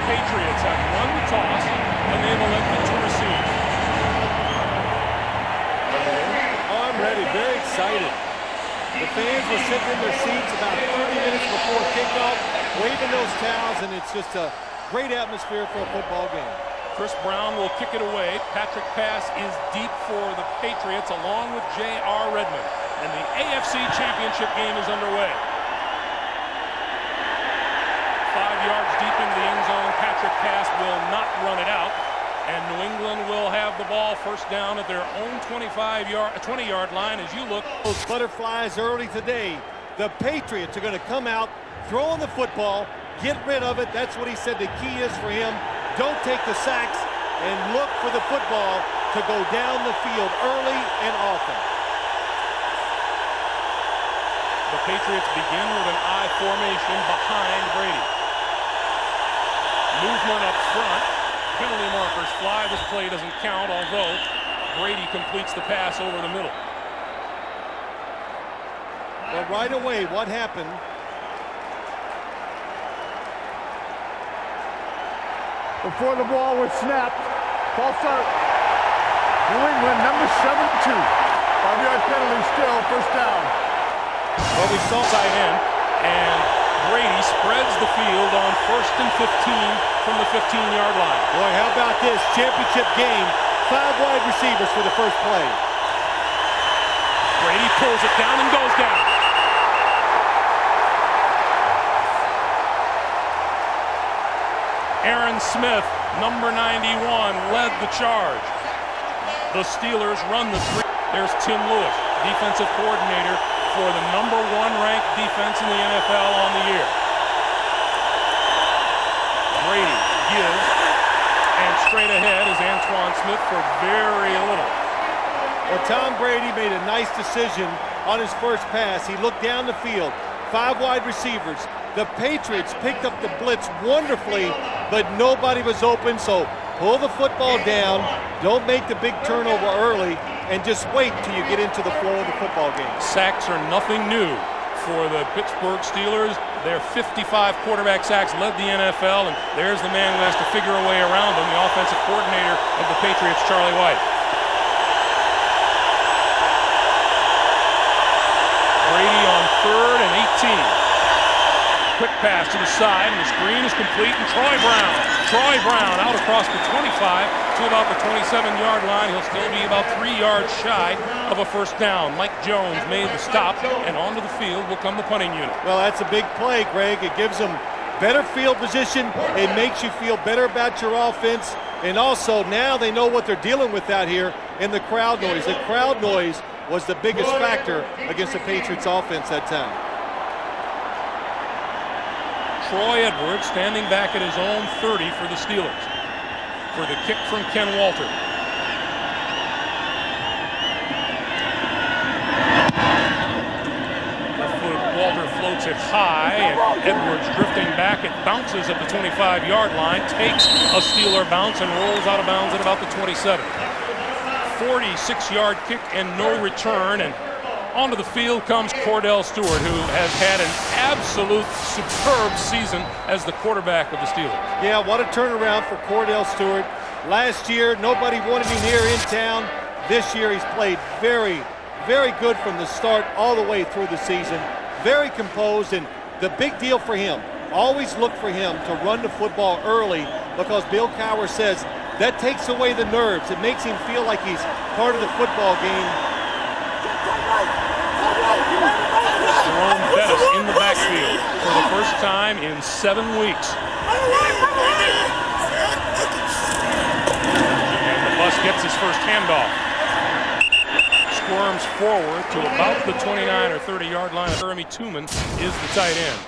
Patriots have won the toss, and they have elected to receive. Oh, I'm ready. Very excited. The fans were sitting in their seats about 30 minutes before kickoff, waving those towels, and it's just a great atmosphere for a football game. Chris Brown will kick it away. Patrick pass is deep for the Patriots, along with J.R. Redmond. And the AFC Championship game is underway. 5 yards deep into the end zone. Patrick pass will not run it out. And New England will have the ball first down at their own 20-yard line as you look. Those butterflies early today. The Patriots are going to come out, throwing the football, get rid of it. That's what he said the key is for him. Don't take the sacks and look for the football to go down the field early and often. The Patriots begin with an I formation behind Brady. Movement up front. Penalty markers fly. This play doesn't count, although Brady completes the pass over the middle. Well, right away, what happened? Before the ball was snapped, false start. New England, number 72. 5-yard penalty still, first down. Well, we saw tight end, and Brady spreads the field on 1st and 15 from the 15-yard line. Boy, how about this championship game? 5 wide receivers for the first play. Brady pulls it down and goes down. Aaron Smith, number 91, led the charge. The Steelers run the three. There's Tim Lewis, defensive coordinator for the number 1 ranked defense in the NFL on the year. Brady gives, and straight ahead is Antoine Smith for very little. Well, Tom Brady made a nice decision on his first pass. He looked down the field, 5 wide receivers. The Patriots picked up the blitz wonderfully, but nobody was open, so pull the football down, don't make the big turnover early, and just wait till you get into the flow of the football game. Sacks are nothing new for the Pittsburgh Steelers. Their 55 quarterback sacks led the NFL, and there's the man who has to figure a way around them, the offensive coordinator of the Patriots, Charlie White. Brady on 3rd and 18. Quick pass to the side, and the screen is complete, and Troy Brown out across the 25 to about the 27-yard line. He'll still be about 3 yards shy of a first down. Mike Jones made the stop, and onto the field will come the punting unit. Well, that's a big play, Greg. It gives them better field position. It makes you feel better about your offense, and also now they know what they're dealing with out here in the crowd noise. The crowd noise was the biggest factor against the Patriots offense that time. Troy Edwards standing back at his own 30 for the Steelers for the kick from Ken Walter. Walter floats it high, and Edwards drifting back. It bounces at the 25-yard line, takes a Steeler bounce, and rolls out of bounds at about the 27. 46-yard kick and no return, and onto the field comes Cordell Stewart, who has had an absolute superb season as the quarterback of the Steelers. Yeah, what a turnaround for Cordell Stewart. Last year, nobody wanted him here in town. This year, he's played very, very good from the start all the way through the season. Very composed, and the big deal for him, always look for him to run the football early, because Bill Cowher says that takes away the nerves. It makes him feel like he's part of the football game. Jerome Bettis in the backfield for the first time in 7 weeks. And the bus gets his first handoff. Squirms forward to about the 29 or 30-yard line. Jeremy Tooman is the tight end.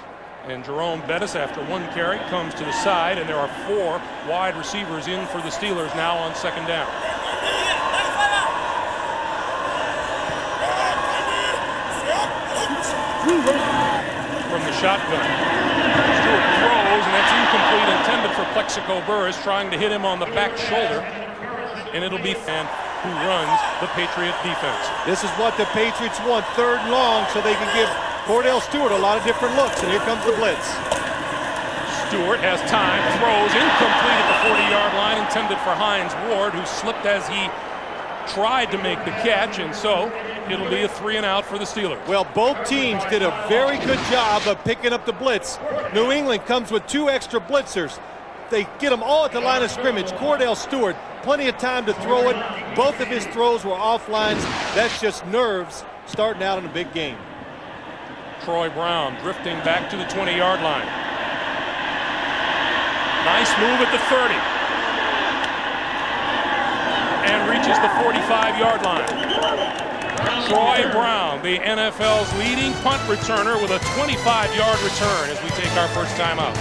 And Jerome Bettis, after 1 carry, comes to the side, and there are 4 wide receivers in for the Steelers now on 2nd down. From the shotgun, Stewart throws, and that's incomplete, intended for Plexico Burris, trying to hit him on the back shoulder, and it'll be Fan who runs the Patriot defense. This is what the Patriots want, 3rd and long, so they can give Cordell Stewart a lot of different looks, and here comes the blitz. Stewart has time, throws incomplete at the 40-yard line, intended for Hines Ward, who slipped as he tried to make the catch, and so it'll be a 3-and-out for the Steelers. Well, both teams did a very good job of picking up the blitz. New England comes with 2 extra blitzers. They get them all at the line of scrimmage. Cordell Stewart, plenty of time to throw it. Both of his throws were off lines. That's just nerves starting out in a big game. Troy Brown drifting back to the 20-yard line. Nice move at the 30. And reaches the 45-yard line. Troy Brown, the NFL's leading punt returner, with a 25-yard return as we take our first time out.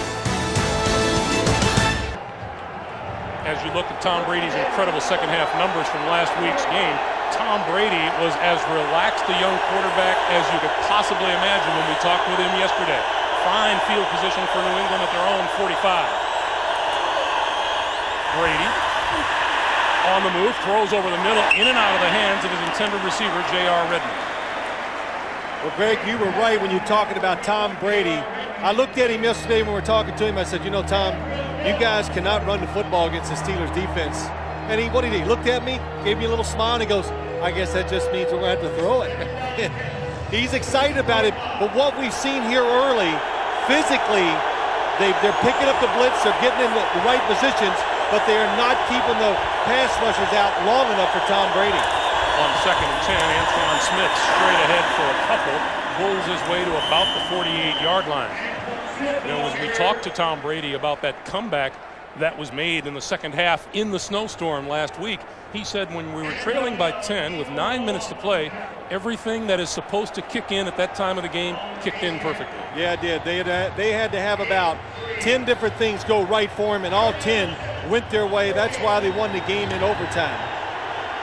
As you look at Tom Brady's incredible second-half numbers from last week's game, Tom Brady was as relaxed a young quarterback as you could possibly imagine when we talked with him yesterday. Fine field position for New England at their own 45. Brady on the move, throws over the middle, in and out of the hands of his intended receiver, J.R. Redmond. Well, Greg, you were right when you're talking about Tom Brady. I looked at him yesterday when we were talking to him. I said, you know, Tom, you guys cannot run the football against the Steelers defense. And what did he do? He looked at me, gave me a little smile, and he goes, I guess that just means we're going to have to throw it. He's excited about it, but what we've seen here early, physically, they're picking up the blitz, they're getting in the right positions, but they are not keeping the pass rushers out long enough for Tom Brady. On 2nd and 10, Antoine Smith straight ahead for a couple, pulls his way to about the 48-yard line. You know, as we talked to Tom Brady about that comeback that was made in the second half in the snowstorm last week, he said when we were trailing by 10 with 9 minutes to play, everything that is supposed to kick in at that time of the game kicked in perfectly. Yeah, it did. They had to have about 10 different things go right for him, and all 10 went their way. That's why they won the game in overtime.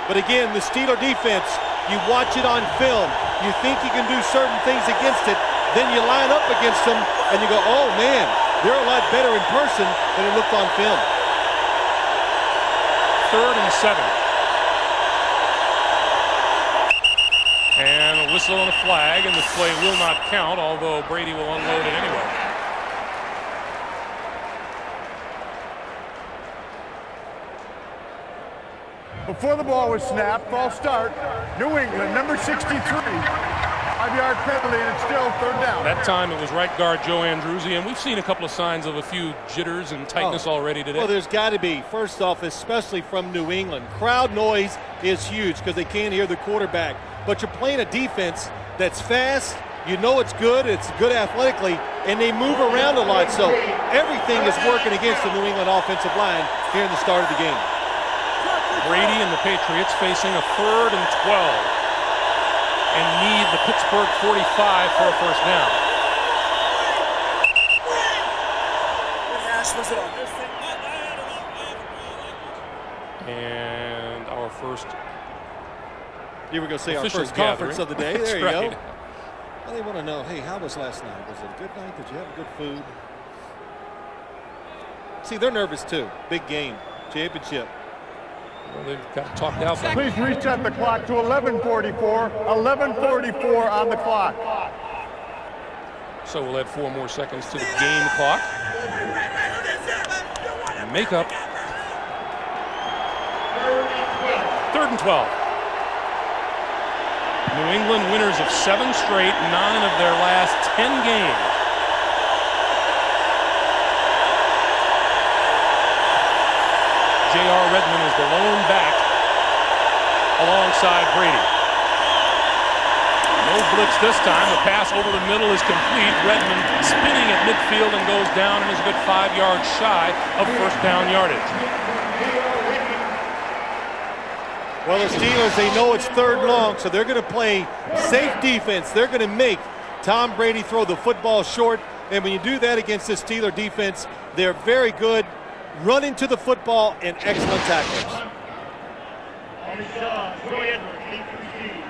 But again, the Steeler defense, you watch it on film, you think you can do certain things against it, then you line up against them, and you go, oh man, they're a lot better in person than it looked on film. 3rd and 7. And a whistle and a flag, and this play will not count, although Brady will unload it anyway. Before the ball was snapped, false start. New England, number 63. 5-yard penalty, and it's still 3rd down. That time it was right guard Joe Andruzzi, and we've seen a couple of signs of a few jitters and tightness already today. Well, there's got to be. First off, especially from New England. Crowd noise is huge because they can't hear the quarterback. But you're playing a defense that's fast. You know it's good athletically, and they move around a lot. So everything is working against the New England offensive line here in the start of the game. Brady and the Patriots facing a 3rd and 12 and need the Pittsburgh 45 for a first down. And our first You were going to say our first gathering conference of the day. There you right. go. Well, they want to know, hey, how was last night? Was it a good night? Did you have good food? See, they're nervous too. Big game. Championship. Well, they've got talked out. Please reset the clock to 11:44. 11:44 on the clock. So we'll add 4 more seconds to the game clock. Make up. 3rd and 12. New England winners of 7 straight, 9 of their last 10 games. J.R. Redmond is the lone back alongside Brady. No blitz this time. The pass over the middle is complete. Redmond spinning at midfield and goes down and is a good 5 yards shy of first down yardage. Well, the Steelers, they know it's 3rd long, so they're going to play safe defense. They're going to make Tom Brady throw the football short. And when you do that against the Steeler defense, they're very good running to the football and excellent tacklers.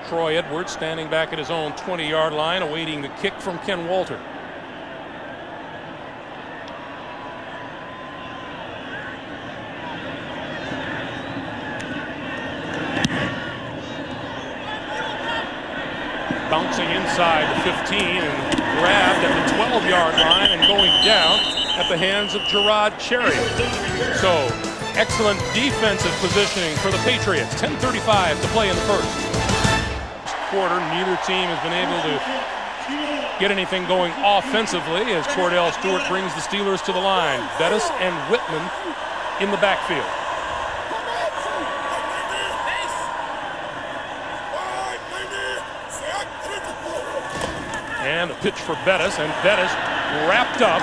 Troy Edwards standing back at his own 20-yard line, awaiting the kick from Ken Walter. Bouncing inside the 15 and grabbed at the 12-yard line and going down at the hands of Gerard Cherry. So, excellent defensive positioning for the Patriots. 10:35 to play in the first quarter. Neither team has been able to get anything going offensively as Cordell Stewart brings the Steelers to the line. Bettis and Whitman in the backfield. And a pitch for Bettis, and Bettis wrapped up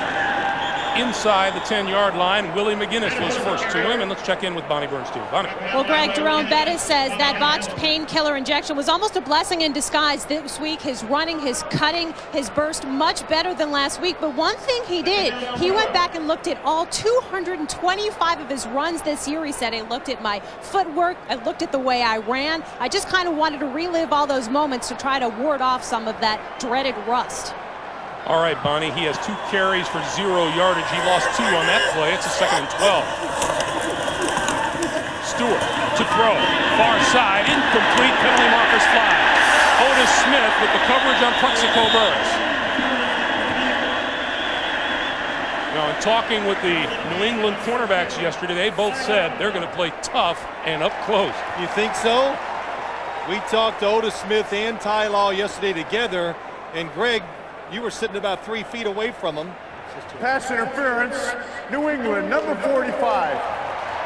inside the 10-yard line. Willie McGinnis was first to him, and let's check in with Bonnie Bernstein. Bonnie. Well, Greg, Jerome Bettis says that botched painkiller injection was almost a blessing in disguise this week. His running, his cutting, his burst, much better than last week. But one thing he did, he went back and looked at all 225 of his runs this year. He said, I looked at my footwork, I looked at the way I ran. I just kind of wanted to relive all those moments to try to ward off some of that dreaded rust. All right, Bonnie, he has 2 carries for 0 yardage. He lost 2 on that play. It's a 2nd and 12. Stewart to throw. Far side, incomplete, penalty markers fly. Otis Smith with the coverage on Plexico Burris. Now, in talking with the New England cornerbacks yesterday, they both said they're going to play tough and up close. You think so? We talked to Otis Smith and Ty Law yesterday together, and Greg, you were sitting about 3 feet away from him. Pass interference, New England, number 45.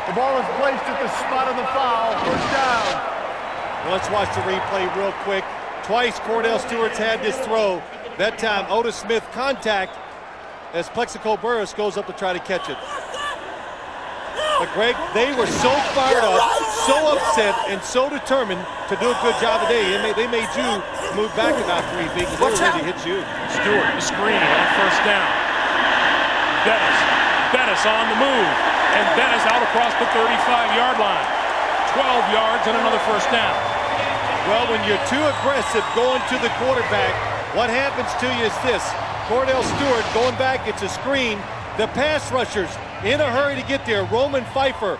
The ball is placed at the spot of the foul, first down. Well, let's watch the replay real quick. Twice Cordell Stewart's had this throw. That time Otis Smith contact as Plexico Burris goes up to try to catch it. But Greg, they were so fired up, so upset, and so determined to do a good job today. They made you move back about 3 feet because they already hit you. Stewart, the screen on first down. Bettis on the move, and Bettis out across the 35-yard line. 12 yards and another first down. Well, when you're too aggressive going to the quarterback, what happens to you is this. Cordell Stewart going back, it's a screen. The pass rushers in a hurry to get there. Roman Pfeiffer,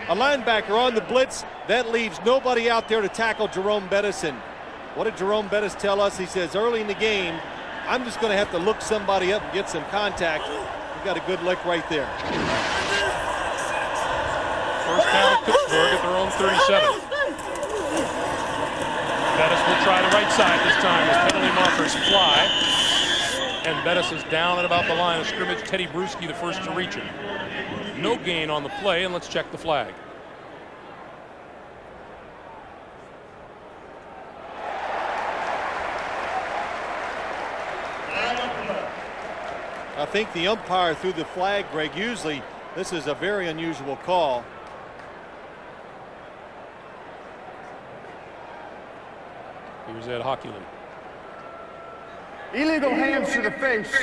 a linebacker on the blitz. That leaves nobody out there to tackle Jerome Bettis. And what did Jerome Bettis tell us? He says early in the game, I'm just going to have to look somebody up and get some contact. We got a good lick right there. First down, Pittsburgh at their own 37. Bettis will try the right side this time as penalty markers fly. And Bettis is down at about the line of scrimmage. Teddy Bruschi the first to reach him. No gain on the play, and let's check the flag. I think the umpire threw the flag, Greg. Usually this is a very unusual call. Here's Ed Hockelin. Illegal hands to the face,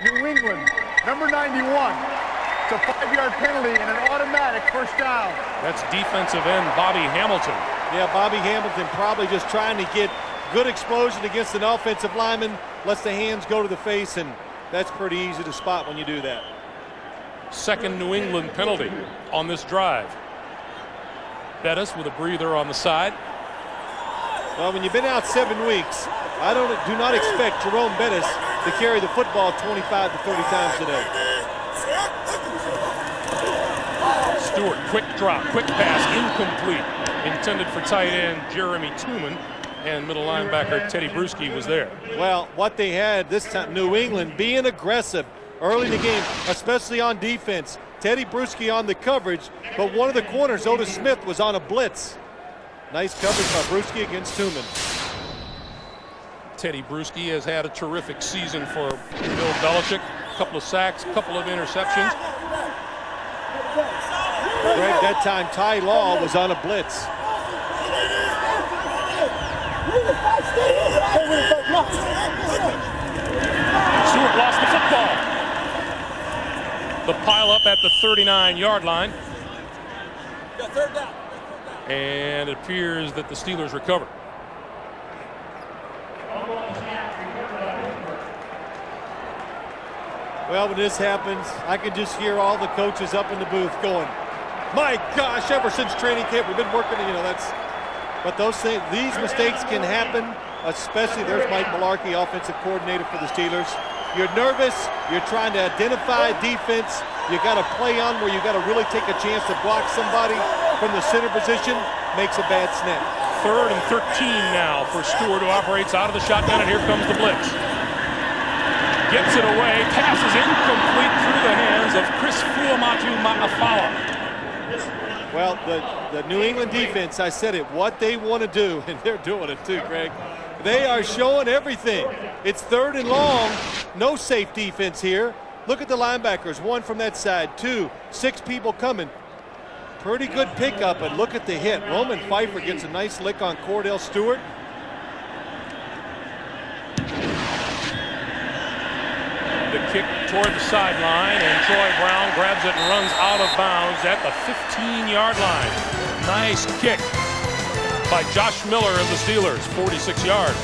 New England, number 91. It's a 5-yard penalty and an automatic first down. That's defensive end Bobby Hamilton. Yeah, Bobby Hamilton probably just trying to get good explosion against an offensive lineman. Lets the hands go to the face, and that's pretty easy to spot when you do that. Second New England penalty on this drive. Bettis with a breather on the side. Well, when you've been out 7 weeks, I do not expect Jerome Bettis to carry the football 25 to 30 times today. Stewart, quick drop, quick pass, incomplete. Intended for tight end Jeremy Tooman, and middle linebacker Teddy Bruschi was there. Well, what they had this time, New England being aggressive early in the game, especially on defense. Teddy Bruschi on the coverage, but one of the corners, Otis Smith, was on a blitz. Nice coverage by Bruschi against Tooman. Teddy Bruschi has had a terrific season for Bill Belichick. A couple of sacks, a couple of interceptions. Greg, that time Ty Law was on a blitz. Stewart lost the football. The pile up at the 39-yard line. Third down. And it appears that the Steelers recover. Well, when this happens, I can just hear all the coaches up in the booth going, my gosh, ever since training camp, we've been working, but those things, these mistakes can happen, especially there's Mike Mularkey, offensive coordinator for the Steelers. You're nervous. You're trying to identify defense. You got to play on where you got to really take a chance to block somebody from the center position. Makes a bad snap. 3rd and 13 now for Stewart, who operates out of the shotgun, and here comes the blitz. Gets it away, passes incomplete through the hands of Chris Fuamatu Ma'afala. Well, the New England defense, I said it, what they want to do, and they're doing it too, Greg. They are showing everything. It's 3rd and long, no safe defense here. Look at the linebackers, 1 from that side, 2, 6 people coming. Pretty good pickup, and look at the hit. Roman Pfeiffer gets a nice lick on Cordell Stewart. The kick toward the sideline, and Troy Brown grabs it and runs out of bounds at the 15-yard line. Nice kick by Josh Miller of the Steelers, 46 yards.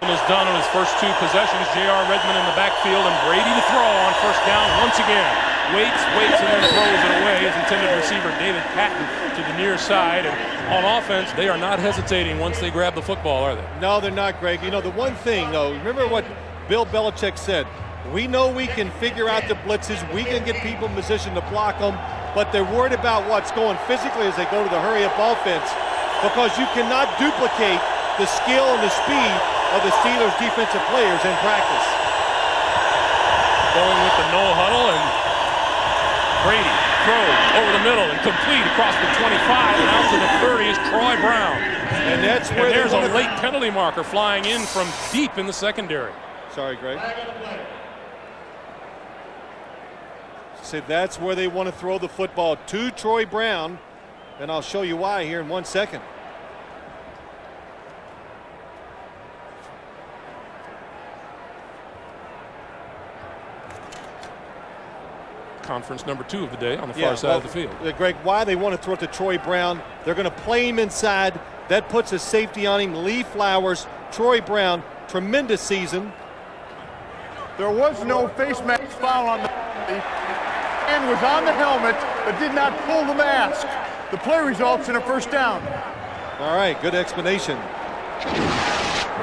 Is done on his first 2 possessions. J.R. Redmond in the backfield, and Brady to throw on first down once again. Waits, and then throws it away. His intended receiver, David Patton, to the near side. And on offense, they are not hesitating once they grab the football, are they? No, they're not, Greg. You know, the one thing, though, remember what Bill Belichick said. We know we can figure out the blitzes. We can get people in position to block them. But they're worried about what's going physically as they go to the hurry-up offense, because you cannot duplicate the skill and the speed of the Steelers' defensive players in practice. Going with the no huddle, and Brady throws over the middle and complete across the 25 and out to the 30 is Troy Brown. And that's where there's a late penalty marker flying in from deep in the secondary. Sorry, Greg. So that's where they want to throw the football to Troy Brown, and I'll show you why here in 1 second. Conference number 2 of the day on the far side of the field. Greg, why they want to throw it to Troy Brown. They're going to play him inside. That puts a safety on him. Lee Flowers, Troy Brown, tremendous season. There was no face mask foul on the and was on the helmet but did not pull the mask. The play results in a first down. All right, good explanation.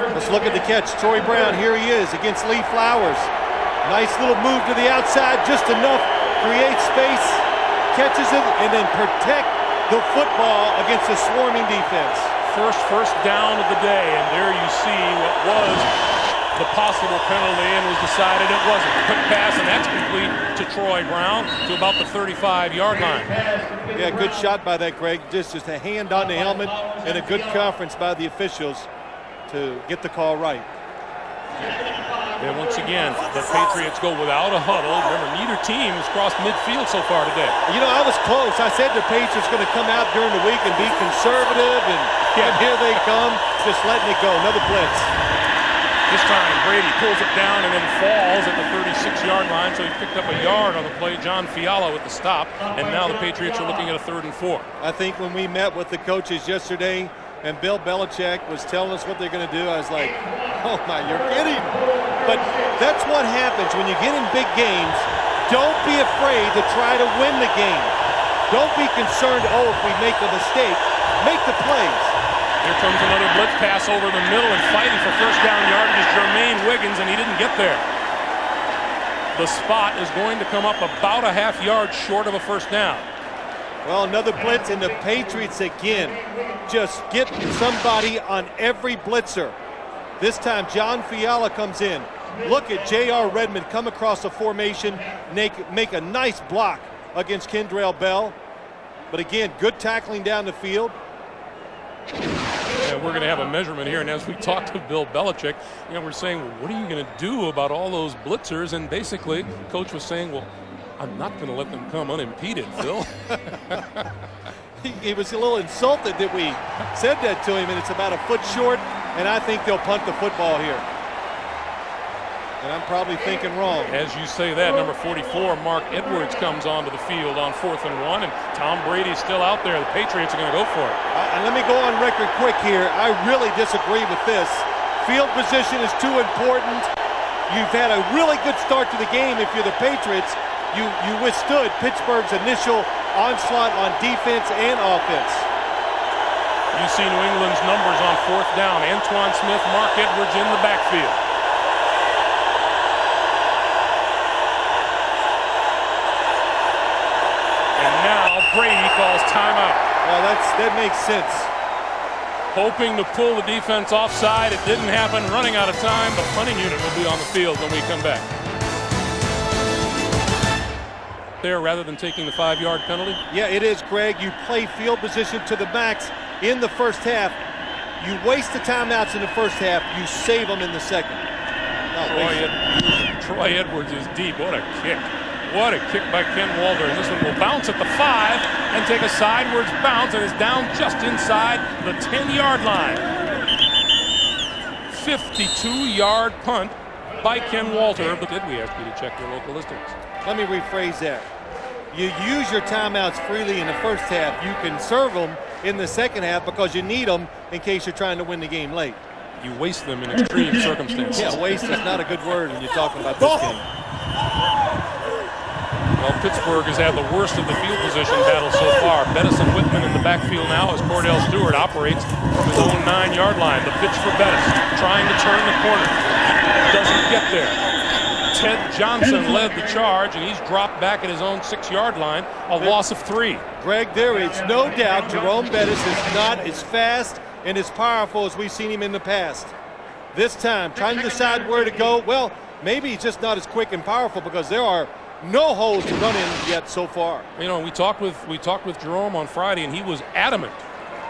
Let's look at the catch. Troy Brown, here he is against Lee Flowers. Nice little move to the outside, just enough. Create space, catches it, and then protect the football against a swarming defense. First down of the day, and there you see what was the possible penalty and was decided it wasn't. Quick pass, and that's complete to Troy Brown to about the 35-yard line. Yeah, good shot by that, Greg. Just a hand on the helmet and a good conference by the officials to get the call right. And once again, the Patriots go without a huddle. Remember, neither team has crossed midfield so far today. You know, I was close. I said the Patriots going to come out during the week and be conservative, and here they come, just letting it go. Another blitz. This time, Brady pulls it down and then falls at the 36-yard line, so he picked up a yard on the play. John Fiala with the stop, and now the Patriots are looking at a 3rd and 4. I think when we met with the coaches yesterday and Bill Belichick was telling us what they're going to do, I was like, oh my, you're kidding. But that's what happens when you get in big games. Don't be afraid to try to win the game. Don't be concerned, oh, if we make a mistake, make the plays. Here comes another blitz pass over the middle, and fighting for first down yardage is Jermaine Wiggins, and he didn't get there. The spot is going to come up about a half yard short of a first down. Well, another blitz, and the Patriots again just get somebody on every blitzer. This time, John Fiala comes in. Look at J.R. Redmond come across the formation, make a nice block against Kendrell Bell. But again, good tackling down the field. And we're going to have a measurement here, and as we talk to Bill Belichick, you know, we're saying, well, what are you going to do about all those blitzers? And basically, Coach was saying, well, I'm not going to let them come unimpeded, Phil. He was a little insulted that we said that to him, and it's about a foot short, and I think they'll punt the football here. And I'm probably thinking wrong. As you say that, number 44, Mark Edwards, comes onto the field on 4th and 1, and Tom Brady's still out there. The Patriots are going to go for it. And let me go on record quick here. I really disagree with this. Field position is too important. You've had a really good start to the game if you're the Patriots. You withstood Pittsburgh's initial onslaught on defense and offense. You see New England's numbers on 4th down. Antoine Smith, Mark Edwards in the backfield. Brady calls timeout. Well, that makes sense. Hoping to pull the defense offside. It didn't happen. Running out of time. The punting unit will be on the field when we come back. There, rather than taking the 5-yard penalty? Yeah, it is, Greg. You play field position to the max in the first half. You waste the timeouts in the first half. You save them in the second. Troy Edwards is deep. What a kick. What a kick by Ken Walter. And this one will bounce at the 5 and take a sidewards bounce and is down just inside the 10-yard line. 52-yard punt by Ken Walter. But did we ask you to check your local listings? Let me rephrase that. You use your timeouts freely in the first half. You can serve them in the second half because you need them in case you're trying to win the game late. You waste them in extreme circumstances. Yeah, waste is not a good word when you're talking about this game. Well, Pittsburgh has had the worst of the field position battle so far. Bettis and Whitman in the backfield now as Cordell Stewart operates from his own 9-yard line. The pitch for Bettis, trying to turn the corner. Doesn't get there. Ted Johnson led the charge, and he's dropped back at his own 6-yard line, a loss of 3. Greg, there is no doubt Jerome Bettis is not as fast and as powerful as we've seen him in the past. This time, trying to decide where to go. Well, maybe he's just not as quick and powerful because there are no holes to run in yet so far. You know, we talked with Jerome on Friday, and he was adamant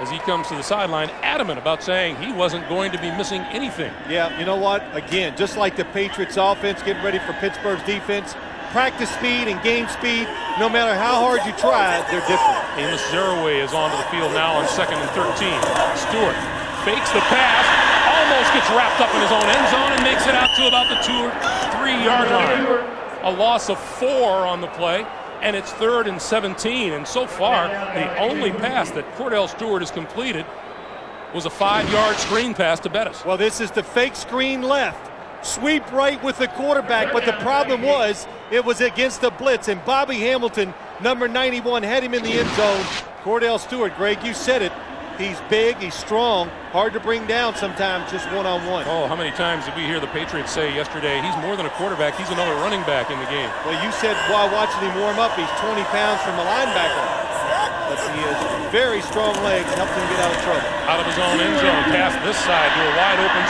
as he comes to the sideline, adamant about saying he wasn't going to be missing anything. Yeah, you know what? Again, just like the Patriots offense getting ready for Pittsburgh's defense, practice speed and game speed, no matter how hard you try, they're different. Amos Zeraway is onto the field now on 2nd and 13. Stewart fakes the pass, almost gets wrapped up in his own end zone and makes it out to about the 2 or 3-yard line. A loss of 4 on the play, and it's 3rd and 17. And so far, the only pass that Cordell Stewart has completed was a 5-yard screen pass to Bettis. Well, this is the fake screen left. Sweep right with the quarterback, but the problem was it was against the blitz, and Bobby Hamilton, number 91, had him in the end zone. Cordell Stewart, Greg, you said it. He's big, he's strong, hard to bring down sometimes just one-on-one. Oh, how many times did we hear the Patriots say yesterday, he's more than a quarterback, he's another running back in the game. Well, you said while watching him warm up, he's 20 pounds from a linebacker. But he has very strong legs, helped him get out of trouble. Out of his own end zone, pass this side to a wide-open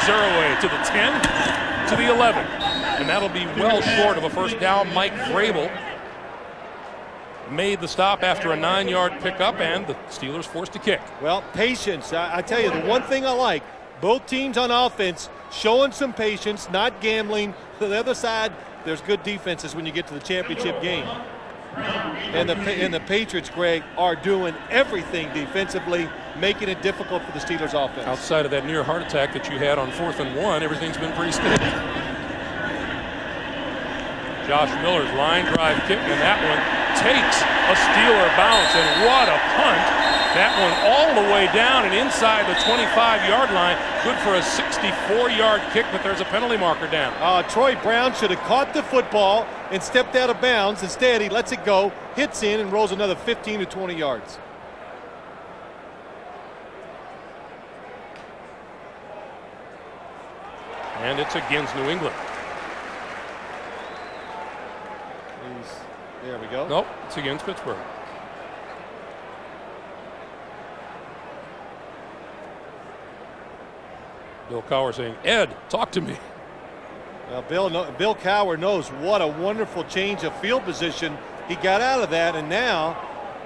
Zeraway to the 10, to the 11. And that'll be well short of a first down. Mike Vrabel made the stop after a 9-yard pickup, and the Steelers forced a kick. Well, patience. I tell you, the one thing I like, both teams on offense showing some patience, not gambling. To the other side, there's good defenses when you get to the championship game. And the Patriots, Greg, are doing everything defensively, making it difficult for the Steelers offense. Outside of that near heart attack that you had on 4th and 1, everything's been pretty steady. Josh Miller's line drive kick, and that one takes a Steeler bounce, and what a punt. That one all the way down and inside the 25-yard line. Good for a 64-yard kick, but there's a penalty marker down. Troy Brown should have caught the football and stepped out of bounds. Instead, he lets it go, hits in, and rolls another 15 to 20 yards. And it's against New England. There we go. Nope, it's against Pittsburgh. Bill Cowher saying, Ed, talk to me. Well, Bill Cowher knows what a wonderful change of field position he got out of that, and now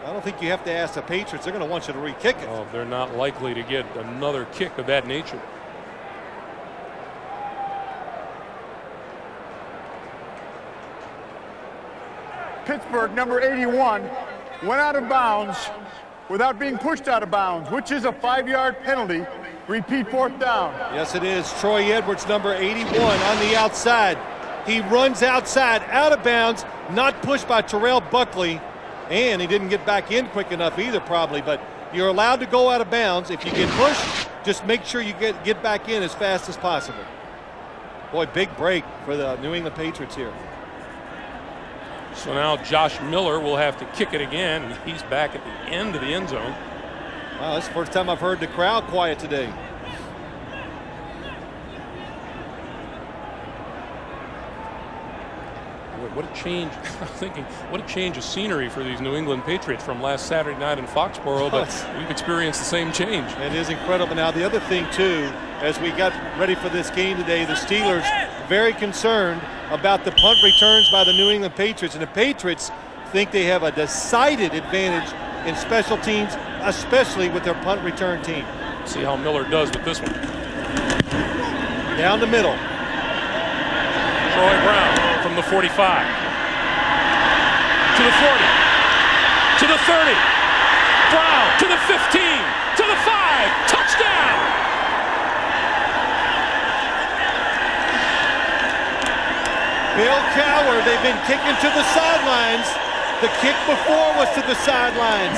I don't think you have to ask the Patriots. They're going to want you to re-kick it. Oh, they're not likely to get another kick of that nature. Pittsburgh, number 81, went out of bounds without being pushed out of bounds, which is a 5-yard penalty. Repeat 4th down. Yes, it is. Troy Edwards, number 81, on the outside. He runs outside, out of bounds, not pushed by Terrell Buckley, and he didn't get back in quick enough either, probably. But you're allowed to go out of bounds. If you get pushed, just make sure you get back in as fast as possible. Boy, big break for the New England Patriots here. So now Josh Miller will have to kick it again, and he's back at the end of the end zone. Wow, that's the first time I've heard the crowd quiet today. Boy, what a change. I'm thinking, what a change of scenery for these New England Patriots from last Saturday night in Foxborough, but we've experienced the same change. It is incredible. Now, the other thing, too, as we got ready for this game today, the Steelers very concerned about the punt returns by the New England Patriots, and the Patriots think they have a decided advantage in special teams, especially with their punt return team. See how Miller does with this one. Down the middle. Troy Brown from the 45 to the 40 to the 30. Brown to the 15 to the 5. Touchdown! Bill Cowher, they've been kicking to the sidelines. The kick before was to the sidelines.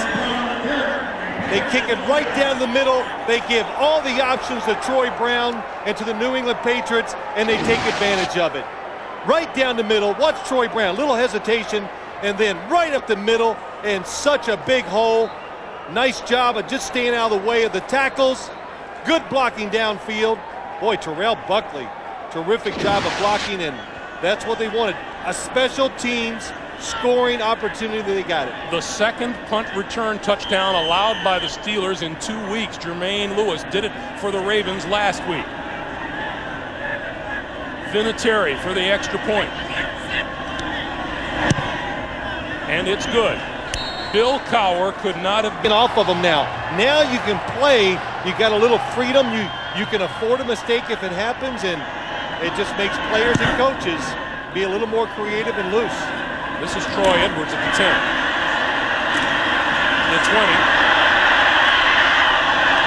They kick it right down the middle. They give all the options to Troy Brown and to the New England Patriots, and they take advantage of it. Right down the middle. Watch Troy Brown. Little hesitation, and then right up the middle, and such a big hole. Nice job of just staying out of the way of the tackles. Good blocking downfield. Boy, Terrell Buckley, terrific job of blocking, and that's what they wanted. A special teams scoring opportunity. They got it. The second punt return touchdown allowed by the Steelers in 2 weeks. Jermaine Lewis did it for the Ravens last week. Vinatieri for the extra point. And it's good. Bill Cowher could not have been off of them now. Now you can play. You got a little freedom. You can afford a mistake if it happens, and it just makes players and coaches be a little more creative and loose. This is Troy Edwards at the 10. The 20.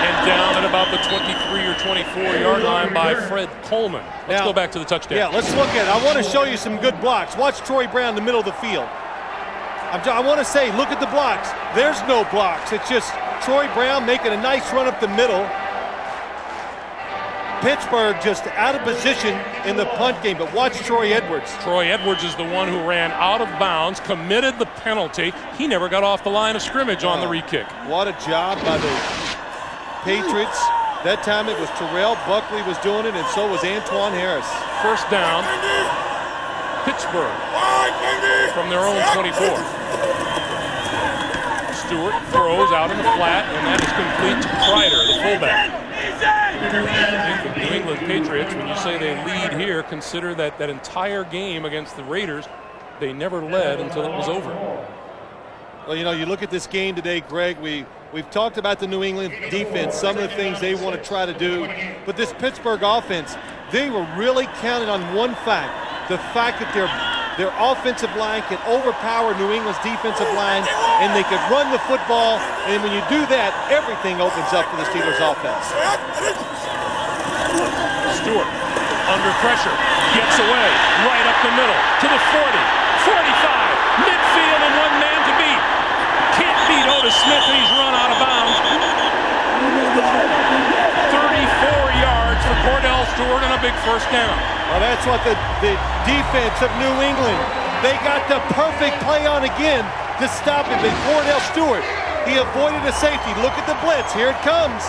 And down at about the 23 or 24-yard line by Fred Coleman. Let's go back to the touchdown. Yeah, let's look at it. I want to show you some good blocks. Watch Troy Brown in the middle of the field. I want to say, look at the blocks. There's no blocks. It's just Troy Brown making a nice run up the middle. Pittsburgh just out of position in the punt game, but watch Troy Edwards. Troy Edwards is the one who ran out of bounds, committed the penalty. He never got off the line of scrimmage on the re-kick. What a job by the Patriots. That time it was Terrell Buckley was doing it, and so was Antoine Harris. First down, Pittsburgh from their own 24. Stewart throws out in the flat, and that is complete to Kreider, the fullback. The New England Patriots, when you say they lead here, consider that entire game against the Raiders, they never led until it was over. Well, you know, you look at this game today, Greg, we've talked about the New England defense, some of the things they want to try to do, but this Pittsburgh offense, they were really counting on one fact, the fact that their offensive line can overpower New England's defensive line, and they could run the football, and when you do that, everything opens up for the Steelers offense. Stewart, under pressure, gets away, right up the middle, to the 40, 45, midfield, and one man to beat. Can't beat Otis Smith, and he's run out of bounds. 34 yards for Cordell Stewart and a big first down. Well, that's what the defense of New England, they got the perfect play on again to stop him. And Cordell Stewart, he avoided a safety. Look at the blitz. Here it comes.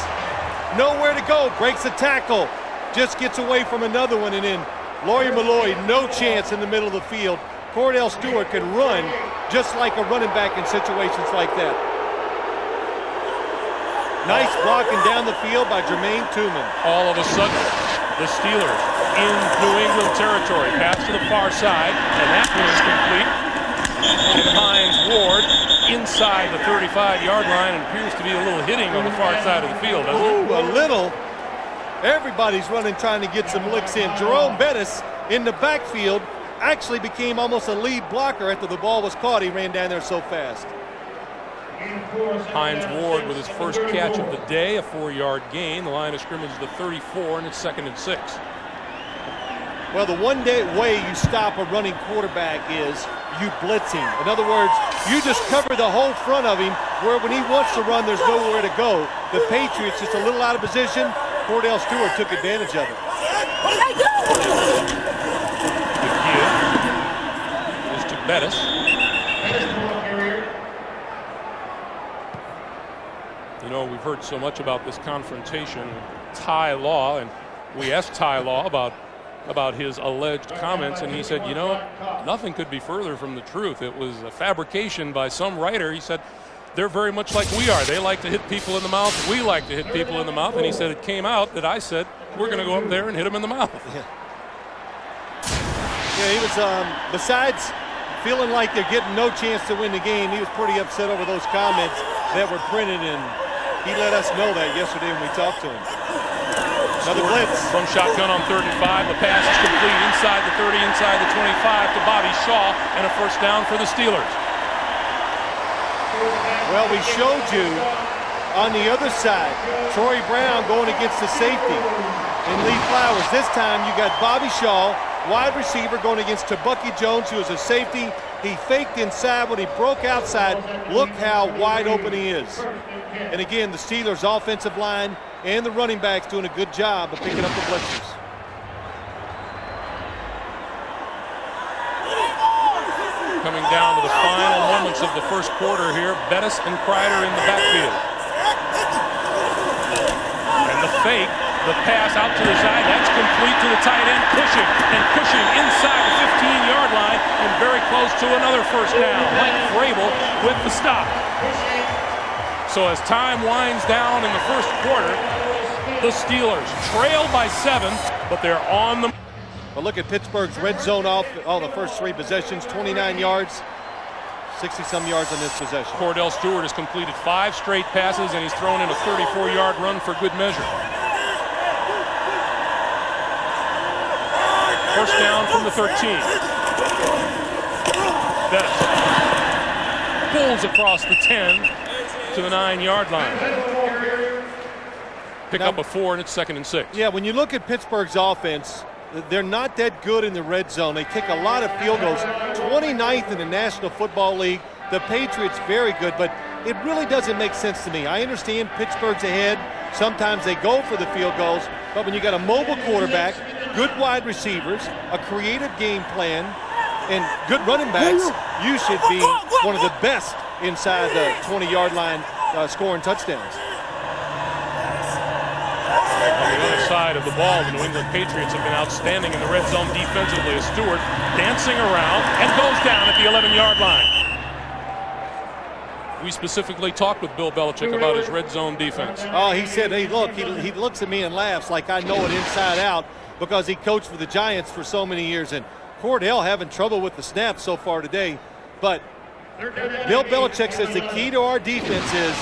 Nowhere to go. Breaks a tackle. Just gets away from another one. And then Lawyer Malloy, no chance in the middle of the field. Cordell Stewart can run just like a running back in situations like that. Nice blocking down the field by Jermaine Tooman. All of a sudden, the Steelers in New England territory. Pass to the far side, and that one is complete. And Hines Ward inside the 35-yard line, and appears to be a little hitting on the far side of the field, doesn't it? Ooh, a little. Everybody's running, trying to get some licks in. Jerome Bettis in the backfield actually became almost a lead blocker after the ball was caught. He ran down there so fast. Hines Ward with his first catch of the day, a 4-yard gain. The line of scrimmage is the 34, and it's 2nd and 6. Well, the way you stop a running quarterback is you blitz him. In other words, you just cover the whole front of him, where when he wants to run, there's nowhere to go. The Patriots just a little out of position. Cordell Stewart took advantage of it. The give is to Bettis. You know, we've heard so much about this confrontation with Ty Law, and we asked Ty Law about about his alleged comments, and he said, you know, nothing could be further from the truth. It was a fabrication by some writer. He said, they're very much like we are. They like to hit people in the mouth. We like to hit people in the mouth. And he said it came out that I said, we're going to go up there and hit him in the mouth. Yeah, he was, besides feeling like they're getting no chance to win the game, he was pretty upset over those comments that were printed, and he let us know that yesterday when we talked to him. Another blitz. From shotgun on 3rd and 5. The pass is complete inside the 30, inside the 25 to Bobby Shaw, and a first down for the Steelers. Well, we showed you on the other side, Troy Brown going against the safety and Lee Flowers. This time you got Bobby Shaw, wide receiver, going against Tabucky Jones, who is a safety. He faked inside when he broke outside. Look how wide open he is. And again, the Steelers' offensive line and the running backs doing a good job of picking up the blitzers. Coming down to the final moments of the first quarter here, Bettis and Kreider in the backfield. And the fake, the pass out to the side, that's complete to the tight end, Cushing. And Cushing inside the 15-yard line and very close to another first down. Mike Vrabel with the stop. So as time winds down in the first quarter, the Steelers trail by 7, but they're on the... But look at Pittsburgh's red zone off all the first 3 possessions, 29 yards, 60-some yards on this possession. Cordell Stewart has completed 5 straight passes, and he's thrown in a 34-yard run for good measure. First down from the 13. Bettis pulls across the 10 to the 9-yard line. Pick up a 4, and it's 2nd and 6. Yeah, when you look at Pittsburgh's offense, they're not that good in the red zone. They kick a lot of field goals. 29th in the National Football League. The Patriots very good, but it really doesn't make sense to me. I understand Pittsburgh's ahead. Sometimes they go for the field goals, but when you got a mobile quarterback, good wide receivers, a creative game plan, and good running backs, you should be one of the best inside the 20-yard line scoring touchdowns. On the other side of the ball, the New England Patriots have been outstanding in the red zone defensively as Stewart dancing around and goes down at the 11-yard line. We specifically talked with Bill Belichick about his red zone defense. Oh, he said, hey, look, he looks at me and laughs like I know it inside out because he coached for the Giants for so many years. And Cordell having trouble with the snaps so far today. But Bill Belichick says the key to our defense is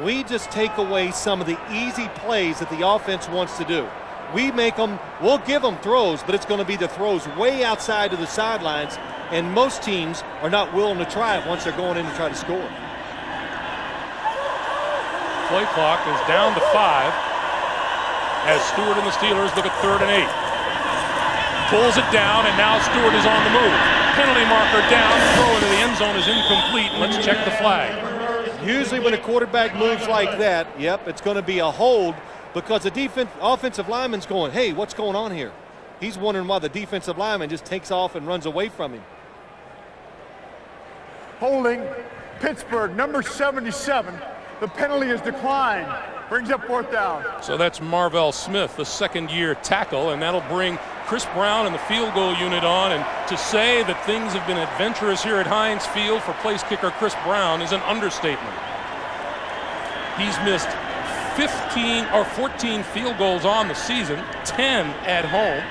we just take away some of the easy plays that the offense wants to do. We make them, we'll give them throws, but it's going to be the throws way outside of the sidelines, and most teams are not willing to try it once they're going in to try to score. Play clock is down to 5 as Stewart and the Steelers look at 3rd and 8. Pulls it down, and now Stewart is on the move. Penalty marker down, throw into the end zone is incomplete. Let's check the flag. Usually when a quarterback moves like that, yep, it's going to be a hold because the offensive lineman's going, hey, what's going on here? He's wondering why the defensive lineman just takes off and runs away from him. Holding Pittsburgh, number 77. The penalty is declined. Brings up 4th down. So that's Marvell Smith, the 2nd-year tackle, and that'll bring Chris Brown and the field goal unit on. And to say that things have been adventurous here at Heinz Field for place kicker Chris Brown is an understatement. He's missed 15 or 14 field goals on the season, 10 at home,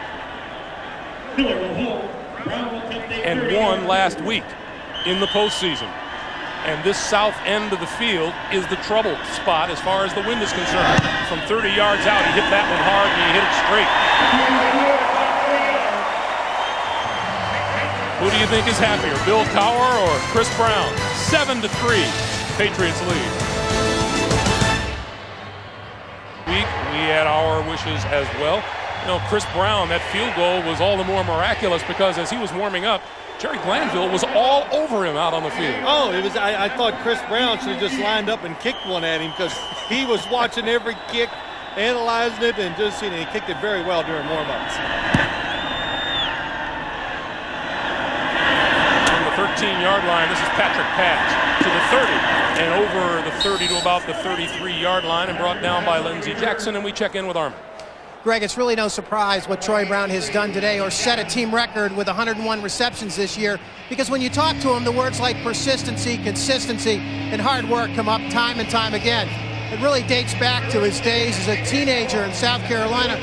and 1 last week in the postseason. And this south end of the field is the trouble spot as far as the wind is concerned. From 30 yards out, he hit that one hard and he hit it straight. Who do you think is happier, Bill Cowher or Chris Brown? 7-3, Patriots lead. We had our wishes as well. You know, Chris Brown, that field goal was all the more miraculous because as he was warming up, Jerry Glanville was all over him out on the field. Oh, it was. I thought Chris Brown should have just lined up and kicked one at him because he was watching every kick, analyzing it, and just, he kicked it very well during warm-ups. From the 13-yard line, this is Patrick Pass to the 30, and over the 30 to about the 33-yard line, and brought down by Lindsey Jackson, and we check in with Armin. Greg, it's really no surprise what Troy Brown has done today, or set a team record with 101 receptions this year, because when you talk to him, the words like persistency, consistency, and hard work come up time and time again. It really dates back to his days as a teenager in South Carolina,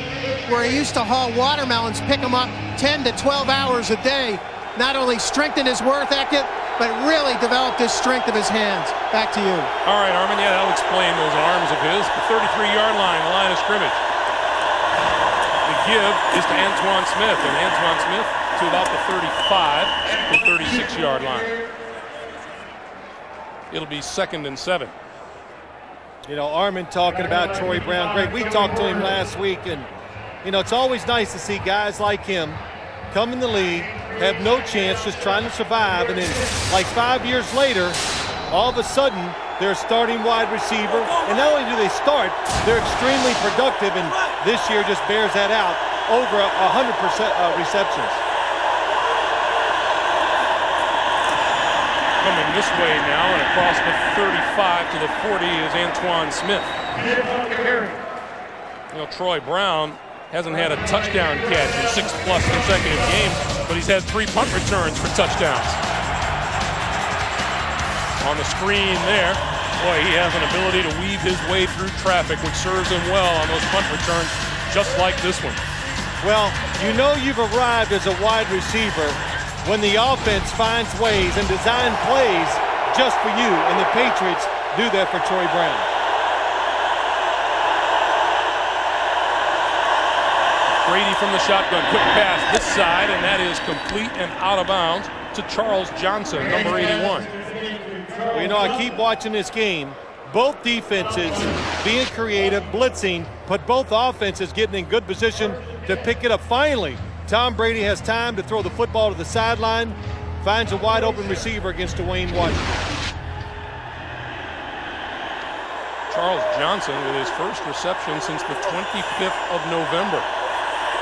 where he used to haul watermelons, pick them up 10 to 12 hours a day, not only strengthened his work ethic, but really developed his strength of his hands. Back to you. All right, Armin, yeah, that'll explain those arms of his. The 33-yard line, the line of scrimmage. The give is to Antoine Smith, and Antoine Smith to about the 35, the 36-yard line. It'll be 2nd and 7. You know, Armin talking about Troy Brown. Greg, we talked to him last week, and, you know, it's always nice to see guys like him come in the league, have no chance, just trying to survive, and then like 5 years later, all of a sudden, they're a starting wide receiver, and not only do they start, they're extremely productive, and this year just bears that out, over 100% receptions. Coming this way now, and across the 35 to the 40 is Antoine Smith. You know, Troy Brown hasn't had a touchdown catch in 6+ consecutive games, but he's had 3 punt returns for touchdowns. On the screen there, boy, he has an ability to weave his way through traffic, which serves him well on those punt returns, just like this one. Well, you know you've arrived as a wide receiver when the offense finds ways and design plays just for you, and the Patriots do that for Troy Brown. Brady from the shotgun, quick pass this side, and that is complete and out of bounds to Charles Johnson, number 81. Well, you know, I keep watching this game. Both defenses being creative, blitzing, but both offenses getting in good position to pick it up. Finally, Tom Brady has time to throw the football to the sideline, finds a wide open receiver against Dwayne Washington. Charles Johnson with his first reception since the 25th of November.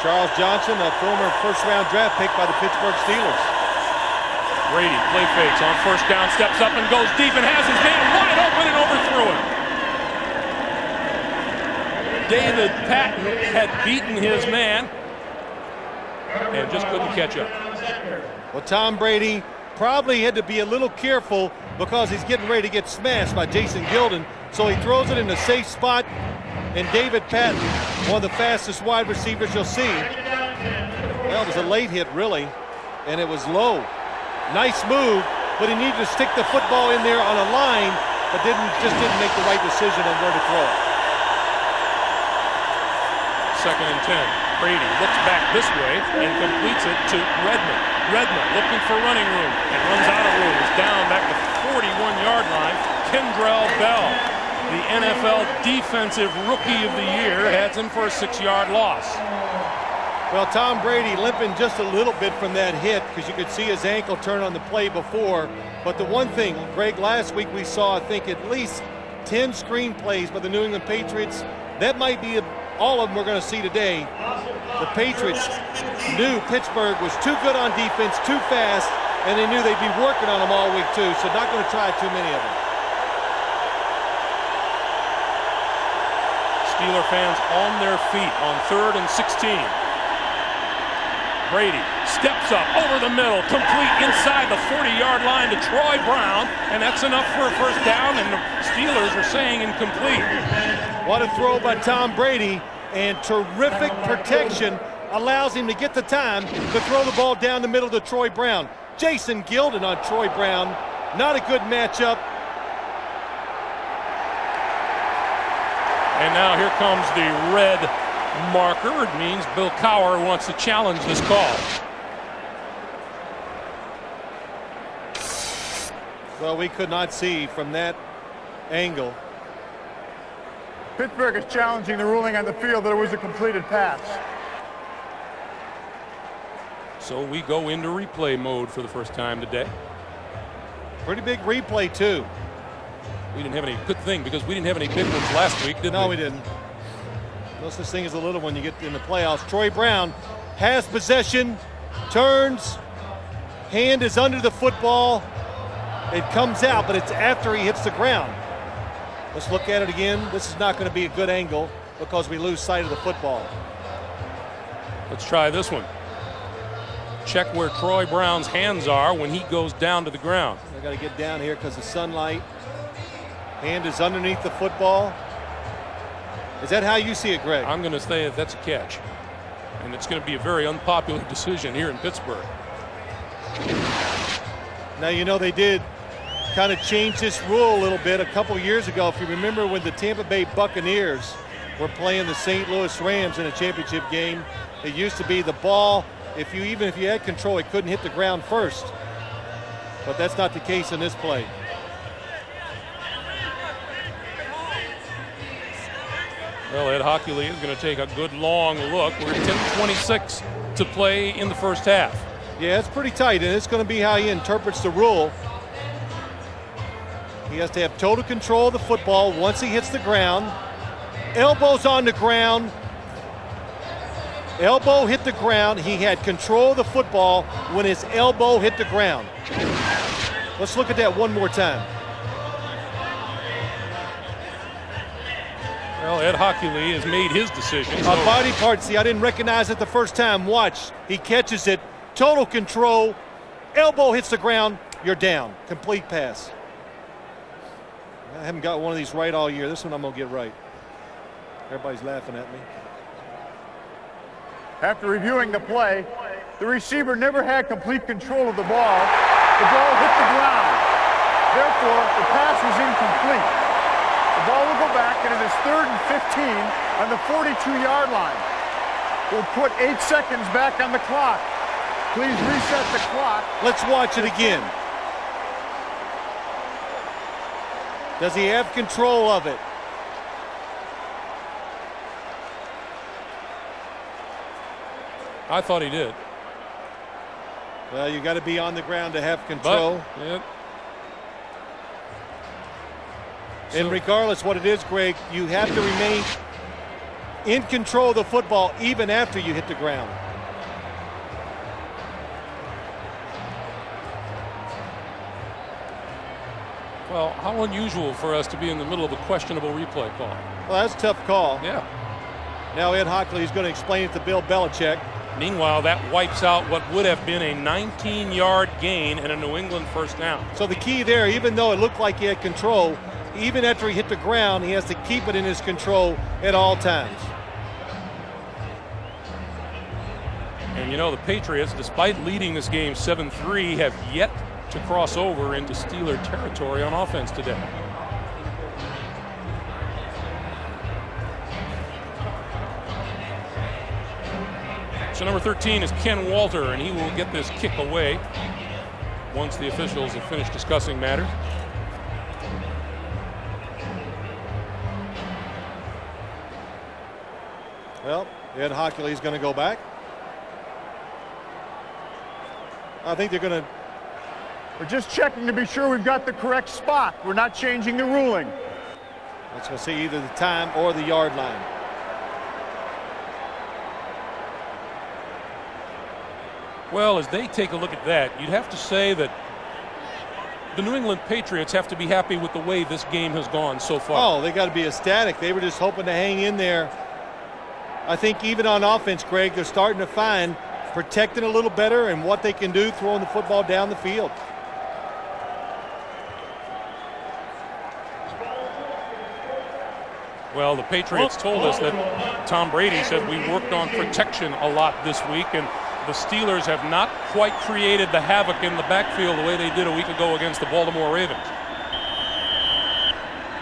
Charles Johnson, a former first-round draft pick by the Pittsburgh Steelers. Brady play fakes on first down, steps up and goes deep and has his man wide open and overthrew him. David Patton had beaten his man and just couldn't catch up. Well, Tom Brady probably had to be a little careful because he's getting ready to get smashed by Jason Gilden, so he throws it in a safe spot, and David Patton, one of the fastest wide receivers you'll see. Well, it was a late hit, really, and it was low. Nice move, but he needed to stick the football in there on a line, but just didn't make the right decision on where to throw it. 2nd and 10. Brady looks back this way and completes it to Redmond. Redmond looking for running room and runs out of room. He's down back to the 41-yard line. Kendrell Bell, the NFL Defensive Rookie of the Year, heads him for a 6-yard loss. Well, Tom Brady limping just a little bit from that hit because you could see his ankle turn on the play before. But the one thing, Greg, last week we saw, I think, at least 10 screen plays by the New England Patriots. That might be all of them we're going to see today. The Patriots knew Pittsburgh was too good on defense, too fast, and they knew they'd be working on them all week too, so not going to try too many of them. Steeler fans on their feet on 3rd and 16. Brady steps up over the middle, complete inside the 40-yard line to Troy Brown, and that's enough for a first down, and the Steelers are saying incomplete. What a throw by Tom Brady, and terrific protection allows him to get the time to throw the ball down the middle to Troy Brown. Jason Gilden on Troy Brown, not a good matchup. And now here comes the red marker. It means Bill Cowher wants to challenge this call. Well, we could not see from that angle. Pittsburgh is challenging the ruling on the field that it was a completed pass. So we go into replay mode for the first time today. Pretty big replay, too. We didn't have any good thing because we didn't have any big ones last week, did we? No, we didn't. No such thing as a little one you get in the playoffs. Troy Brown has possession, turns, hand is under the football. It comes out, but it's after he hits the ground. Let's look at it again. This is not going to be a good angle because we lose sight of the football. Let's try this one. Check where Troy Brown's hands are when he goes down to the ground. I got to get down here because of sunlight. Hand is underneath the football. Is that how you see it, Greg? I'm going to say that's a catch. And it's going to be a very unpopular decision here in Pittsburgh. Now, you know, they did kind of change this rule a little bit a couple years ago. If you remember when the Tampa Bay Buccaneers were playing the St. Louis Rams in a championship game, it used to be the ball, even if you had control, it couldn't hit the ground first. But that's not the case in this play. Well, Ed Hockley is going to take a good long look. We're at 10:26 to play in the first half. Yeah, it's pretty tight, and it's going to be how he interprets the rule. He has to have total control of the football once he hits the ground. Elbows on the ground. Elbow hit the ground. He had control of the football when his elbow hit the ground. Let's look at that one more time. Well, Ed Hockley has made his decision. A body part, see, I didn't recognize it the first time. Watch, he catches it, total control, elbow hits the ground, you're down. Complete pass. I haven't got one of these right all year. This one I'm going to get right. Everybody's laughing at me. After reviewing the play, the receiver never had complete control of the ball. The ball hit the ground. Therefore, the pass was incomplete. The ball will go back, and it is 3rd and 15 on the 42-yard line. We'll put 8 seconds back on the clock. Please reset the clock. Let's watch it again. Does he have control of it? I thought he did. Well, you got to be on the ground to have control. But, yeah. And regardless what it is, Greg, you have to remain in control of the football even after you hit the ground. Well, how unusual for us to be in the middle of a questionable replay call. Well, that's a tough call. Yeah. Now Ed Hockley is going to explain it to Bill Belichick. Meanwhile, that wipes out what would have been a 19-yard gain and a New England first down. So the key there, even though it looked like he had control, even after he hit the ground, he has to keep it in his control at all times. And you know, the Patriots, despite leading this game 7-3, have yet to cross over into Steeler territory on offense today. So number 13 is Ken Walter, and he will get this kick away once the officials have finished discussing matters. Well, Ed Hockley is going to go back. I think they're going to. We're just checking to be sure we've got the correct spot. We're not changing the ruling. Let's go see either the time or the yard line. Well, as they take a look at that, you'd have to say that the New England Patriots have to be happy with the way this game has gone so far. Oh, they got to be ecstatic. They were just hoping to hang in there. I think even on offense, Greg, they're starting to find protecting a little better and what they can do throwing the football down the field. Well, the Patriots told us that Tom Brady said we worked on protection a lot this week, and the Steelers have not quite created the havoc in the backfield the way they did a week ago against the Baltimore Ravens.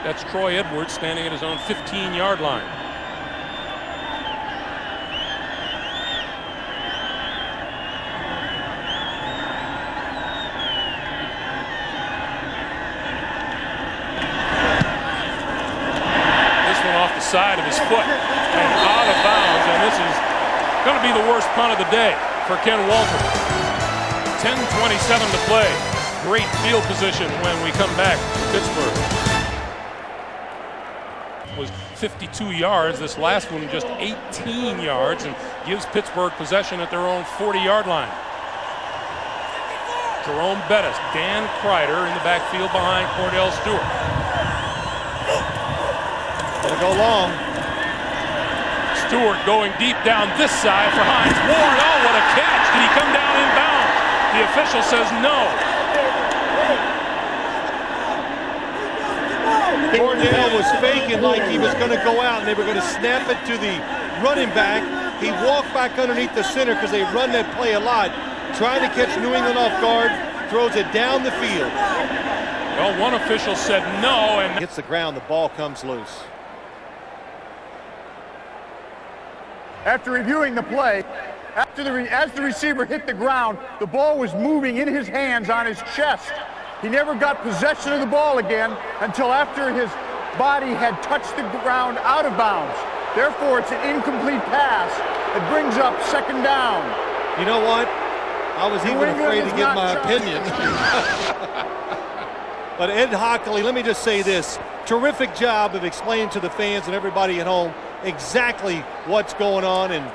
That's Troy Edwards standing at his own 15-yard line. Side of his foot and out of bounds, and this is going to be the worst punt of the day for Ken Walter. 10:27 to play. Great field position when we come back to Pittsburgh. It was 52 yards. This last one just 18 yards and gives Pittsburgh possession at their own 40-yard line. Jerome Bettis, Dan Kreider in the backfield behind Cordell Stewart. Gonna go long. Stewart going deep down this side for Hines Ward. Oh, what a catch. Did he come down inbounds? The official says no. Cordell was faking like he was going to go out and they were going to snap it to the running back. He walked back underneath the center because they run that play a lot. Trying to catch New England off guard, throws it down the field. Well, one official said no, and hits the ground, the ball comes loose. After reviewing the play, as the receiver hit the ground, the ball was moving in his hands on his chest. He never got possession of the ball again until after his body had touched the ground out of bounds. Therefore, it's an incomplete pass. It brings up second down. You know what? I was even afraid to give my opinion. But Ed Hockley, let me just say this. Terrific job of explaining to the fans and everybody at home exactly what's going on and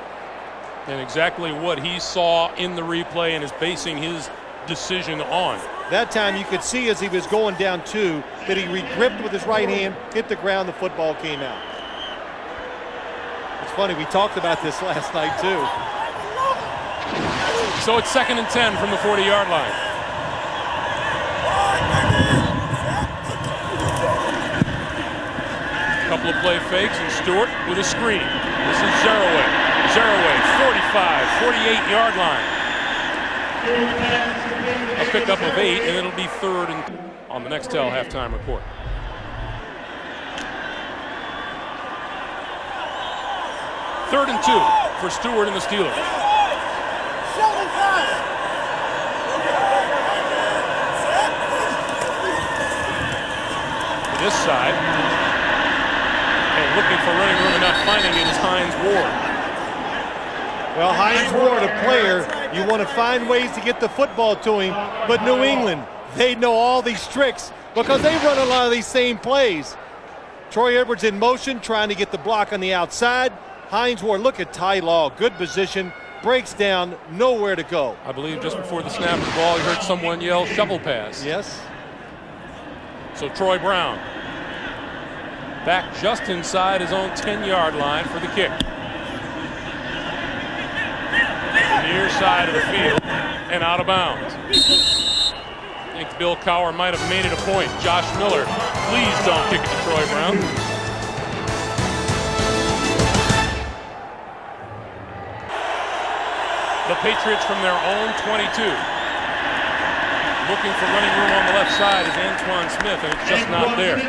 exactly what he saw in the replay and is basing his decision on. That time you could see as he was going down two that he re-gripped with his right hand, hit the ground, the football came out. It's funny, we talked about this last night too. So it's 2nd and 10 from the 40-yard line. Couple of play fakes and Stewart with a screen. This is Zeraway. Zeraway, 45, 48-yard line. A pickup of 8, and it'll be 3rd and on the Nextel halftime report. Third and 2 for Stewart and the Steelers. This side, and looking for running room and not finding it is Hines Ward. Well, Hines Ward, a player, you want to find ways to get the football to him, but New England, they know all these tricks because they run a lot of these same plays. Troy Edwards in motion, trying to get the block on the outside. Hines Ward, look at Ty Law, good position, breaks down, nowhere to go. I believe just before the snap of the ball, you heard someone yell shovel pass. Yes. So Troy Brown back just inside his own 10-yard line for the kick. Near side of the field and out of bounds. I think Bill Cowher might have made it a point. Josh Miller, please don't kick it to Troy Brown. The Patriots from their own 22. Looking for running room on the left side is Antoine Smith, and it's just not there.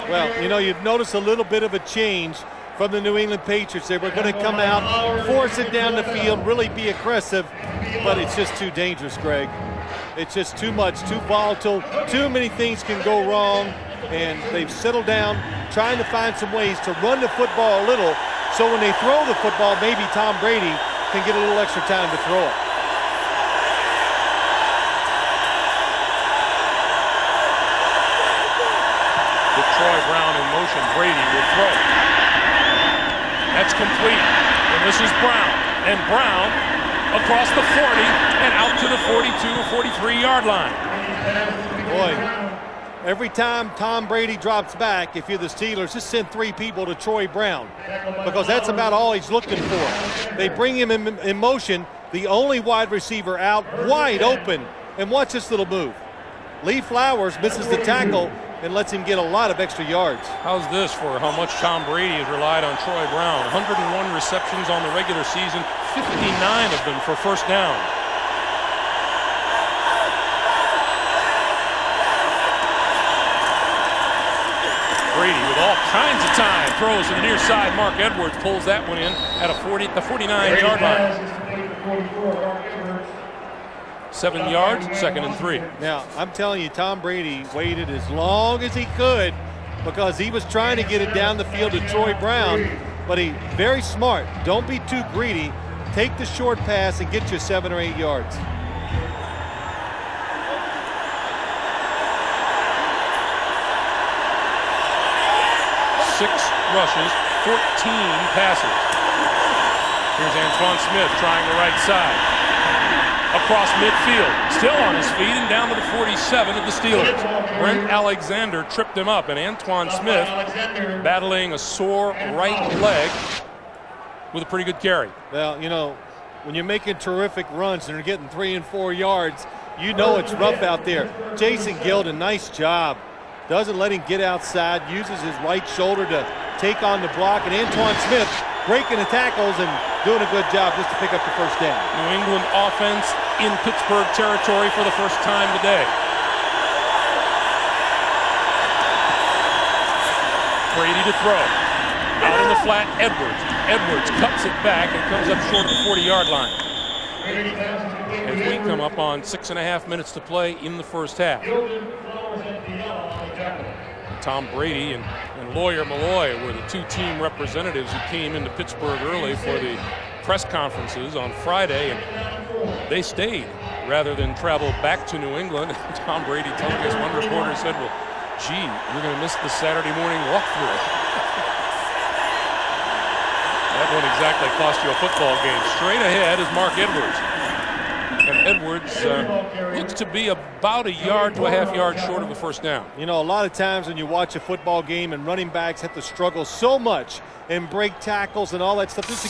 Well, you know, you've noticed a little bit of a change from the New England Patriots. They were going to come out, force it down the field, really be aggressive, but it's just too dangerous, Greg. It's just too much, too volatile, too many things can go wrong, and they've settled down trying to find some ways to run the football a little so when they throw the football, maybe Tom Brady can get a little extra time to throw it. With Troy Brown in motion, Brady will throw. That's complete. And this is Brown. And Brown across the 40 and out to the 42 or 43-yard line. Boy, every time Tom Brady drops back, if you're the Steelers, just send 3 people to Troy Brown because that's about all he's looking for. They bring him in motion, the only wide receiver out, wide open. And watch this little move. Lee Flowers misses the tackle and lets him get a lot of extra yards. How's this for how much Tom Brady has relied on Troy Brown? 101 receptions on the regular season, 59 of them for first down. Brady with all kinds of time throws to the near side. Mark Edwards pulls that one in at the 49-yard line. 7 yards, 2nd and 3. Now, I'm telling you, Tom Brady waited as long as he could because he was trying to get it down the field to Troy Brown, but he very smart. Don't be too greedy. Take the short pass and get you 7 or 8 yards. Six rushes, 14 passes. Here's Antoine Smith trying the right side. Across midfield, still on his feet and down to the 47 of the Steelers. Brent Alexander tripped him up, and Antoine Smith battling a sore right leg with a pretty good carry. Well, you know, when you're making terrific runs and you're getting 3 and 4 yards, you know it's rough out there. Jason Gilden, nice job. Doesn't let him get outside, uses his right shoulder to take on the block, and Antoine Smith breaking the tackles and doing a good job just to pick up the first down. New England offense in Pittsburgh territory for the first time today. Brady to throw. Out in the flat, Edwards. Edwards cuts it back and comes up short of the 40-yard line. As we come up on 6.5 minutes to play in the first half. Tom Brady and Lawyer Malloy were the two team representatives who came into Pittsburgh early for the press conferences on Friday, and they stayed rather than travel back to New England. Tom Brady telling us, one reporter said, well, gee, you're going to miss the Saturday morning walkthrough. That won't exactly cost you a football game. Straight ahead is Mark Edwards. And Edwards looks to be about a yard to a half yard short of the first down. You know, a lot of times when you watch a football game and running backs have to struggle so much and break tackles and all that stuff just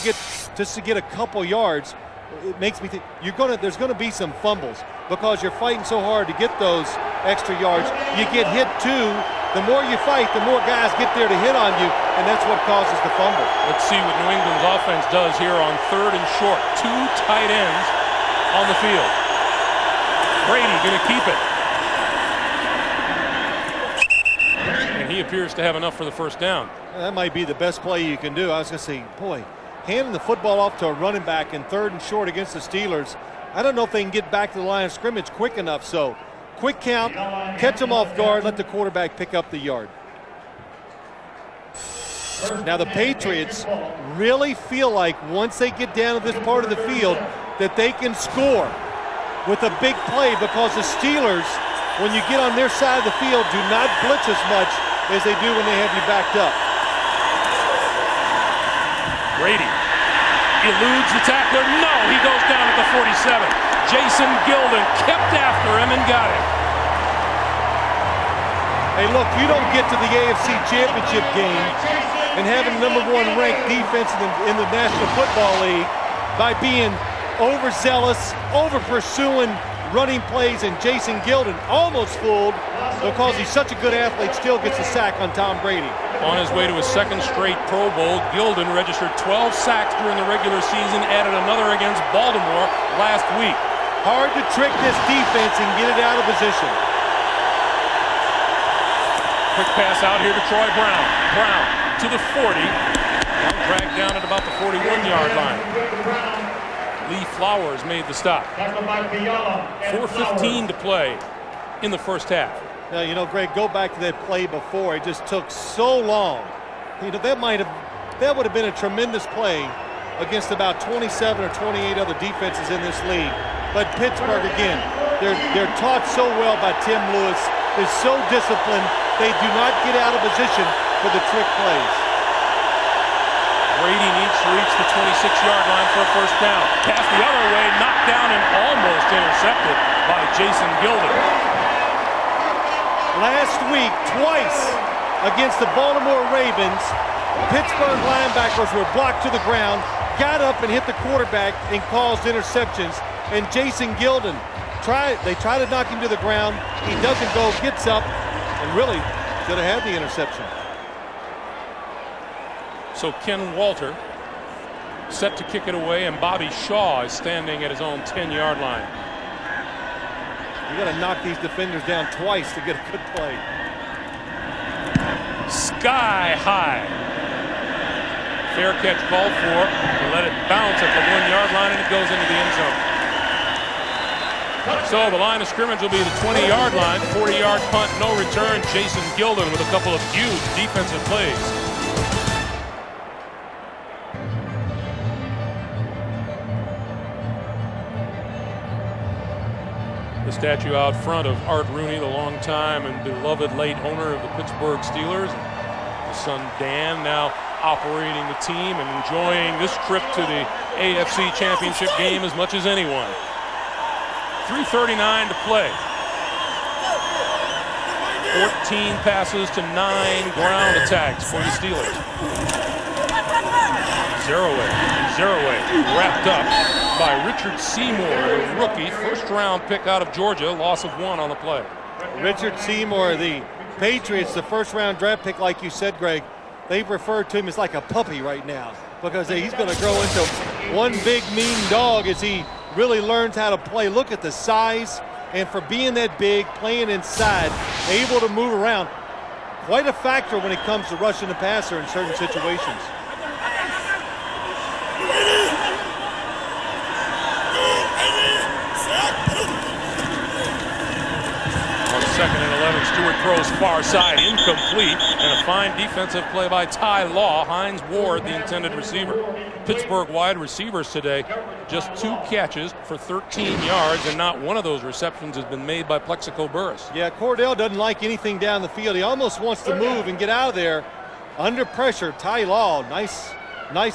to get a couple yards, it makes me think there's gonna be some fumbles because you're fighting so hard to get those extra yards. You get hit too. The more you fight, the more guys get there to hit on you, and that's what causes the fumble. Let's see what New England's offense does here on 3rd and short. 2 tight ends on the field. Brady going to keep it. And he appears to have enough for the first down. That might be the best play you can do. I was going to say, boy, handing the football off to a running back in 3rd and short against the Steelers, I don't know if they can get back to the line of scrimmage quick enough. So quick count, catch them off guard, let the quarterback pick up the yard. Now the Patriots really feel like once they get down to this part of the field that they can score with a big play, because the Steelers, when you get on their side of the field, do not blitz as much as they do when they have you backed up. Brady eludes the tackler. No, he goes down at the 47. Jason Gilden kept after him and got him. Hey, look, you don't get to the AFC Championship game and having the #1 ranked defense in the National Football League by being overzealous, over-pursuing running plays, and Jason Gilden almost fooled because he's such a good athlete, still gets a sack on Tom Brady. On his way to his 2nd straight Pro Bowl, Gilden registered 12 sacks during the regular season, added another against Baltimore last week. Hard to trick this defense and get it out of position. Quick pass out here to Troy Brown. Brown to the 40. Dragged down at about the 41-yard line. Lee Flowers made the stop. 4:15 to play in the first half. Now, you know, Greg, go back to that play before. It just took so long. You know, that would have been a tremendous play against about 27 or 28 other defenses in this league. But Pittsburgh, again, they're taught so well by Tim Lewis. They're so disciplined. They do not get out of position for the trick plays. Brady needs to reach the 26-yard line for a first down. Pass the other way, knocked down and almost intercepted by Jason Gilden. Last week, twice against the Baltimore Ravens, Pittsburgh linebackers were blocked to the ground, got up and hit the quarterback and caused interceptions. And Jason Gilden, they try to knock him to the ground. He doesn't go, gets up, and really should have had the interception. So Ken Walter set to kick it away, and Bobby Shaw is standing at his own 10-yard line. You got to knock these defenders down twice to get a good play. Sky high. Fair catch called for. Let it bounce at the 1-yard line, and it goes into the end zone. So the line of scrimmage will be the 20-yard line. 40-yard punt, no return. Jason Gilden with a couple of huge defensive plays. The statue out front of Art Rooney, the longtime and beloved late owner of the Pittsburgh Steelers. His son Dan now operating the team and enjoying this trip to the AFC Championship game as much as anyone. 3:39 to play. 14 passes to 9 ground attacks for the Steelers. Zeraway wrapped up by Richard Seymour, the rookie, first-round pick out of Georgia, loss of 1 on the play. Richard Seymour, the Patriots, the first-round draft pick, like you said, Greg, they've referred to him as like a puppy right now because he's going to grow into one big mean dog as he really learns how to play. Look at the size, and for being that big, playing inside, able to move around, quite a factor when it comes to rushing the passer in certain situations. On 2nd and 11, Stewart throws far side, incomplete, and a fine defensive play by Ty Law. Hines Ward, the intended receiver. Pittsburgh wide receivers today, just 2 catches for 13 yards, and not one of those receptions has been made by Plexico Burress. Yeah, Cordell doesn't like anything down the field. He almost wants to move and get out of there under pressure. Ty Law, nice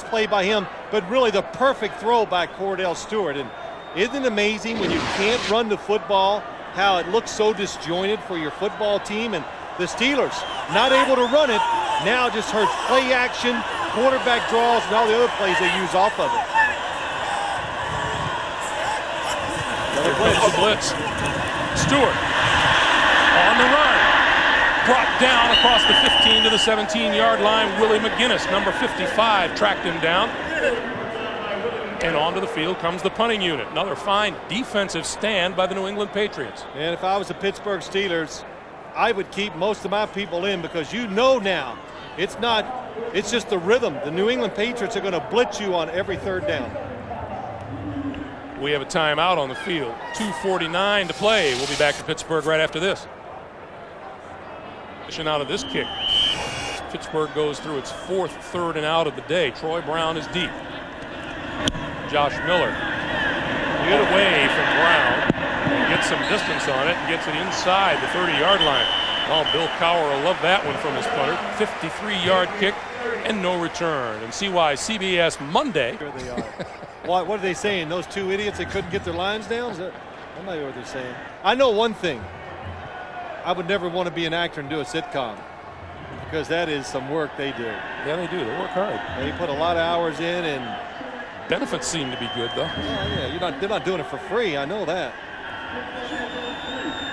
play by him, but really the perfect throw by Cordell Stewart. And isn't it amazing when you can't run the football, how it looks so disjointed for your football team? And the Steelers not able to run it now just hurts play action, quarterback draws, and all the other plays they use off of it. Here comes the blitz. Stewart on the run, brought down across the 15 to the 17-yard line. Willie McGinnis, number 55, tracked him down. And onto the field comes the punting unit. Another fine defensive stand by the New England Patriots. And if I was the Pittsburgh Steelers, I would keep most of my people in because you know now it's just the rhythm. The New England Patriots are going to blitz you on every 3rd down. We have a timeout on the field. 2:49 to play. We'll be back to Pittsburgh right after this. Out of this kick. Pittsburgh goes through its 4th 3rd and out of the day. Troy Brown is deep. Josh Miller get away from Brown and gets some distance on it and gets it inside the 30-yard line. Oh, Bill Cowher will love that one from his punter. 53-yard kick and no return. And see why CBS Monday. Sure they are. What are they saying? Those 2 idiots that couldn't get their lines down? That might be what they're saying. I know one thing. I would never want to be an actor and do a sitcom because that is some work they do. Yeah, they do. They work hard. They put a lot of hours in, and benefits seem to be good, though. Oh, yeah, they're not doing it for free. I know that.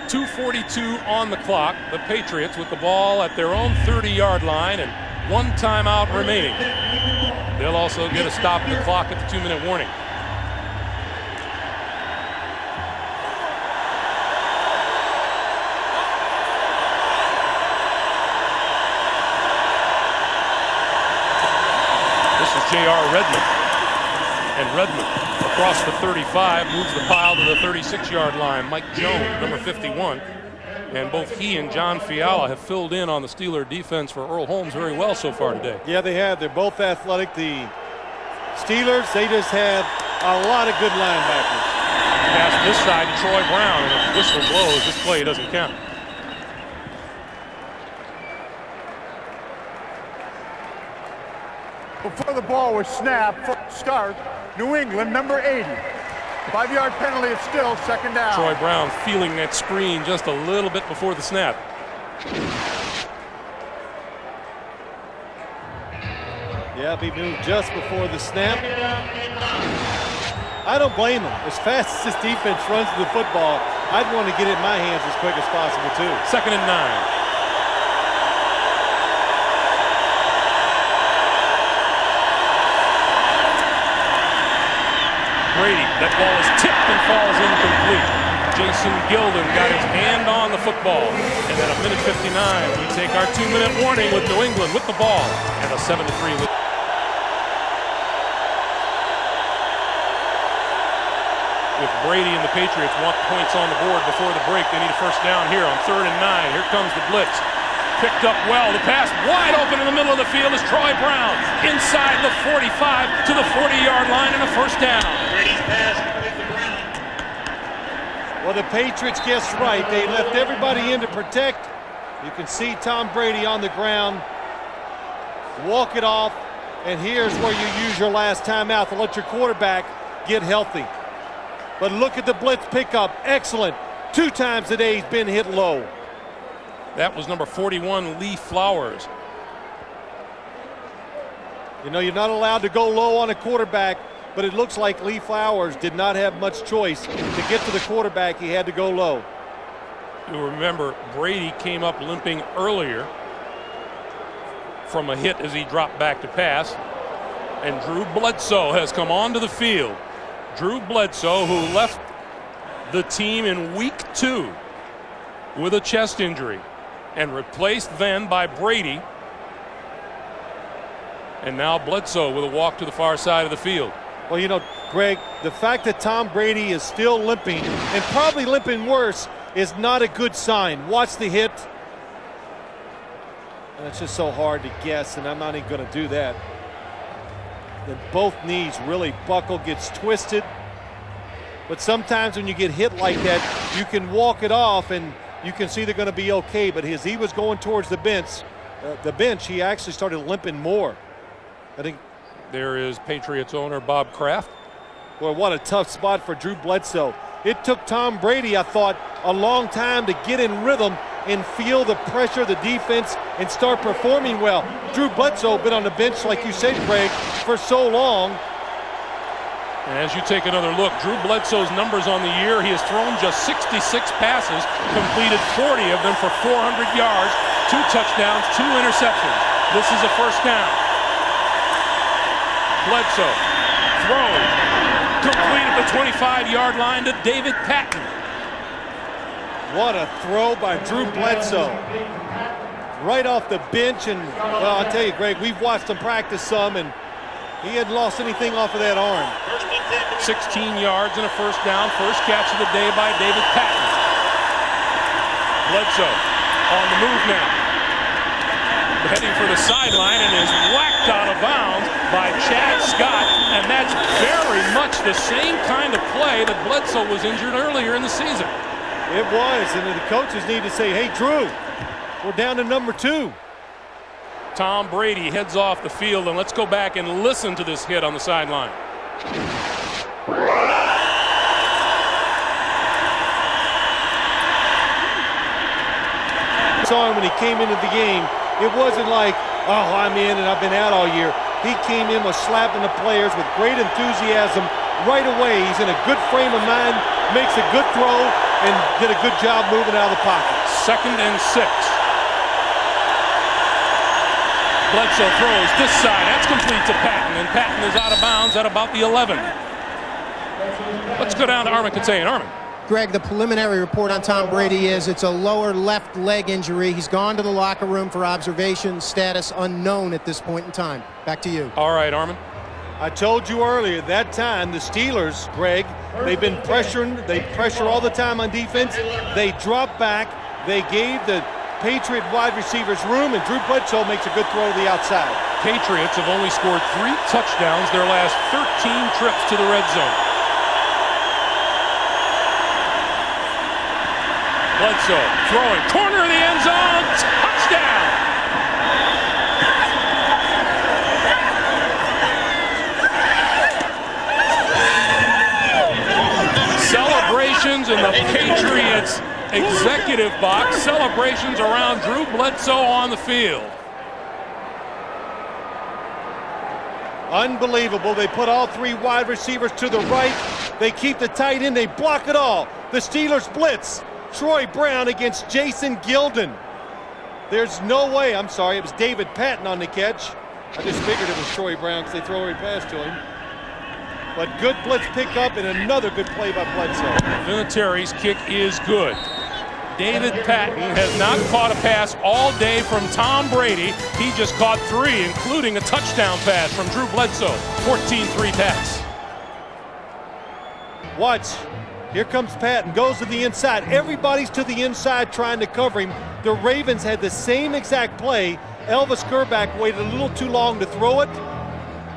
2:42 on the clock. The Patriots with the ball at their own 30-yard line and 1 timeout remaining. They'll also get a stop at the clock at the 2-minute warning. This is J.R. Redmond. And Redmond across the 35 moves the pile to the 36-yard line. Mike Jones, number 51. And both he and John Fiala have filled in on the Steeler defense for Earl Holmes very well so far today. Yeah, they have. They're both athletic. The Steelers, they just have a lot of good linebackers. Pass this side to Troy Brown, and if the whistle blows, this play doesn't count. Before the ball was snapped, start, New England, number 80. 5-yard penalty is still 2nd down. Troy Brown feeling that screen just a little bit before the snap. Yeah, he moved just before the snap. I don't blame him. As fast as this defense runs to the football, I'd want to get it in my hands as quick as possible, too. 2nd and 9. Brady, that ball is tipped and falls incomplete. Jason Gilden got his hand on the football. And at 1:59, we take our 2-minute warning with New England with the ball. And a 7-3 lead. If Brady and the Patriots want points on the board before the break, they need a 1st down here on 3rd and 9. Here comes the blitz. Picked up well. The pass wide open in the middle of the field is Troy Brown. Inside the 45 to the 40-yard line and a 1st down. Well, the Patriots guessed right. They left everybody in to protect. You can see Tom Brady on the ground. Walk it off. And here's where you use your last timeout to let your quarterback get healthy. But look at the blitz pickup. Excellent. 2 times today he's been hit low. That was number 41, Lee Flowers. You know, you're not allowed to go low on a quarterback, but it looks like Lee Flowers did not have much choice. To get to the quarterback, he had to go low. You'll remember Brady came up limping earlier from a hit as he dropped back to pass. And Drew Bledsoe has come onto the field. Drew Bledsoe, who left the team in week 2 with a chest injury and replaced then by Brady. And now Bledsoe with a walk to the far side of the field. Well, you know, Greg, the fact that Tom Brady is still limping, and probably limping worse, is not a good sign. Watch the hit. And it's just so hard to guess, and I'm not even going to do that. Then both knees really buckle, gets twisted. But sometimes when you get hit like that, you can walk it off, and you can see they're going to be okay. But as he was going towards the bench, he actually started limping more. I think there is Patriots owner Bob Kraft. Boy, what a tough spot for Drew Bledsoe. It took Tom Brady, I thought, a long time to get in rhythm and feel the pressure of the defense and start performing well. Drew Bledsoe been on the bench, like you said, Greg, for so long. And as you take another look, Drew Bledsoe's numbers on the year, he has thrown just 66 passes, completed 40 of them for 400 yards, 2 touchdowns, 2 interceptions. This is a first down. Bledsoe throws, complete at the 25-yard line to David Patton. What a throw by Drew Bledsoe. Right off the bench, and well, I'll tell you, Greg, we've watched him practice some, and he hadn't lost anything off of that arm. 16 yards and a first down, first catch of the day by David Patton. Bledsoe on the move now. Heading for the sideline and is whacked out of bounds by Chad Scott, and that's very much the same kind of play that Bledsoe was injured earlier in the season. It was, and the coaches need to say, hey, Drew, we're down to number 2. Tom Brady heads off the field, and let's go back and listen to this hit on the sideline. Saw him when he came into the game. It wasn't like, oh, I'm in and I've been out all year. He came in, was slapping the players with great enthusiasm right away. He's in a good frame of mind, makes a good throw, and did a good job moving out of the pocket. 2nd and 6. Bledsoe throws this side. That's complete to Patton, and Patton is out of bounds at about the 11. Let's go down to Armin Katayan. Armin. Greg, the preliminary report on Tom Brady is it's a lower left leg injury. He's gone to the locker room for observation, status unknown at this point in time. Back to you. All right, Armin. I told you earlier, that time the Steelers, Greg, they've been pressuring. They pressure all the time on defense. They drop back. They gave the Patriot wide receivers room, and Drew Bledsoe makes a good throw to the outside. Patriots have only scored 3 touchdowns their last 13 trips to the red zone. Bledsoe throwing, corner of the end zone, touchdown! Celebrations in the Patriots executive box, celebrations around Drew Bledsoe on the field. Unbelievable. They put all 3 wide receivers to the right. They keep the tight end. They block it all. The Steelers blitz. Troy Brown against Jason Gilden. There's no way. I'm sorry, it was David Patton on the catch. I just figured it was Troy Brown because they throw right past to him. But good blitz pickup and another good play by Bledsoe. Vinatieri's kick is good. David Patton has not caught a pass all day from Tom Brady. He just caught 3, including a touchdown pass from Drew Bledsoe. 14-3 pass. Watch. Here comes Patton, goes to the inside. Everybody's to the inside trying to cover him. The Ravens had the same exact play. Elvis Gerback waited a little too long to throw it.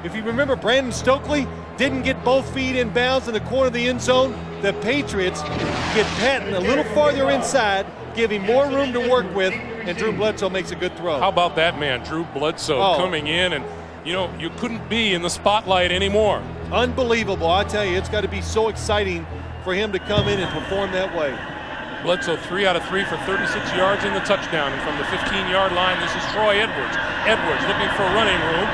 If you remember, Brandon Stokely didn't get both feet in bounds in the corner of the end zone. The Patriots get Patton a little farther inside, give him more room to work with, and Drew Bledsoe makes a good throw. How about that man, Drew Bledsoe, coming in, and you know, you couldn't be in the spotlight anymore. Unbelievable. I tell you, it's got to be so exciting for him to come in and perform that way. Bledsoe 3 out of 3 for 36 yards in the touchdown. And from the 15-yard line, this is Troy Edwards. Edwards looking for running room.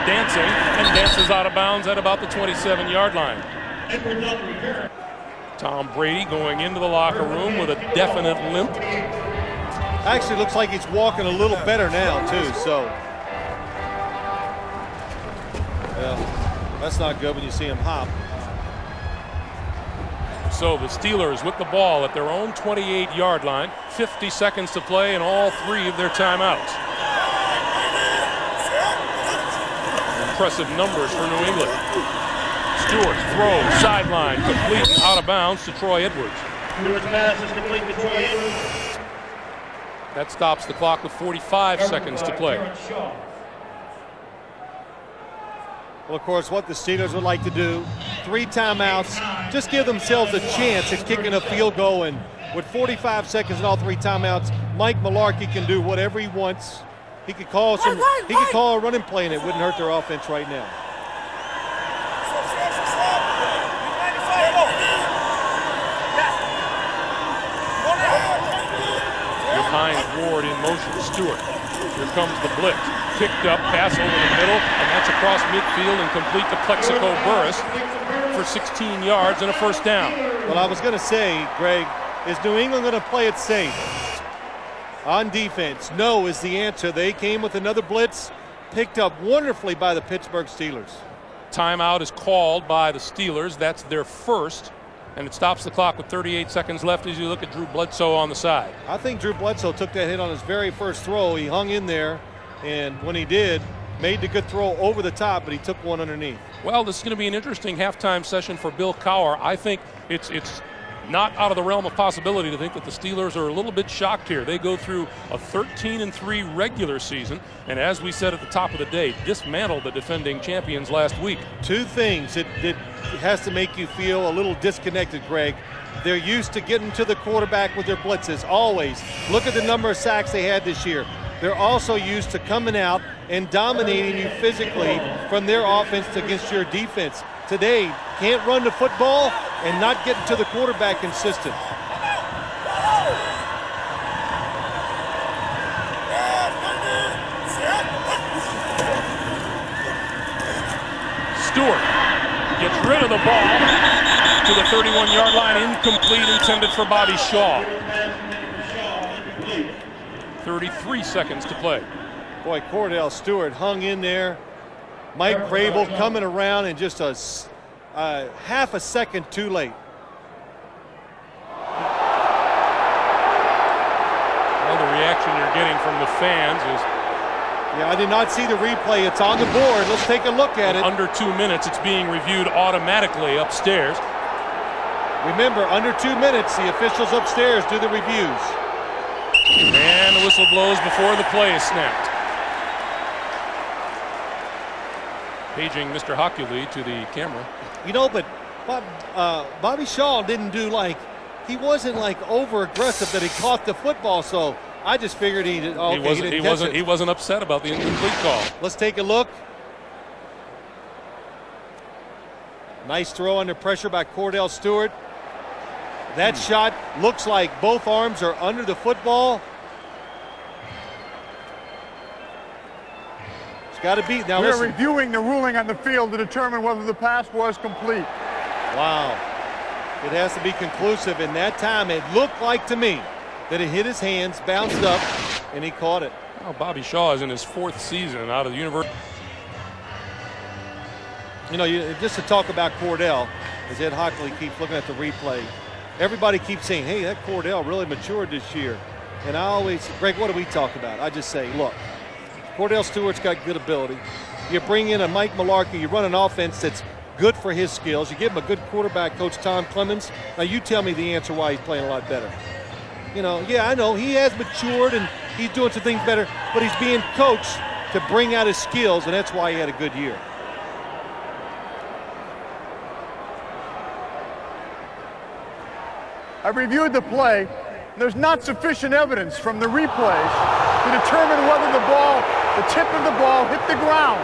dancing and dances out of bounds at about the 27-yard line. Tom Brady going into the locker room with a definite limp. Actually looks like he's walking a little better now too, so. Yeah, that's not good when you see him hop. So the Steelers with the ball at their own 28-yard line, 50 seconds to play and all 3 of their timeouts. Impressive numbers for New England. Stewart throws, sideline, complete and out of bounds to Troy Edwards. Stewart's pass is complete to Troy Edwards. That stops the clock with 45 seconds to play. Well, of course, what the Steelers would like to do, 3 timeouts, just give themselves a chance at kicking a field goal. And with 45 seconds and all 3 timeouts, Mike Mularkey can do whatever he wants. He could call a running play, and it wouldn't hurt their offense right now. Behind Ward in motion, Stewart. Here comes the blitz. Picked up, pass over the middle, and that's across midfield and complete to Plexico Burris for 16 yards and a first down. Well, I was going to say, Greg, is New England going to play it safe? On defense, no is the answer. They came with another blitz, picked up wonderfully by the Pittsburgh Steelers. Timeout is called by the Steelers. That's their first, and it stops the clock with 38 seconds left as you look at Drew Bledsoe on the side. I think Drew Bledsoe took that hit on his very first throw. He hung in there, and when he did, made the good throw over the top, but he took one underneath. Well, this is going to be an interesting halftime session for Bill Cowher. I think it's not out of the realm of possibility to think that the Steelers are a little bit shocked here. They go through a 13-3 regular season, and as we said at the top of the day, dismantled the defending champions last week. 2 things it has to make you feel a little disconnected, Greg. They're used to getting to the quarterback with their blitzes, always. Look at the number of sacks they had this year. They're also used to coming out and dominating you physically from their offense against your defense. Today, can't run the football and not getting to the quarterback consistent. Stewart gets rid of the ball to the 31-yard line, incomplete, intended for Bobby Shaw. 33 seconds to play. Boy, Cordell Stewart hung in there. Mike Vrabel coming around and just a half a second too late. Well, the reaction you're getting from the fans is... Yeah, I did not see the replay. It's on the board. Let's take a look at it. Under 2 minutes, it's being reviewed automatically upstairs. Remember, under 2 minutes, the officials upstairs do the reviews. And the whistle blows before the play is snapped. Paging Mr. Hockley to the camera. You know, but Bobby Shaw didn't do he wasn't over aggressive that he caught the football, so I just figured he wasn't upset about the incomplete call. Let's take a look. Nice throw under pressure by Cordell Stewart. That shot looks like both arms are under the football. It's got to be. Now we're reviewing the ruling on the field to determine whether the pass was complete. Wow. It has to be conclusive. In that time, it looked like to me that it hit his hands, bounced up, and he caught it. Well, Bobby Shaw is in his 4th season out of the university. You know, just to talk about Cordell, as Ed Hockley keeps looking at the replay, everybody keeps saying, hey, that Cordell really matured this year. And I always, Greg, what do we talk about? I just say, look, Cordell Stewart's got good ability. You bring in a Mike Mularkey, you run an offense that's good for his skills. You give him a good quarterback, Coach Tom Clemens. Now you tell me the answer why he's playing a lot better. You know, yeah, I know he has matured and he's doing some things better, but he's being coached to bring out his skills, and that's why he had a good year. I reviewed the play. There's not sufficient evidence from the replays to determine whether the tip of the ball hit the ground.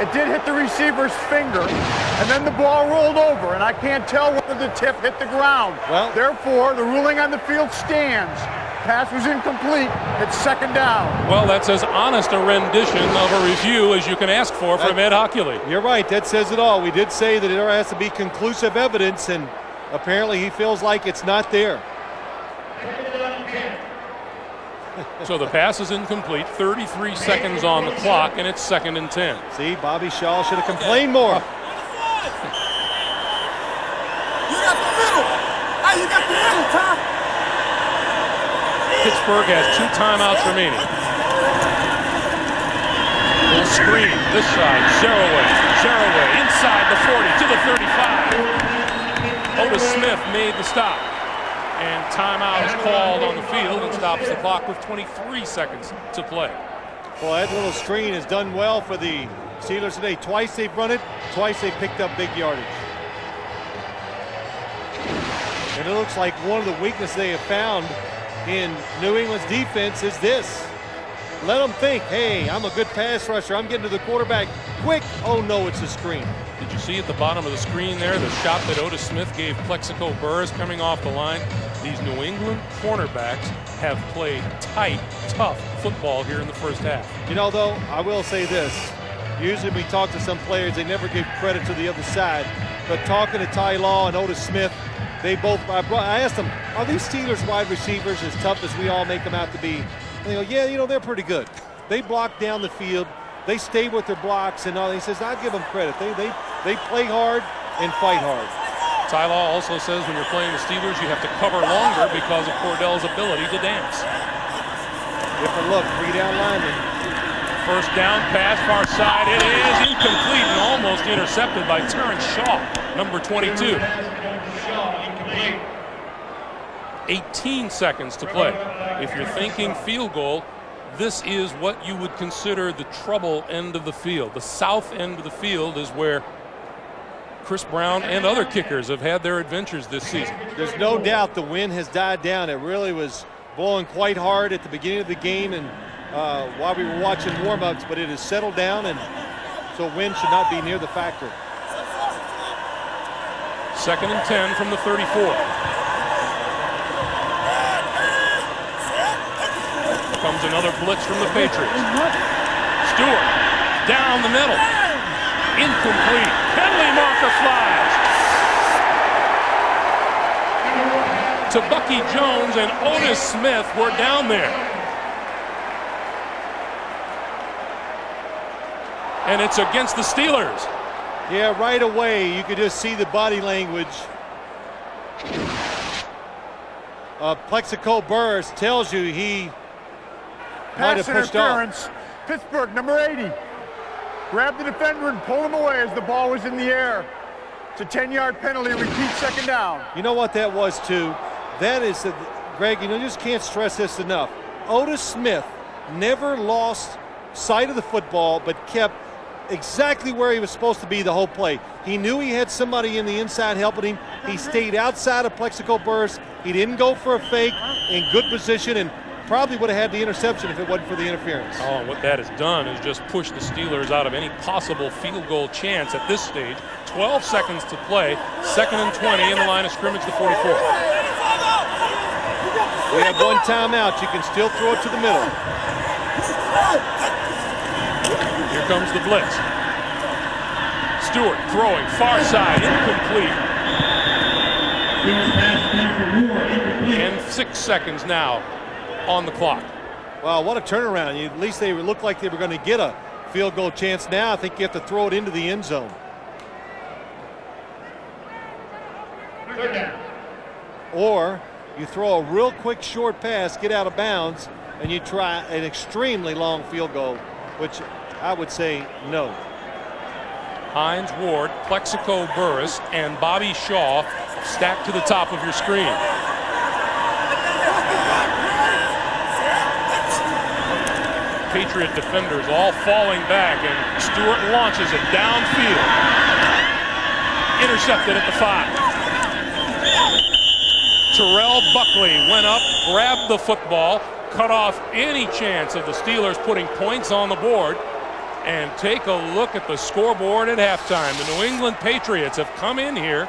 It did hit the receiver's finger, and then the ball rolled over, and I can't tell whether the tip hit the ground. Well, therefore, the ruling on the field stands. pass was incomplete. It's second down. Well, that's as honest a rendition of a review as you can ask for from Ed Hockley. You're right. That says it all. We did say that there has to be conclusive evidence, and apparently he feels like it's not there. So the pass is incomplete. 33 seconds on the clock, and it's 2nd and 10. See, Bobby Shaw should have complained more. You got the middle. Hey, you got the middle, Tom. Pittsburgh has 2 timeouts remaining. Little screen this side. Zeraway inside the 40 to the 35. Otis Smith made the stop. And timeout is called on the field and stops the clock with 23 seconds to play. Well, that little screen has done well for the Steelers today. Twice they've run it, twice they've picked up big yardage. And it looks like one of the weaknesses they have found in New England's defense is this. Let them think, hey, I'm a good pass rusher. I'm getting to the quarterback quick. Oh, no, it's a screen. Did you see at the bottom of the screen there the shot that Otis Smith gave Plexico Burress coming off the line? These New England cornerbacks have played tight, tough football here in the first half. You know, though, I will say this. Usually we talk to some players, they never give credit to the other side. But talking to Ty Law and Otis Smith, they both, I asked them, are these Steelers wide receivers as tough as we all make them out to be? And they go, yeah, you know, they're pretty good. They block down the field. They stay with their blocks and all. He says, I give them credit. They play hard and fight hard. Ty Law also says when you're playing the Steelers, you have to cover longer because of Cordell's ability to dance. Different look, 3 down linemen. First down pass, far side. It is incomplete and almost intercepted by Terrence Shaw, number 22. 18 seconds to play. If you're thinking field goal, this is what you would consider the trouble end of the field. The south end of the field is where Chris Brown and other kickers have had their adventures this season. There's no doubt the wind has died down. It really was blowing quite hard at the beginning of the game and while we were watching warm-ups, but it has settled down, and so wind should not be near the factor. 2nd and 10 from the 34. Comes another blitz from the Patriots. Stewart down the middle. Incomplete. Penalty marker flies to Bucky Jones, and Otis Smith were down there. And it's against the Steelers. Yeah, right away you could just see the body language. Plexico Burress tells you he might have Pass pushed off. interference. Pittsburgh, number 80. Grabbed the defender and pulled him away as the ball was in the air. It's a 10-yard penalty. Repeat, second down. You know what that was, too? That is, Greg, you just can't stress this enough. Otis Smith never lost sight of the football, but kept exactly where he was supposed to be the whole play. He knew he had somebody in the inside helping him. He stayed outside of Plexico Burress. He didn't go for a fake, in good position, and probably would have had the interception if it wasn't for the interference. Oh, and what that has done is just push the Steelers out of any possible field goal chance at this stage. 12 seconds to play, 2nd and 20 in the line of scrimmage, the 44. We have one timeout. You can still throw it to the middle. Here comes the blitz. Stewart throwing, far side, incomplete. And 6 seconds now on the clock. Wow, what a turnaround. At least they looked like they were going to get a field goal chance. Now I think you have to throw it into the end zone. Or you throw a real quick short pass, get out of bounds, and you try an extremely long field goal, which I would say no. Hines Ward, Plexico Burress, and Bobby Shaw stacked to the top of your screen. Patriot defenders all falling back, and Stewart launches it downfield. Intercepted at the 5. Terrell Buckley went up, grabbed the football, cut off any chance of the Steelers putting points on the board. And take a look at the scoreboard at halftime. The New England Patriots have come in here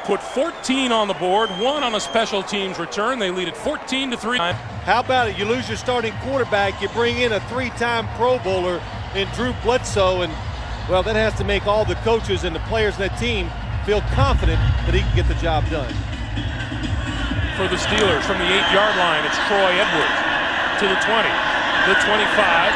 put 14 on the board, 1 on a special teams return. They lead it 14-3. How about it? You lose your starting quarterback, you bring in a 3-time Pro Bowler in Drew Bledsoe, and, well, that has to make all the coaches and the players in that team feel confident that he can get the job done. For the Steelers, from the 8-yard line, it's Troy Edwards to the 20, the 25,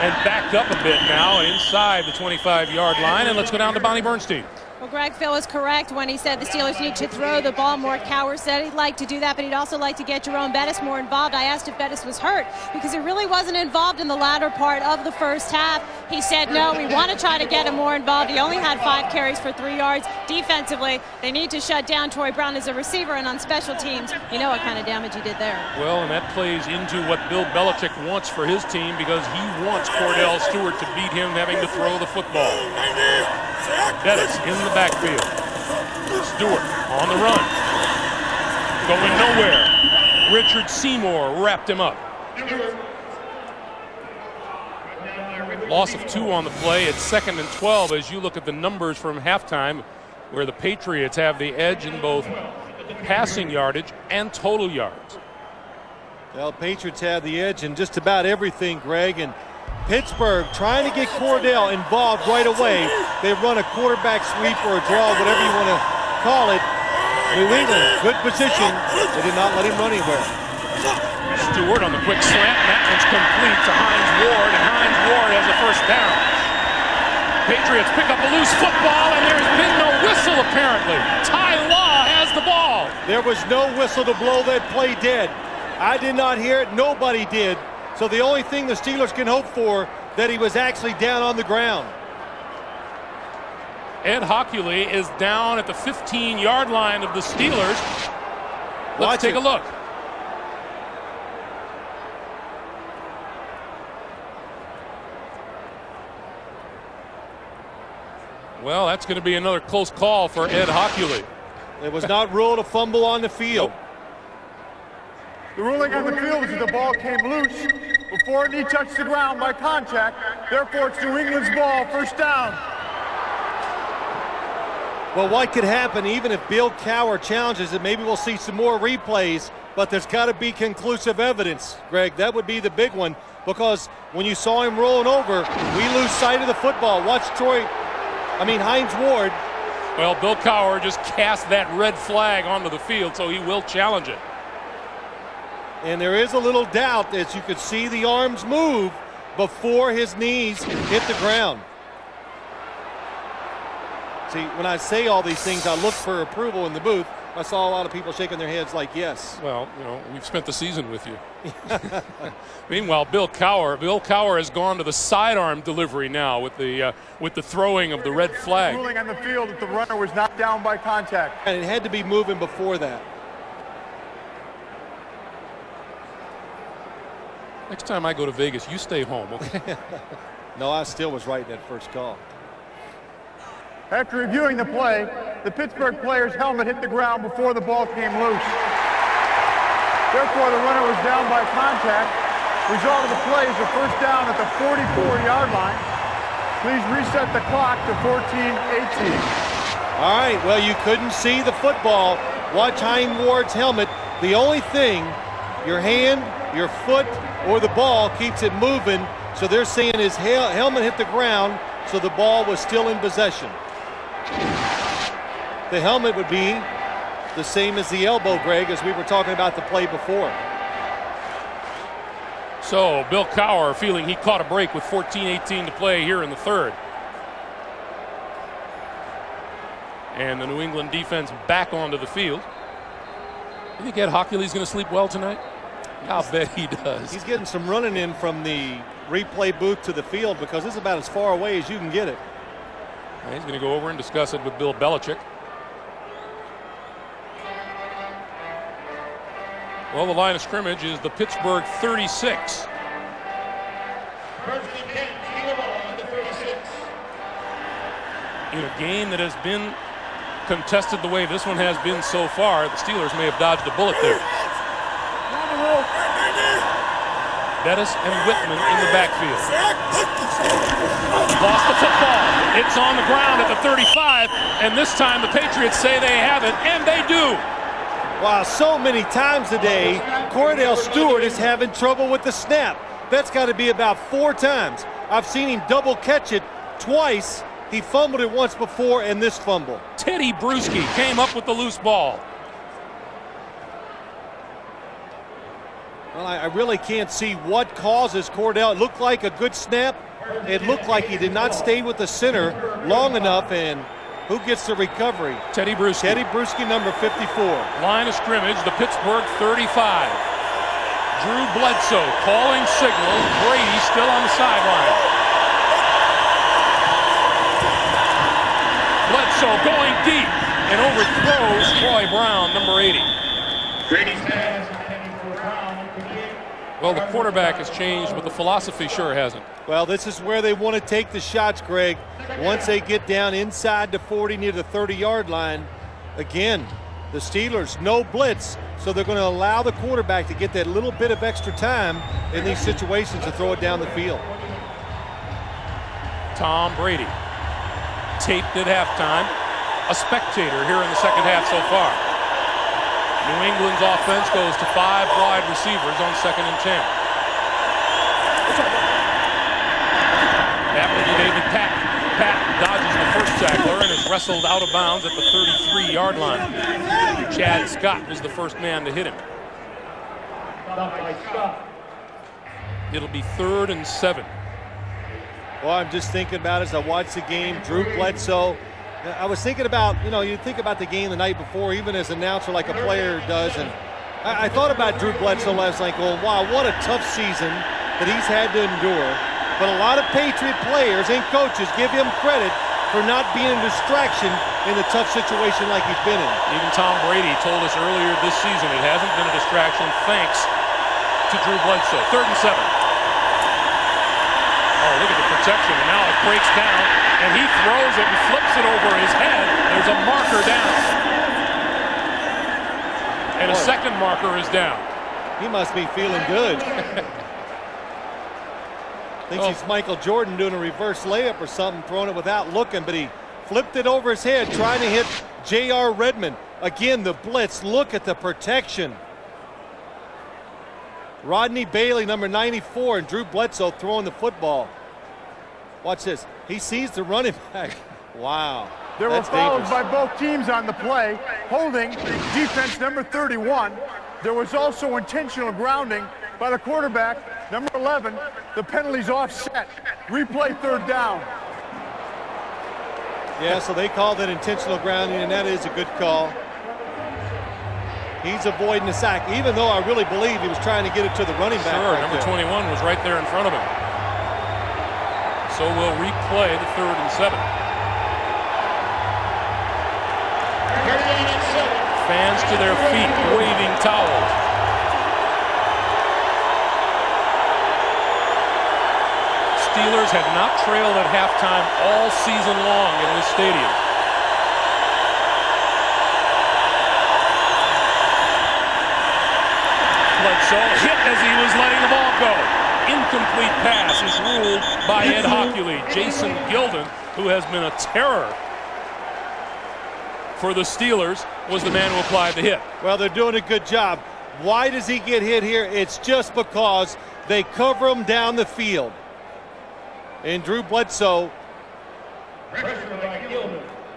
and backed up a bit now inside the 25-yard line. And let's go down to Bonnie Bernstein. Well, Greg Phil was correct when he said the Steelers need to throw the ball more. Cowher said he'd like to do that, but he'd also like to get Jerome Bettis more involved. I asked if Bettis was hurt because he really wasn't involved in the latter part of the first half. He said, no, we want to try to get him more involved. He only had 5 carries for 3 yards. Defensively, they need to shut down Troy Brown as a receiver, and on special teams, you know what kind of damage he did there. Well, and that plays into what Bill Belichick wants for his team, because he wants Cordell Stewart to beat him having to throw the football. Bettis in the backfield. Stewart on the run. Going nowhere. Richard Seymour wrapped him up. Loss of 2 on the play. It's 2nd and 12 as you look at the numbers from halftime, where the Patriots have the edge in both passing yardage and total yards. Well, Patriots have the edge in just about everything, Greg, and Pittsburgh trying to get Cordell involved right away. They run a quarterback sweep or a draw, whatever you want to call it. New England, good position. They did not let him run anywhere. Stewart on the quick slant. That one's complete to Hines Ward, and Hines Ward has a first down. Patriots pick up a loose football, and there's been no whistle apparently. Ty Law has the ball. There was no whistle to blow that play dead. I did not hear it. Nobody did. So the only thing the Steelers can hope for, that he was actually down on the ground. Ed Hockley is down at the 15-yard line of the Steelers. Let's take a look. Well, that's going to be another close call for Ed Hockley. It was not ruled a fumble on the field. Nope. The ruling on the field is that the ball came loose before a knee touched the ground by contact. Therefore, it's New England's ball, first down. Well, what could happen, even if Bill Cowher challenges it, maybe we'll see some more replays, but there's got to be conclusive evidence, Greg. That would be the big one, because when you saw him rolling over, we lose sight of the football. Watch Hines Ward. Well, Bill Cowher just cast that red flag onto the field, so he will challenge it. And there is a little doubt as you could see the arms move before his knees hit the ground. See, when I say all these things, I look for approval in the booth. I saw a lot of people shaking their heads like, yes. Well, we've spent the season with you. Meanwhile, Bill Cowher has gone to the sidearm delivery now with the throwing of the red flag. Ruling on the field that the runner was not down by contact. And it had to be moving before that. Next time I go to Vegas, you stay home, okay? No, I still was right in that first call. After reviewing the play, the Pittsburgh player's helmet hit the ground before the ball came loose. Therefore, the runner was down by contact. Result of the play is a first down at the 44-yard line. Please reset the clock to 14:18. All right, well, you couldn't see the football. Watch Hines Ward's helmet. The only thing, your hand, your foot, or the ball keeps it moving. So they're saying his helmet hit the ground, so the ball was still in possession. The helmet would be the same as the elbow, Greg, as we were talking about the play before. So Bill Cowher feeling he caught a break with 14:18 to play here in the third. And the New England defense back onto the field. You think Ed Hockley's going to sleep well tonight? I'll bet he does. He's getting some running in from the replay booth to the field, because it's about as far away as you can get it. And he's going to go over and discuss it with Bill Belichick. Well, the line of scrimmage is the Pittsburgh 36. In a game that has been contested the way this one has been so far, the Steelers may have dodged a bullet there. Bettis and Whitman in the backfield. Lost the football. It's on the ground at the 35, and this time the Patriots say they have it, and they do. Wow, so many times today, Cordell Stewart is having trouble with the snap. That's got to be about 4 times. I've seen him double catch it twice. He fumbled it once before, and this fumble. Teddy Bruschi came up with the loose ball. Well, I really can't see what causes Cordell. It looked like a good snap. It looked like he did not stay with the center long enough, and who gets the recovery? Teddy Bruschi. Teddy Bruschi, number 54. Line of scrimmage, the Pittsburgh 35. Drew Bledsoe calling signals. Brady still on the sideline. Bledsoe going deep and overthrows Troy Brown, number 80. Brady's pass intended for Brown. Well, the quarterback has changed, but the philosophy sure hasn't. Well, this is where they want to take the shots, Greg. Once they get down inside the 40 near the 30-yard line, again, the Steelers, no blitz, so they're going to allow the quarterback to get that little bit of extra time in these situations to throw it down the field. Tom Brady, taped at halftime, a spectator here in the second half so far. New England's offense goes to 5 wide receivers on 2nd and 10. That will be David Pack. Pack dodges the first tackler and is wrestled out of bounds at the 33-yard line. Chad Scott was the first man to hit him. It'll be 3rd and 7. Well, I'm just thinking about as I watch the game, Drew Bledsoe. I was thinking about, you think about the game the night before, even as an announcer like a player does, and I thought about Drew Bledsoe last night going, wow, what a tough season that he's had to endure. But a lot of Patriot players and coaches give him credit for not being a distraction in a tough situation like he's been in. Even Tom Brady told us earlier this season it hasn't been a distraction thanks to Drew Bledsoe. 3rd and 7. Oh, look at the protection, and now it breaks down, and he throws it and flips it over his head. There's a marker down. And a second marker is down. He must be feeling good. Thinks he's Michael Jordan doing a reverse layup or something, throwing it without looking, but he flipped it over his head, trying to hit J.R. Redmond. Again, the blitz. Look at the protection. Rodney Bailey, number 94, and Drew Bledsoe throwing the football. Watch this. He sees the running back. Wow. There were fouls by both teams on the play, holding defense number 31. There was also intentional grounding by the quarterback, number 11. The penalty's offset. Replay 3rd down. Yeah, so they called it intentional grounding, and that is a good call. He's avoiding the sack, even though I really believe he was trying to get it to the running back. Sure, right number there. 21 was right there in front of him. So we'll replay the 3rd and 7. Fans to their feet, waving towels. Steelers have not trailed at halftime all season long in this stadium. Bledsoe hit as he was letting the ball go. Incomplete pass is ruled by Ed Hockley. Jason Gilden, who has been a terror for the Steelers, was the man who applied the hit. Well, they're doing a good job. Why does he get hit here? It's just because they cover him down the field. And Drew Bledsoe,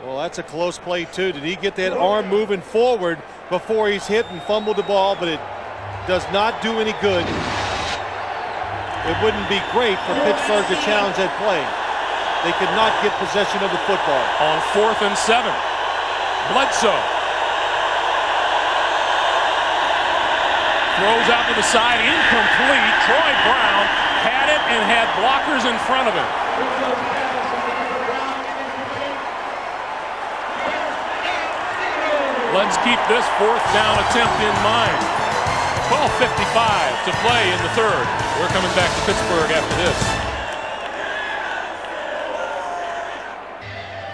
well, that's a close play too. Did he get that arm moving forward before he's hit and fumbled the ball? But it does not do any good. It wouldn't be great for Pittsburgh to challenge that play. They could not get possession of the football. On 4th and 7, Bledsoe throws out to the side, incomplete. Troy Brown had it and had blockers in front of him. Let's keep this 4th down attempt in mind. 12:55 to play in the 3rd. We're coming back to Pittsburgh after this.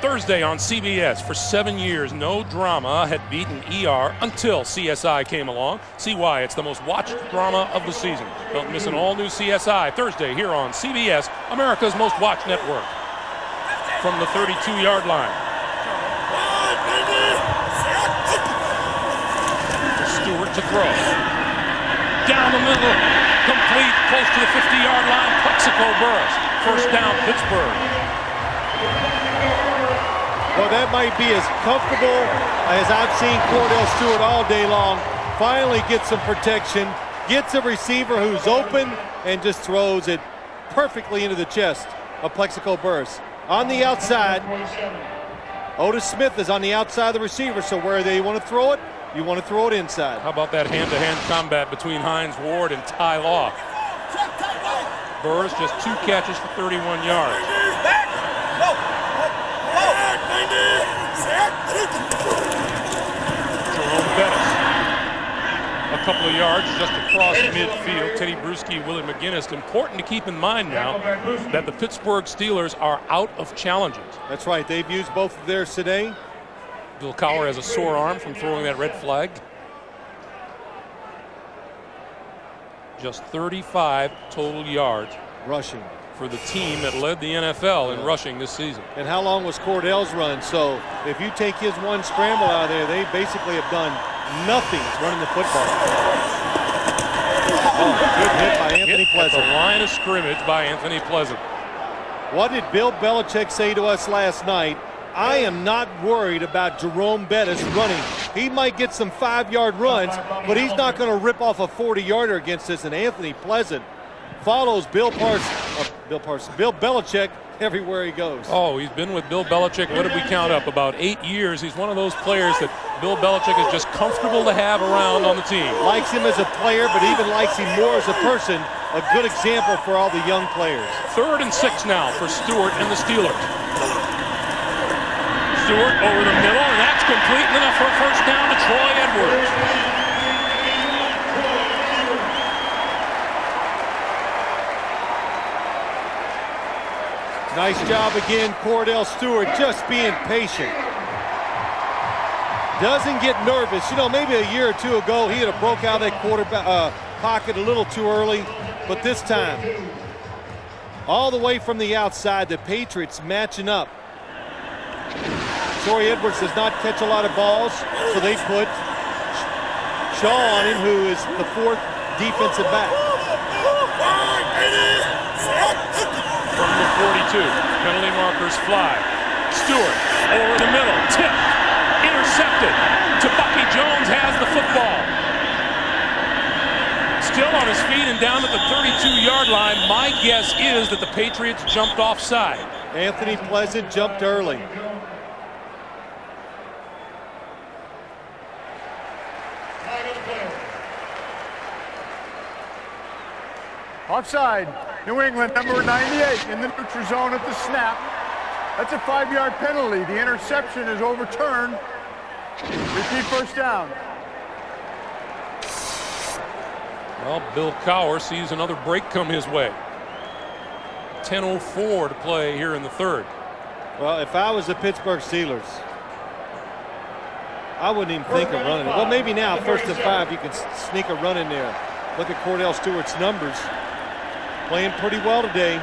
Thursday on CBS. For 7 years, no drama had beaten ER until CSI came along. See why it's the most watched drama of the season. Don't miss an all-new CSI Thursday here on CBS, America's most watched network. From the 32-yard line. Stewart to throw. Down the middle, complete, close to the 50-yard line. Plexico Burress. First down, Pittsburgh. Well, that might be as comfortable as I've seen Cordell Stewart all day long. Finally gets some protection, gets a receiver who's open, and just throws it perfectly into the chest of Plexico Burress. On the outside, Otis Smith is on the outside of the receiver, so where they want to throw it, you want to throw it inside. How about that hand-to-hand combat between Hines Ward and Ty Law? Burress just 2 catches for 31 yards. Jerome Bettis, a couple of yards just across midfield. Teddy Bruschi, Willie McGinnis. Important to keep in mind now that the Pittsburgh Steelers are out of challenges. That's right. They've used both of theirs today. Bill Cowher has a sore arm from throwing that red flag. Just 35 total yards rushing for the team that led the NFL in rushing this season. And how long was Cordell's run? So if you take his one scramble out of there, they basically have done nothing running the football. Oh, good hit by Anthony Pleasant. At the line of scrimmage by Anthony Pleasant. What did Bill Belichick say to us last night? I am not worried about Jerome Bettis running. He might get some 5-yard runs, but he's not going to rip off a 40-yarder against us. And Anthony Pleasant follows Bill Belichick everywhere he goes. Oh, he's been with Bill Belichick, what did we count up? About 8 years. He's one of those players that Bill Belichick is just comfortable to have around on the team. Likes him as a player, but even likes him more as a person. A good example for all the young players. 3rd and 6 now for Stewart and the Steelers. Stewart over the middle, and that's complete. And enough for a first down to Troy Edwards. Nice job again, Cordell Stewart, just being patient. Doesn't get nervous. You know, maybe a year or two ago, he would have broke out of that quarterback pocket a little too early, but this time, all the way from the outside, the Patriots matching up. Troy Edwards does not catch a lot of balls, so they put Shaw on him, who is the 4th defensive back. From the 42, penalty markers fly. Stewart over the middle, tipped, intercepted. Bucky Jones has the football. Still on his feet and down at the 32-yard line. My guess is that the Patriots jumped offside. Anthony Pleasant jumped early. Offside. New England, number 98 in the neutral zone at the snap. That's a 5-yard penalty. The interception is overturned. Repeat first down. Well, Bill Cowher sees another break come his way. 10:04 to play here in the 3rd. Well, if I was the Pittsburgh Steelers, I wouldn't even think of running it. Well, maybe now, 1st and 5, you can sneak a run in there. Look at Cordell Stewart's numbers. Playing pretty well today.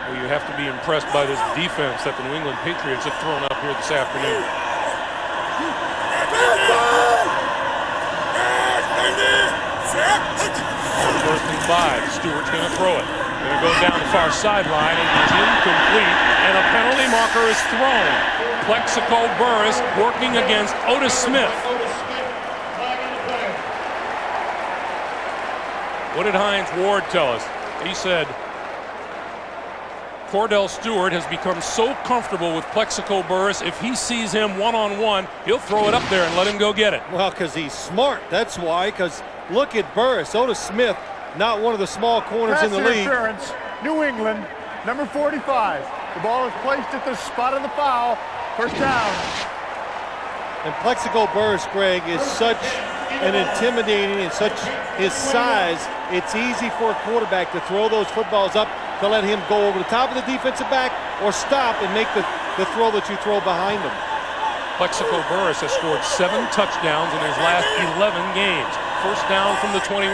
Well, you have to be impressed by this defense that the New England Patriots have thrown up here this afternoon. 1st and 5. Stewart's going to throw it. Going to go down the far sideline, and it's incomplete, and a penalty marker is thrown. Plexico Burress working against Otis Smith. What did Hines Ward tell us? He said Cordell Stewart has become so comfortable with Plexico Burress, if he sees him one-on-one, he'll throw it up there and let him go get it. Well, because he's smart. That's why, because look at Burress. Otis Smith, not one of the small corners in the league. Interference, New England, number 45. The ball is placed at the spot of the foul. First down. And Plexico Burress, Greg, is such an intimidating and such his size. It's easy for a quarterback to throw those footballs up to let him go over the top of the defensive back or stop and make the throw that you throw behind him. Plexico Burress has scored 7 touchdowns in his last 11 games. First down from the 21.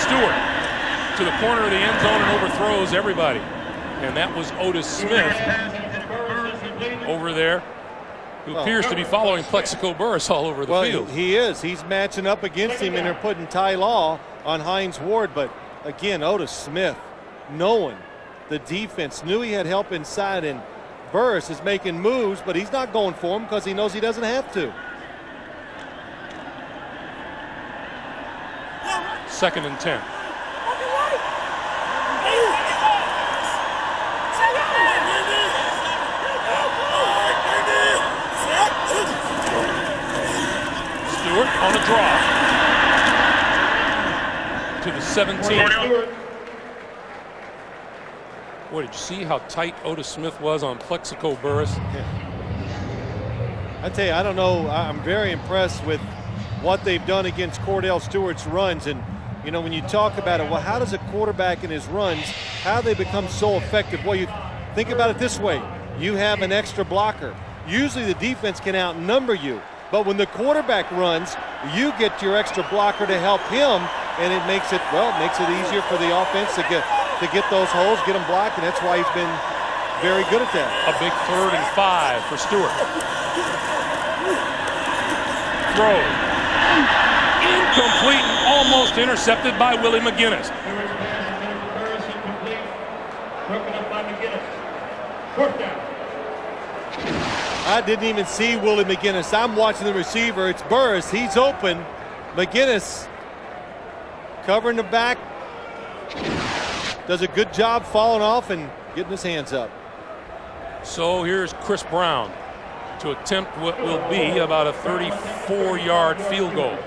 Stewart to the corner of the end zone and overthrows everybody. And that was Otis Smith over there, who appears to be following Plexico Burress all over the field. He is. He's matching up against him, and they're putting Ty Law on Hines Ward. But again, Otis Smith, knowing the defense, knew he had help inside, and Burress is making moves, but he's not going for him because he knows he doesn't have to. 2nd and 10. Stewart on a draw to the 17. Boy, did you see how tight Otis Smith was on Plexico Burress? I tell you, I don't know. I'm very impressed with what they've done against Cordell Stewart's runs. And, you know, when you talk about it, well, how does a quarterback in his runs, how they become so effective? Well, you think about it this way. You have an extra blocker. Usually the defense can outnumber you. But when the quarterback runs, you get your extra blocker to help him, and it makes it easier for the offense to get those holes, get them blocked, and that's why he's been very good at that. A big 3rd and 5 for Stewart. Throw. Incomplete and almost intercepted by Willie McGinnis. I didn't even see Willie McGinnis. I'm watching the receiver. It's Burress. He's open. McGinnis covering the back. Does a good job falling off and getting his hands up. So here's Chris Brown to attempt what will be about a 34-yard field goal.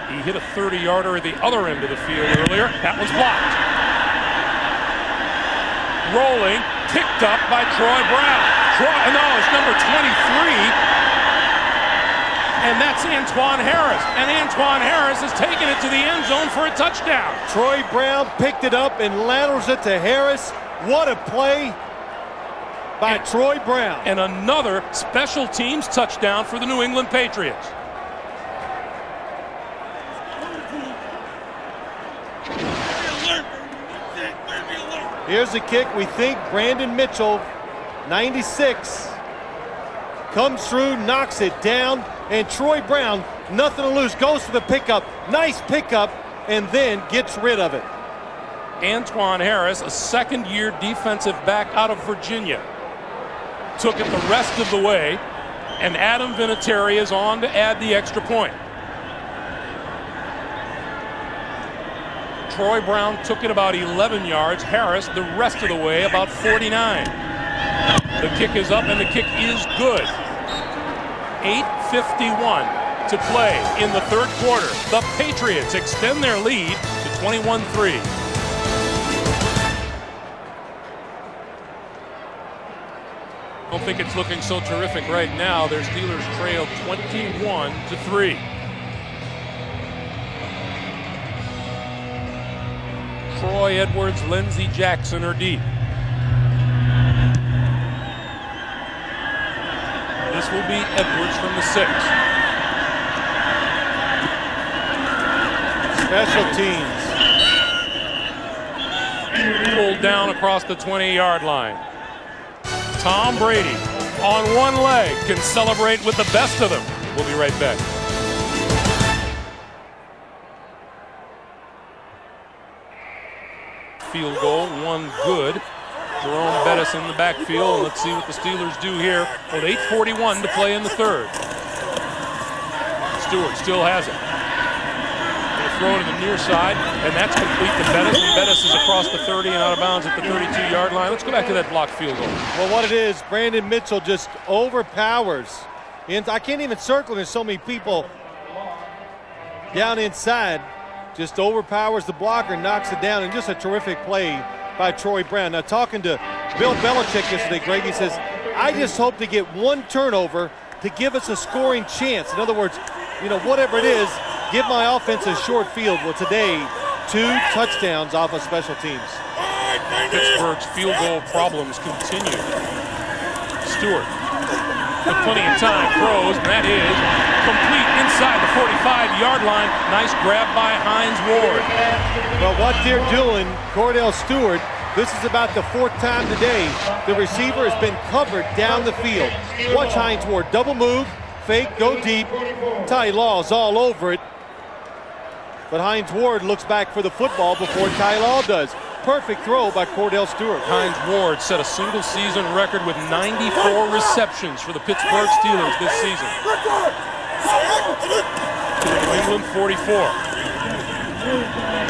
He hit a 30-yarder at the other end of the field earlier. That was blocked. Rolling, picked up by Troy Brown. It's number 23. And that's Antoine Harris. And Antoine Harris has taken it to the end zone for a touchdown. Troy Brown picked it up and laterals it to Harris. What a play by Troy Brown. And another special teams touchdown for the New England Patriots. Here's the kick. We think Brandon Mitchell, 96, comes through, knocks it down, and Troy Brown, nothing to lose, goes for the pickup. Nice pickup, and then gets rid of it. Antoine Harris, a 2nd-year defensive back out of Virginia, took it the rest of the way, and Adam Vinatieri is on to add the extra point. Troy Brown took it about 11 yards. Harris the rest of the way about 49. The kick is up and the kick is good. 8:51 to play in the 3rd quarter. The Patriots extend their lead to 21-3. Don't think it's looking so terrific right now. Their Steelers trail 21-3. Troy Edwards, Lindsey Jackson are deep. This will be Edwards from the 6. Special teams. Pulled down across the 20-yard line. Tom Brady on one leg can celebrate with the best of them. We'll be right back. Field goal, one good. Jerome Bettis in the backfield. Let's see what the Steelers do here with 8:41 to play in the 3rd. Stewart still has it. Going to throw to the near side, and that's complete to Bettis. And Bettis is across the 30 and out of bounds at the 32-yard line. Let's go back to that blocked field goal. Well, what it is, Brandon Mitchell just overpowers. And I can't even circle. There's so many people down inside. Just overpowers the blocker, knocks it down, and just a terrific play by Troy Brown. Now, talking to Bill Belichick yesterday, Greg, he says, I just hope to get one turnover to give us a scoring chance. In other words, you know, whatever it is, give my offense a short field. Well, today, 2 touchdowns off of special teams. Pittsburgh's field goal problems continue. Stewart with plenty of time throws, and that is complete inside the 45-yard line. Nice grab by Hines Ward. Well, what they're doing, Cordell Stewart, this is about the 4th time today. The receiver has been covered down the field. Watch Hines Ward, double move, fake, go deep. Ty Law's all over it. But Hines Ward looks back for the football before Ty Law does. Perfect throw by Cordell Stewart. Hines Ward set a single-season record with 94 receptions for the Pittsburgh Steelers this season. To the New England 44.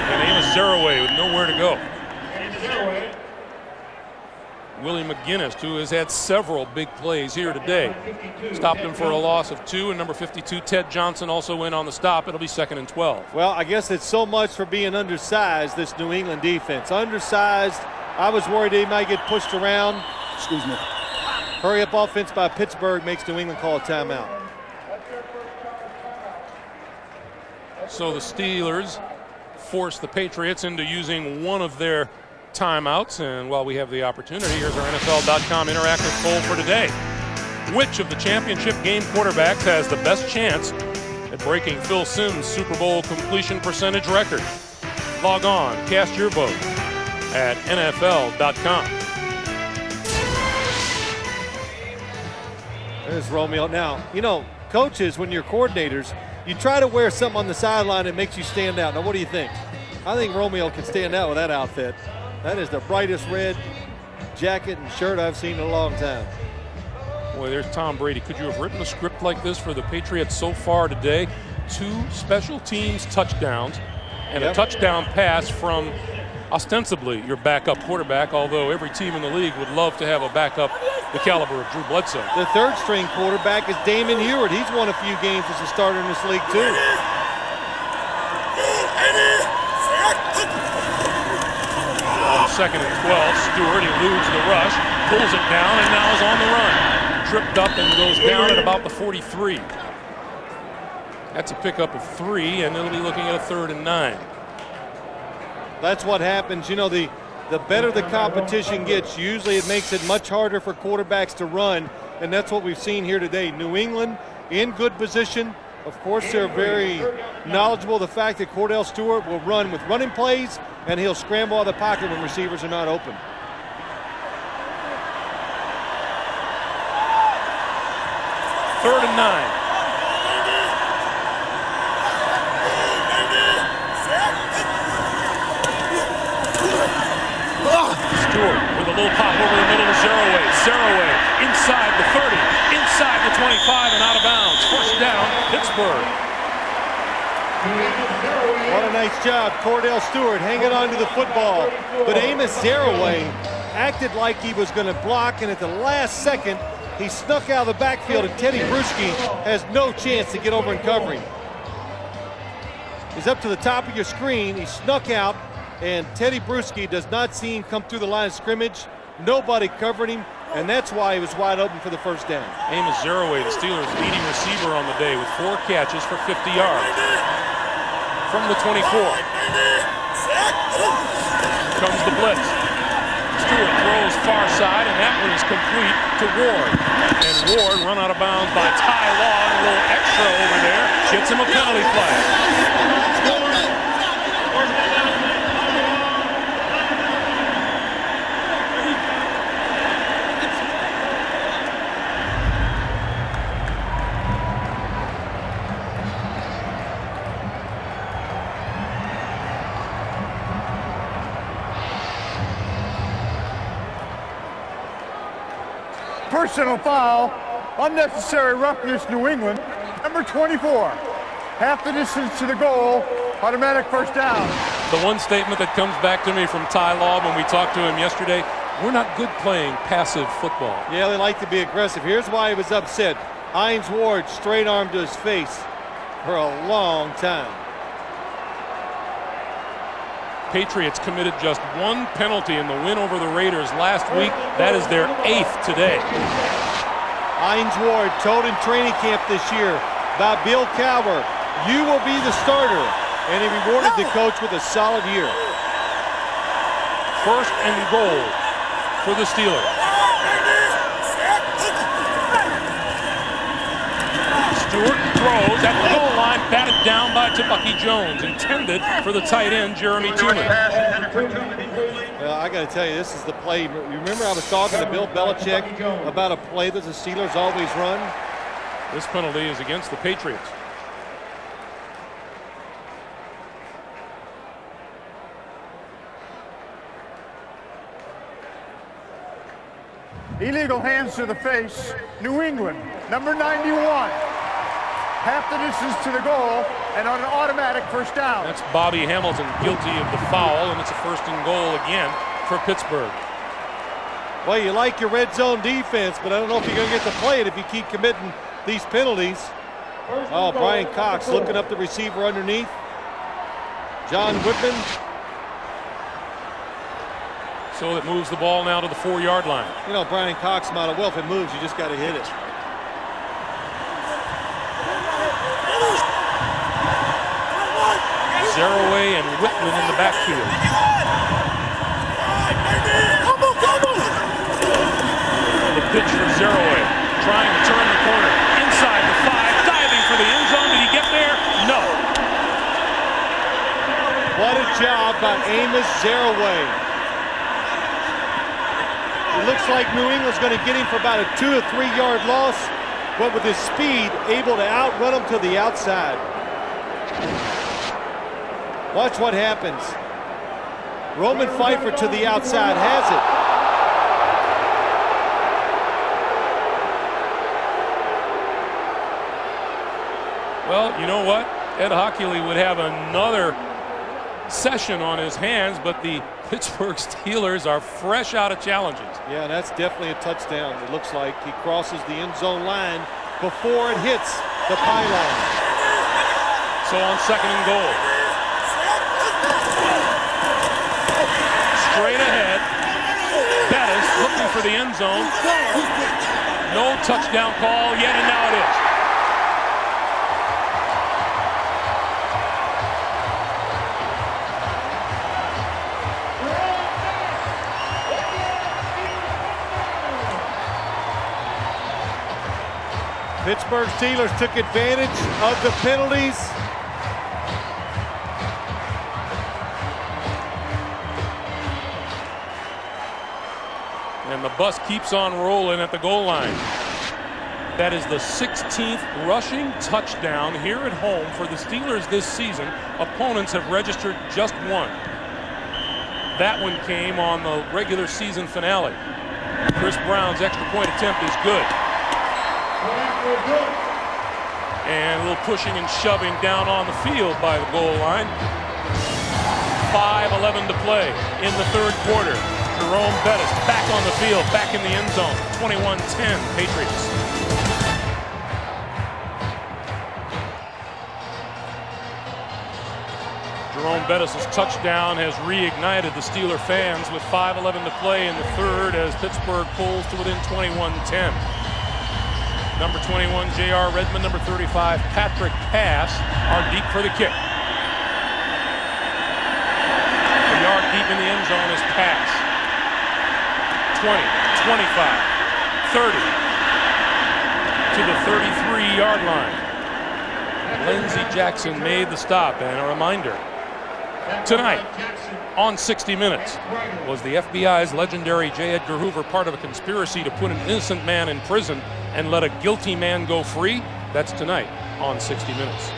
And Amos Zaraway with nowhere to go. Willie McGinnis, who has had several big plays here today, stopped him for a loss of 2, and number 52, Ted Johnson, also in on the stop. It'll be 2nd and 12. Well, I guess it's so much for being undersized, this New England defense. Undersized. I was worried they might get pushed around. Excuse me. Hurry up offense by Pittsburgh makes New England call a timeout. So the Steelers force the Patriots into using one of their timeouts, and while we have the opportunity, here's our NFL.com interactive poll for today. Which of the championship game quarterbacks has the best chance at breaking Phil Simms' Super Bowl completion percentage record? Log on, cast your vote at NFL.com. There's Romeo. Now, you know, coaches, when you're coordinators, you try to wear something on the sideline that makes you stand out. Now, what do you think? I think Romeo can stand out with that outfit. That is the brightest red jacket and shirt I've seen in a long time. Boy, there's Tom Brady. Could you have written a script like this for the Patriots so far today? 2 special teams touchdowns and a touchdown pass from ostensibly your backup quarterback, although every team in the league would love to have a backup the caliber of Drew Bledsoe. The 3rd-string quarterback is Damon Heward. He's won a few games as a starter in this league, too. On 2nd and 12, Stewart eludes the rush, pulls it down, and now is on the run. Tripped up and goes down at about the 43. That's a pickup of 3, and it'll be looking at a 3rd and 9. That's what happens. You know, the better the competition gets, usually it makes it much harder for quarterbacks to run, and that's what we've seen here today. New England in good position. Of course, they're very knowledgeable of the fact that Cordell Stewart will run with running plays, and he'll scramble out of the pocket when receivers are not open. Third and 9. Stewart with a little pop over the middle to Zaraway. Zaraway inside the 30, inside the 25, and out of bounds. First down, Pittsburgh. What a nice job. Cordell Stewart hanging on to the football. But Amos Zaraway acted like he was going to block, and at the last second, he snuck out of the backfield, and Teddy Bruschi has no chance to get over and cover him. He's up to the top of your screen. He snuck out, and Teddy Bruschi does not see him come through the line of scrimmage. Nobody covered him, and that's why he was wide open for the first down. Amos Zaraway, the Steelers' leading receiver on the day with 4 catches for 50 yards. From the 24. Comes the blitz. Stewart throws far side, and that one is complete to Ward. And Ward run out of bounds by Ty Law, and a little extra over there. Gets him a penalty flag. Personal foul, unnecessary roughness, New England. Number 24, half the distance to the goal, automatic first down. The one statement that comes back to me from Ty Law when we talked to him yesterday, we're not good playing passive football. Yeah, they like to be aggressive. Here's why he was upset. Hines Ward straight arm to his face for a long time. Patriots committed just 1 penalty in the win over the Raiders last week. That is their 8th today. Hines Ward told in training camp this year about Bill Cowher. You will be the starter. And he rewarded the coach with a solid year. First and goal for the Steelers. Stewart throws at the goal line, batted down by Tebucky Jones, intended for the tight end, Jeremy Tooman. Well, I got to tell you, this is the play. You remember I was talking to Bill Belichick about a play that the Steelers always run? This penalty is against the Patriots. Illegal hands to the face. New England, number 91. Half the distance to the goal and on an automatic first down. That's Bobby Hamilton guilty of the foul, and it's a first and goal again for Pittsburgh. Well, you like your red zone defense, but I don't know if you're going to get to play it if you keep committing these penalties. Oh, Brian Cox looking up the receiver underneath. John Whitman. So it moves the ball now to the 4-yard line. You know, Brian Cox model, well, if it moves, you just got to hit it. Zaraway and Whitman in the backfield. The pitch for Zaraway, trying to turn the corner. Inside the 5, diving for the end zone. Did he get there? No. What a job by Amos Zaraway. It looks like New England's going to get him for about a 2 or 3 yard loss, but with his speed, able to outrun him to the outside. Watch what happens. Roman Pfeiffer to the outside has it. Well, you know what? Ed Hockley would have another session on his hands, but the Pittsburgh Steelers are fresh out of challenges. Yeah, that's definitely a touchdown. It looks like he crosses the end zone line before it hits the pylon. So on second and goal. Straight ahead. Bettis looking for the end zone. No touchdown call yet, and now it is. Pittsburgh Steelers took advantage of the penalties. And the bus keeps on rolling at the goal line. That is the 16th rushing touchdown here at home for the Steelers this season. Opponents have registered just one. That one came on the regular season finale. Chris Brown's extra point attempt is good. And a little pushing and shoving down on the field by the goal line. 5:11 to play in the third quarter. Jerome Bettis back on the field, back in the end zone. 21-10 Patriots. Jerome Bettis' touchdown has reignited the Steeler fans with 5:11 to play in the third as Pittsburgh pulls to within 21-10. Number 21, J.R. Redmond. Number 35, Patrick Pass are deep for the kick. A yard deep in the end zone is Pass. 20, 25, 30 to the 33-yard line. Lindsey Jackson made the stop, and a reminder, tonight on 60 Minutes, was the FBI's legendary J. Edgar Hoover part of a conspiracy to put an innocent man in prison and let a guilty man go free? That's tonight on 60 Minutes.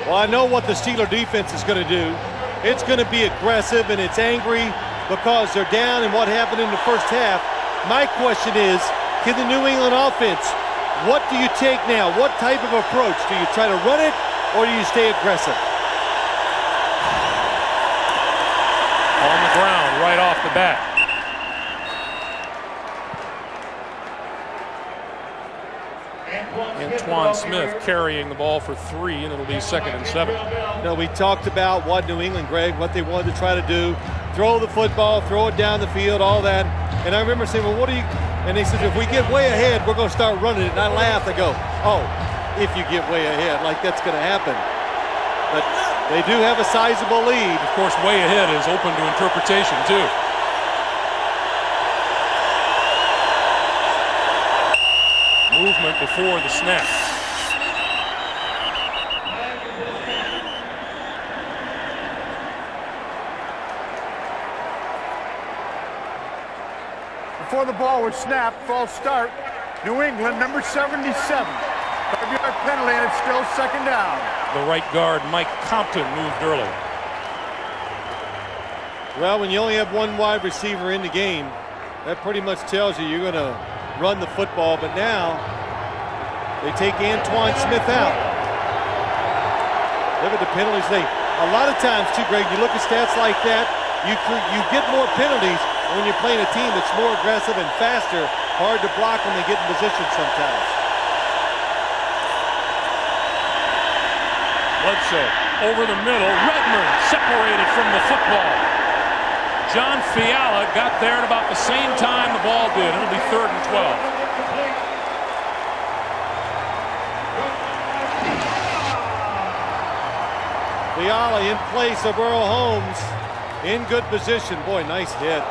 Well, I know what the Steeler defense is going to do. It's going to be aggressive and it's angry because they're down in what happened in the first half. My question is, can the New England offense, what do you take now? What type of approach? Do you try to run it or do you stay aggressive? On the ground right off the bat. Antoine Smith carrying the ball for 3, and it'll be 2nd and 7. You know, we talked about what New England, Greg, what they wanted to try to do. Throw the football, throw it down the field, all that. And I remember saying, well, what do you... And they said, if we get way ahead, we're going to start running it. And I laughed. I go, oh, if you get way ahead, like that's going to happen. But they do have a sizable lead. Of course, way ahead is open to interpretation, too. Movement before the snap. Before the ball was snapped, false start, New England, number 77. 5-yard penalty, and it's still second down. The right guard, Mike Compton, moved early. Well, when you only have one wide receiver in the game, that pretty much tells you you're going to run the football. But now they take Antoine Smith out. Look at the penalties. A lot of times, too, Greg, you look at stats like that, you get more penalties when you're playing a team that's more aggressive and faster. Hard to block when they get in position sometimes. Bledsoe over the middle. Redmond separated from the football. John Fiala got there at about the same time the ball did. It'll be 3rd and 12. Fiala in place of Earl Holmes. In good position. Boy, nice hit.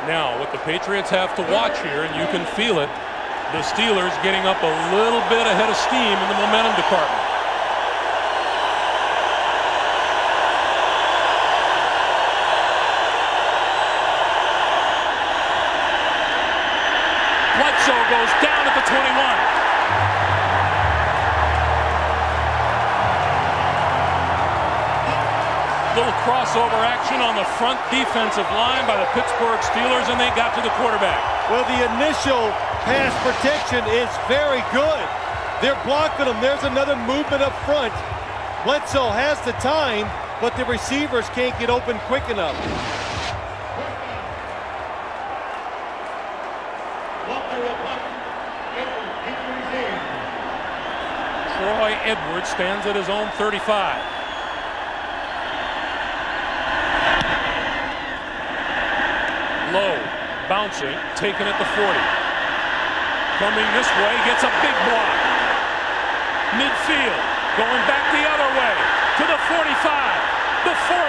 Now, what the Patriots have to watch here, and you can feel it, the Steelers getting up a little bit ahead of steam in the momentum department. Bledsoe goes down at the 21. Little crossover action on the front defensive line by the Pittsburgh Steelers, and they got to the quarterback. Well, the initial pass protection is very good. They're blocking them. There's another movement up front. Bledsoe has the time, but the receivers can't get open quick enough. Troy Edwards stands at his own 35. Low, bouncing, taken at the 40. Coming this way, gets a big block. Midfield, going back the other way, to the 45, the 40.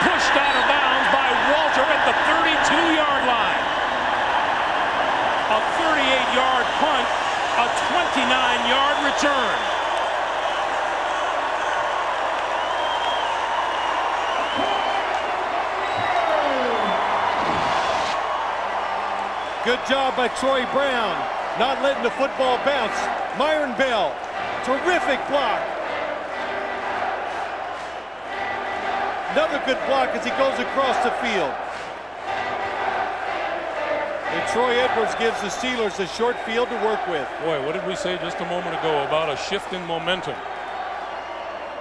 Pushed out of bounds by Walter at the 32-yard line. A 38-yard punt, a 29-yard return. Good job by Troy Brown, not letting the football bounce. Myron Bell, terrific block. Another good block as he goes across the field. And Troy Edwards gives the Steelers a short field to work with. Boy, what did we say just a moment ago about a shift in momentum?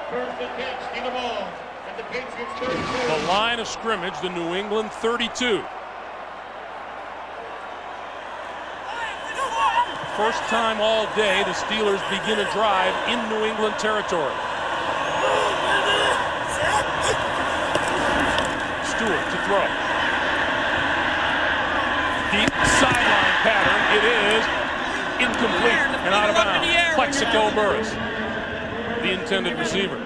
First and 10, Steeler ball at the Patriots 32. The line of scrimmage, the New England 32. First time all day the Steelers begin a drive in New England territory. Stewart to throw. Deep sideline pattern. It is incomplete and out of bounds. Plexico Burris, the intended receiver.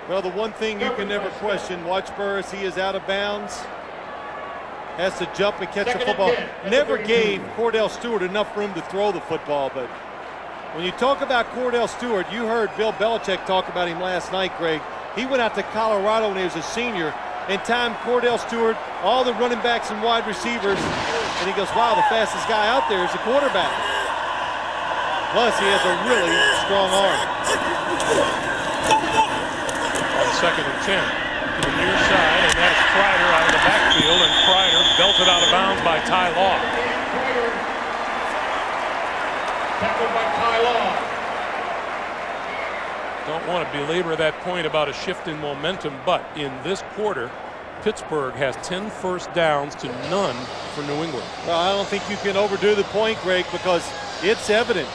Well, the one thing you can never question, watch Burris, he is out of bounds. Has to jump and catch the football. Never gave Cordell Stewart enough room to throw the football, but when you talk about Cordell Stewart, you heard Bill Belichick talk about him last night, Greg. He went out to Colorado when he was a senior and timed Cordell Stewart, all the running backs and wide receivers, and he goes, wow, the fastest guy out there is the quarterback. Plus, he has a really strong arm. On 2nd and 10. To the near side, and that's Kreider out of the backfield, and Kreider belted out of bounds by Ty Law. Tackled by Ty Law. Don't want to belabor that point about a shift in momentum, but in this quarter, Pittsburgh has 10 first downs to none for New England. Well, I don't think you can overdo the point, Greg, because it's evident.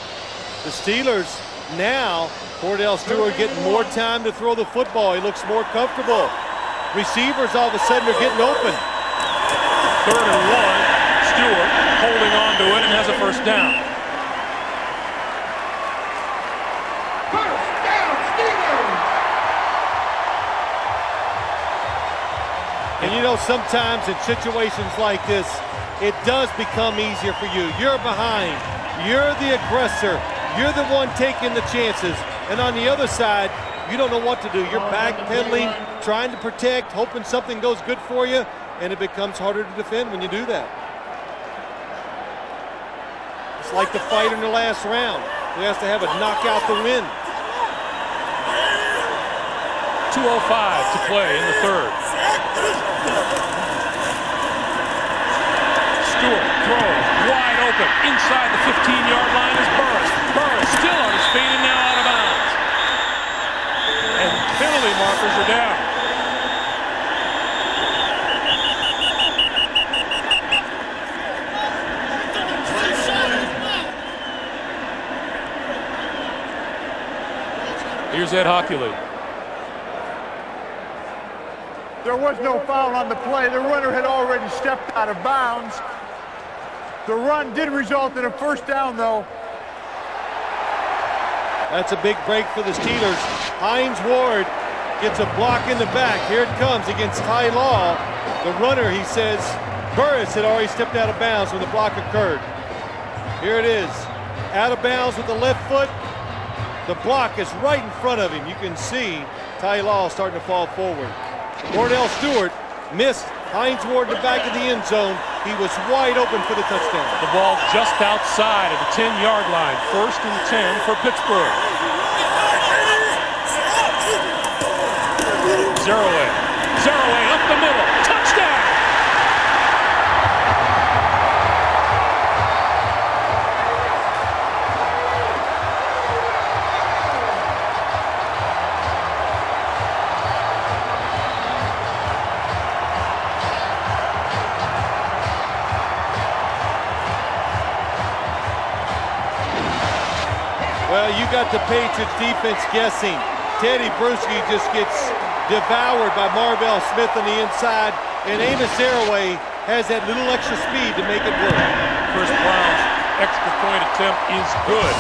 The Steelers now, Cordell Stewart getting more time to throw the football. He looks more comfortable. Receivers all of a sudden are getting open. 3rd and 1. down. First down, Steelers. And you know, sometimes in situations like this, it does become easier for you. You're behind. You're the aggressor. You're the one taking the chances. And on the other side, you don't know what to do. You're backpedaling, trying to protect, hoping something goes good for you, and it becomes harder to defend when you do that. It's like the fight in the last round. He has to have a knockout to win. 2:05 to play in the third. Stewart throws wide open. Inside the 15-yard line is Burris. Burris still on his feet and now out of bounds. And penalty markers are down. Here's Ed Hockley. There was no foul on the play. The runner had already stepped out of bounds. The run did result in a first down, though. That's a big break for the Steelers. Hines Ward gets a block in the back. Here it comes against Ty Law. The runner, he says, Burris had already stepped out of bounds when the block occurred. Here it is. Out of bounds with the left foot. The block is right in front of him. You can see Ty Law starting to fall forward. Cordell Stewart missed Hines Ward in the back of the end zone. He was wide open for the touchdown. The ball just outside of the 10-yard line. 1st and 10 for Pittsburgh. Zerouay. Zerouay up the middle. Touchdown! Well, you got the Patriots defense guessing. Teddy Bruschi just gets devoured by Marvell Smith on the inside, and Amos Zerouay has that little extra speed to make it work. Chris Brown's extra point attempt is good.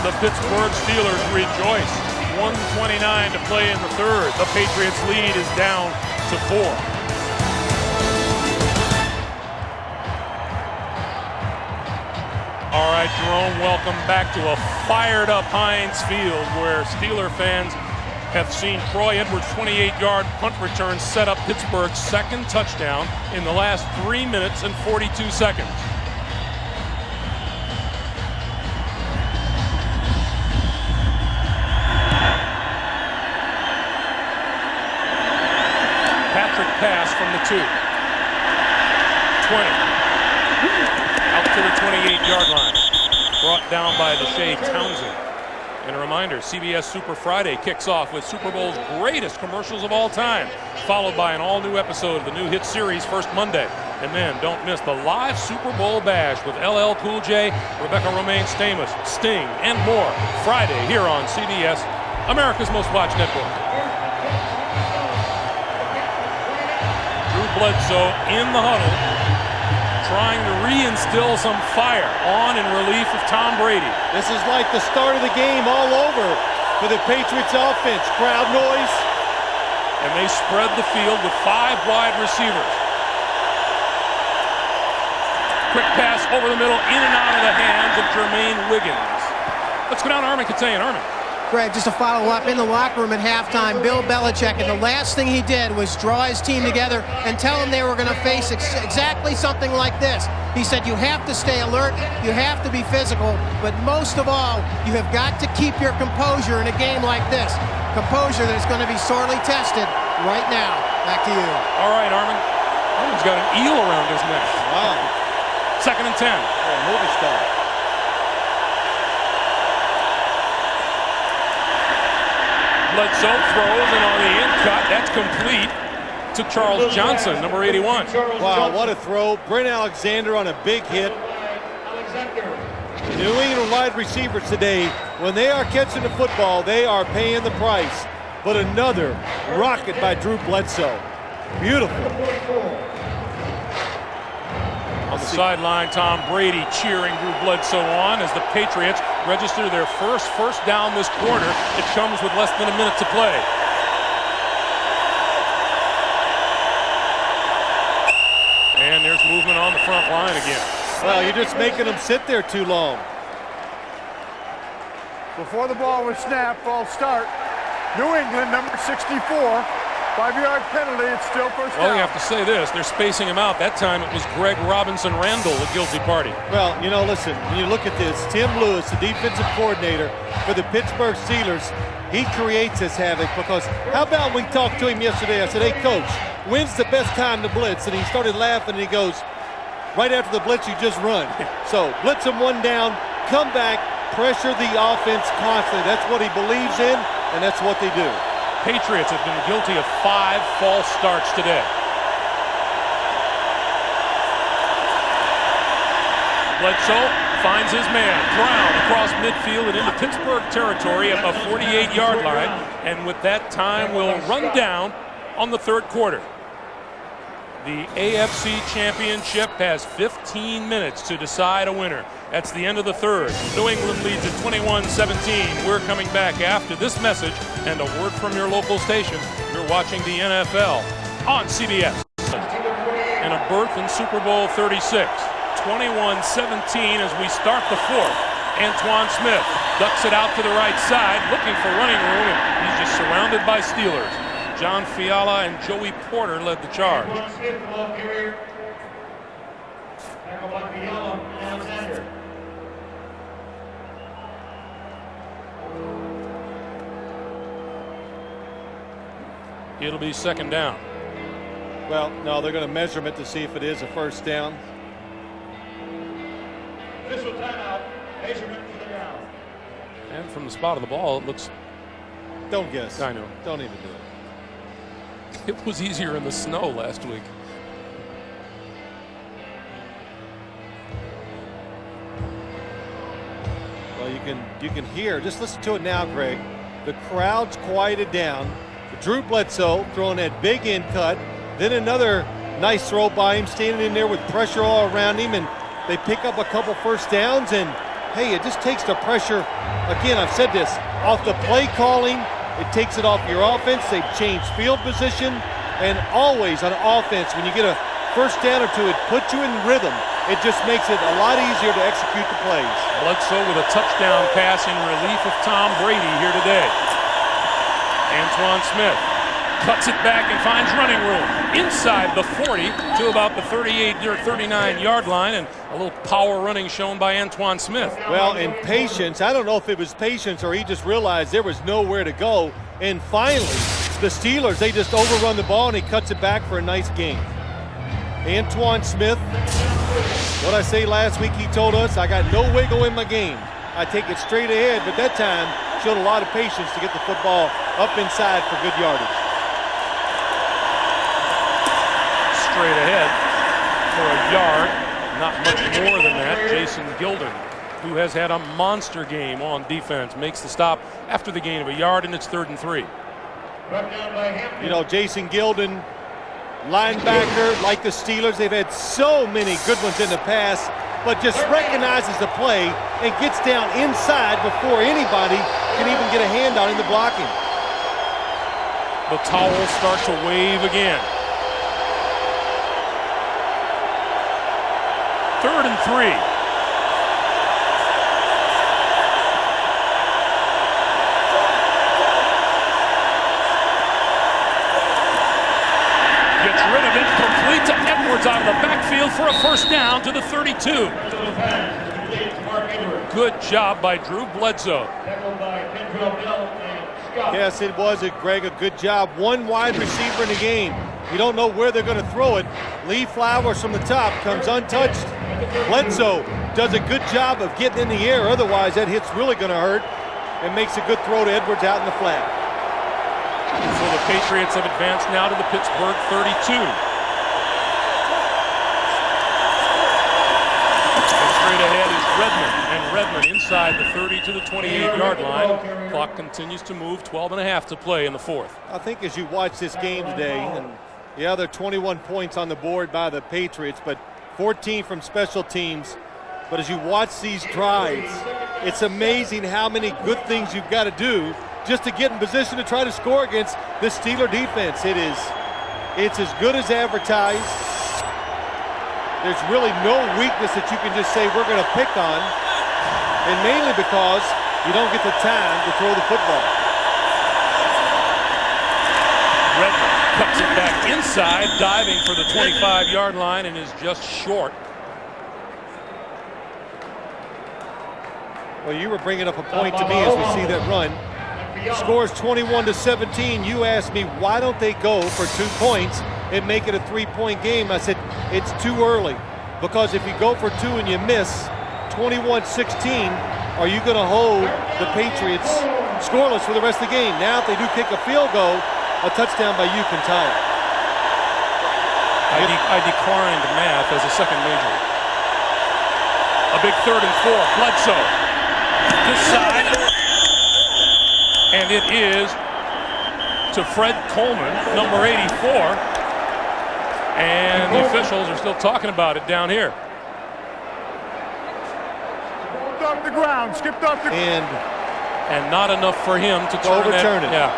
The Pittsburgh Steelers rejoice. 1:29 to play in the third. The Patriots lead is down to 4. All right, Jerome, welcome back to a fired-up Heinz Field where Steeler fans have seen Troy Edwards' 28-yard punt return set up Pittsburgh's second touchdown in the last 3 minutes and 42 seconds. Patrick pass from the 2. 20. Out to the 28-yard line. Brought down by Deshae Townsend. And a reminder, CBS Super Friday kicks off with Super Bowl's greatest commercials of all time, followed by an all-new episode of the new hit series First Monday. And then don't miss the live Super Bowl bash with LL Cool J, Rebecca Romaine Stamos, Sting, and more Friday here on CBS, America's Most Watched Network. Drew Bledsoe in the huddle, trying to reinstill some fire on in relief of Tom Brady. This is like the start of the game all over for the Patriots offense. Crowd noise. And they spread the field with 5 wide receivers. Quick pass over the middle, in and out of the hands of Jermaine Wiggins. Let's go down to Armin Katayan. Armin. Greg, just to follow up, in the locker room at halftime, Bill Belichick, and the last thing he did was draw his team together and tell them they were going to face exactly something like this. He said, you have to stay alert, you have to be physical, but most of all, you have got to keep your composure in a game like this. Composure that is going to be sorely tested right now. Back to you. All right, Armin. Armin's got an eel around his neck. Wow. 2nd and 10. Movie star. Bledsoe throws, and on the in cut, that's complete to Charles Johnson, number 81. Wow, what a throw. Brent Alexander on a big hit. New England wide receivers today, when they are catching the football, they are paying the price. But another rocket by Drew Bledsoe. Beautiful. On the sideline, Tom Brady cheering Drew Bledsoe on as the Patriots register their first down this quarter. It comes with less than a minute to play. And there's movement on the front line again. Well, you're just making them sit there too long. Before the ball was snapped, false start. New England, number 64. 5-yard penalty, it's still first down. Well, you have to say this. They're spacing him out. That time it was Greg Robinson Randall, the guilty party. Well, you know, listen, when you look at this, Tim Lewis, the defensive coordinator for the Pittsburgh Steelers, he creates this havoc because how about we talked to him yesterday? I said, hey, Coach, when's the best time to blitz? And he started laughing and he goes, right after the blitz, you just run. So blitz him one down, come back, pressure the offense constantly. That's what he believes in, and that's what they do. Patriots have been guilty of 5 false starts today. Bledsoe finds his man. Brown across midfield and into Pittsburgh territory at the 48-yard line. And with that time, will run down on the third quarter. The AFC Championship has 15 minutes to decide a winner. That's the end of the third. New England leads at 21-17. We're coming back after this message and a word from your local station. You're watching the NFL on CBS. And a berth in Super Bowl 36. 21-17 as we start the fourth. Antoine Smith ducks it out to the right side, looking for running room, and he's just surrounded by Steelers. John Fiala and Joey Porter led the charge. It'll be second down. Well, no, they're going to measure him to see if it is a first down. Official timeout. Measurement for the down. And from the spot of the ball, it looks... Don't guess. I know. Don't even do it. It was easier in the snow last week. Well, you can hear. Just listen to it now, Greg. The crowd's quieted down. Drew Bledsoe throwing that big in cut. Then another nice throw by him, standing in there with pressure all around him, and they pick up a couple first downs. And hey, it just takes the pressure. Again, I've said this off the play calling. It takes it off your offense. They've changed field position, and always on offense, when you get a first down or two, it puts you in rhythm. It just makes it a lot easier to execute the plays. Bledsoe with a touchdown pass in relief of Tom Brady here today. Antoine Smith cuts it back and finds running room inside the 40 to about the 38 or 39-yard line, and a little power running shown by Antoine Smith. Well, and patience. I don't know if it was patience or he just realized there was nowhere to go. And finally, the Steelers, they just overrun the ball and he cuts it back for a nice gain. Antoine Smith, what I say last week, he told us, I got no wiggle in my game. I take it straight ahead, but that time showed a lot of patience to get the football up inside for good yardage. Straight ahead for a yard, not much more than that. Jason Gilden, who has had a monster game on defense, makes the stop after the gain of a yard, and it's 3rd and 3. You know, Jason Gilden, linebacker like the Steelers, they've had so many good ones in the past, but just recognizes the play and gets down inside before anybody can even get a hand on him to block him. The towels start to wave again. 3rd and 3. Gets rid of it, complete to Edwards out of the backfield for a first down to the 32. Good job by Drew Bledsoe. Yes, it was, Greg, a good job. One wide receiver in the game. You don't know where they're going to throw it. Lee Flowers from the top comes untouched. Bledsoe does a good job of getting in the air. Otherwise, that hit's really going to hurt, and makes a good throw to Edwards out in the flat. So the Patriots have advanced now to the Pittsburgh 32. And straight ahead is Redmond, and Redmond inside the 30 to the 28-yard line. Clock continues to move, 12.5 to play in the fourth. I think as you watch this game today, and yeah, there are 21 points on the board by the Patriots, but 14 from special teams. But as you watch these drives, it's amazing how many good things you've got to do just to get in position to try to score against this Steeler defense. It's as good as advertised. There's really no weakness that you can just say we're going to pick on, and mainly because you don't get the time to throw the football. Redmond cuts it back inside, diving for the 25-yard line, and is just short. Well, you were bringing up a point to me as we see that run. Scores 21-17. You asked me, why don't they go for 2 points and make it a 3-point game? I said, it's too early. Because if you go for 2 and you miss 21-16, are you going to hold the Patriots scoreless for the rest of the game? Now, if they do kick a field goal, a touchdown by you can tie it. I declined math as a second major. A big 3rd and 4. Bledsoe. This side, and it is to Fred Coleman, number 84, and the officials are still talking about it down here. Skipped off the ground, skipped off the ground. And not enough for him to overturn it. Yeah.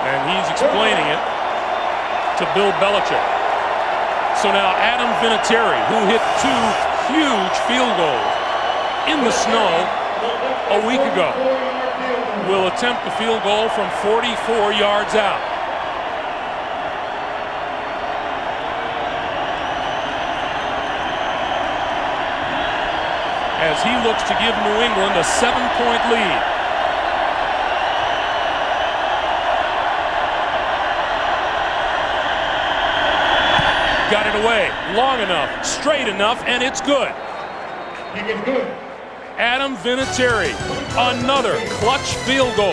And he's explaining it to Bill Belichick. So now Adam Vinatieri, who hit 2 huge field goals in the snow a week ago, will attempt a field goal from 44 yards out. As he looks to give New England a 7-point lead. Got it away long enough, straight enough, and it's good. Adam Vinatieri, another clutch field goal.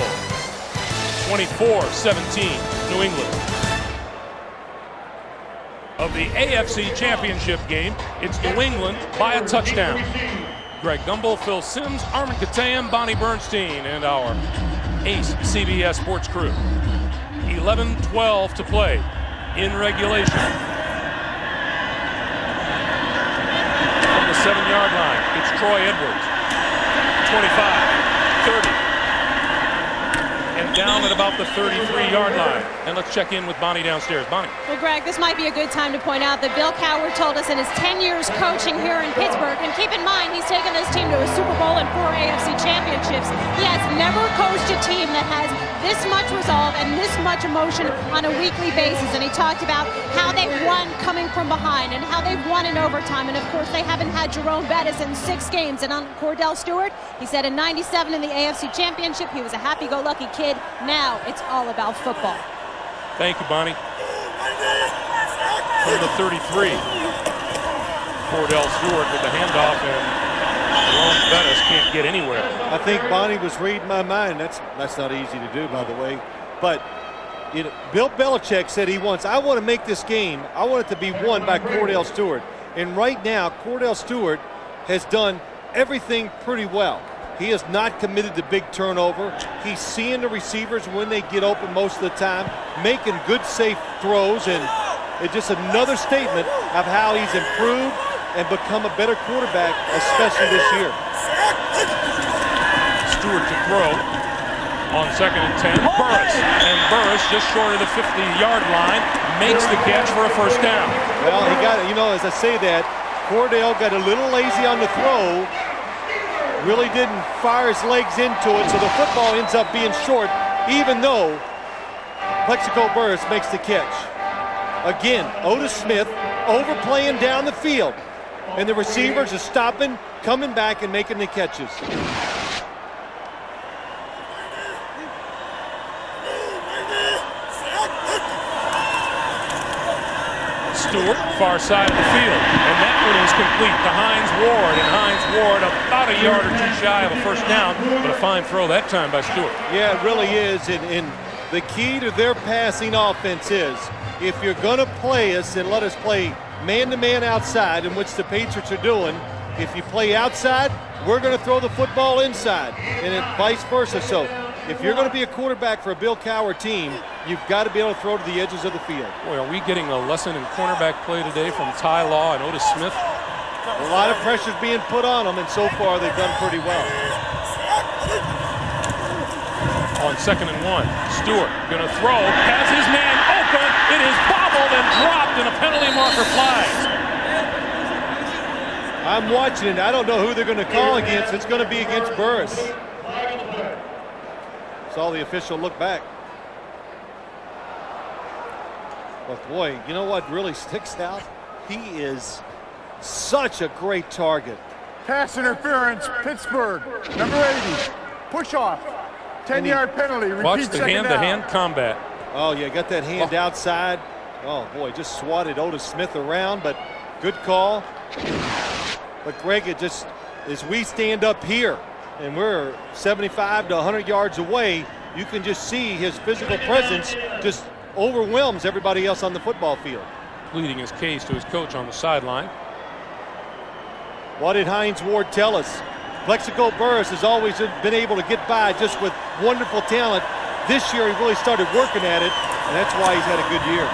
24-17, New England. Of the AFC Championship game, it's New England by a touchdown. Greg Gumbel, Phil Simms, Armin Katayan, Bonnie Bernstein, and our ace CBS Sports crew. 11-12 to play in regulation. From the 7-yard line, it's Troy Edwards. 25, 30, and down at about the 33-yard line. And let's check in with Bonnie downstairs. Bonnie. Well, Greg, this might be a good time to point out that Bill Cowher told us in his 10 years coaching here in Pittsburgh, and keep in mind he's taken this team to a Super Bowl and 4 AFC championships. He has never coached a team that has this much resolve and this much emotion on a weekly basis. And he talked about how they've won coming from behind and how they've won in overtime. And of course, they haven't had Jerome Bettis in 6 games. And on Cordell Stewart, he said in '97 in the AFC Championship, he was a happy-go-lucky kid. Now it's all about football. Thank you, Bonnie. From the 33, Cordell Stewart with the handoff, and Jerome Bettis can't get anywhere. I think Bonnie was reading my mind. That's not easy to do, by the way. But you know, Bill Belichick said I want to make this game, I want it to be won by Cordell Stewart. And right now, Cordell Stewart has done everything pretty well. He is not committed to big turnover. He's seeing the receivers when they get open most of the time, making good, safe throws, and it's just another statement of how he's improved and become a better quarterback, especially this year. Stewart to throw on 2nd and 10. Burris, and Burris just short of the 50-yard line, makes the catch for a first down. Well, he got it. You know, as I say that, Cordell got a little lazy on the throw. Really didn't fire his legs into it, so the football ends up being short, even though Plexico Burris makes the catch. Again, Otis Smith overplaying down the field, and the receivers are stopping, coming back, and making the catches. Stewart, far side of the field, and that one is complete to Hines Ward, and Hines Ward about a yard or 2 shy of a first down, but a fine throw that time by Stewart. Yeah, it really is, and the key to their passing offense is if you're going to play us and let us play man-to-man outside, in which the Patriots are doing, if you play outside, we're going to throw the football inside, and vice versa. So if you're going to be a quarterback for a Bill Cowher team, You've got to be able to throw to the edges of the field. Boy, are we getting a lesson in cornerback play today from Ty Law and Otis Smith? A lot of pressure's being put on them, and so far they've done pretty well. On 2nd and 1, Stewart gonna throw, has his man open, it is bobbled and dropped, and a penalty marker flies. I'm watching it. I don't know who they're going to call against. It's going to be against Burris. Saw the official look back. But boy, you know what really sticks out? He is such a great target. Pass interference, Pittsburgh. Number 80. Push off. 10-yard penalty. Repeat. Watch the second hand-to-hand down. combat. Oh, yeah, got that hand outside. Oh, boy, just swatted Otis Smith around, but good call. But, Greg, it just, as we stand up here, and we're 75 to 100 yards away, you can just see his physical presence just overwhelms everybody else on the football field. Pleading his case to his coach on the sideline. What did Hines Ward tell us? Plexico Burris has always been able to get by just with wonderful talent. This year he really started working at it, and that's why he's had a good year.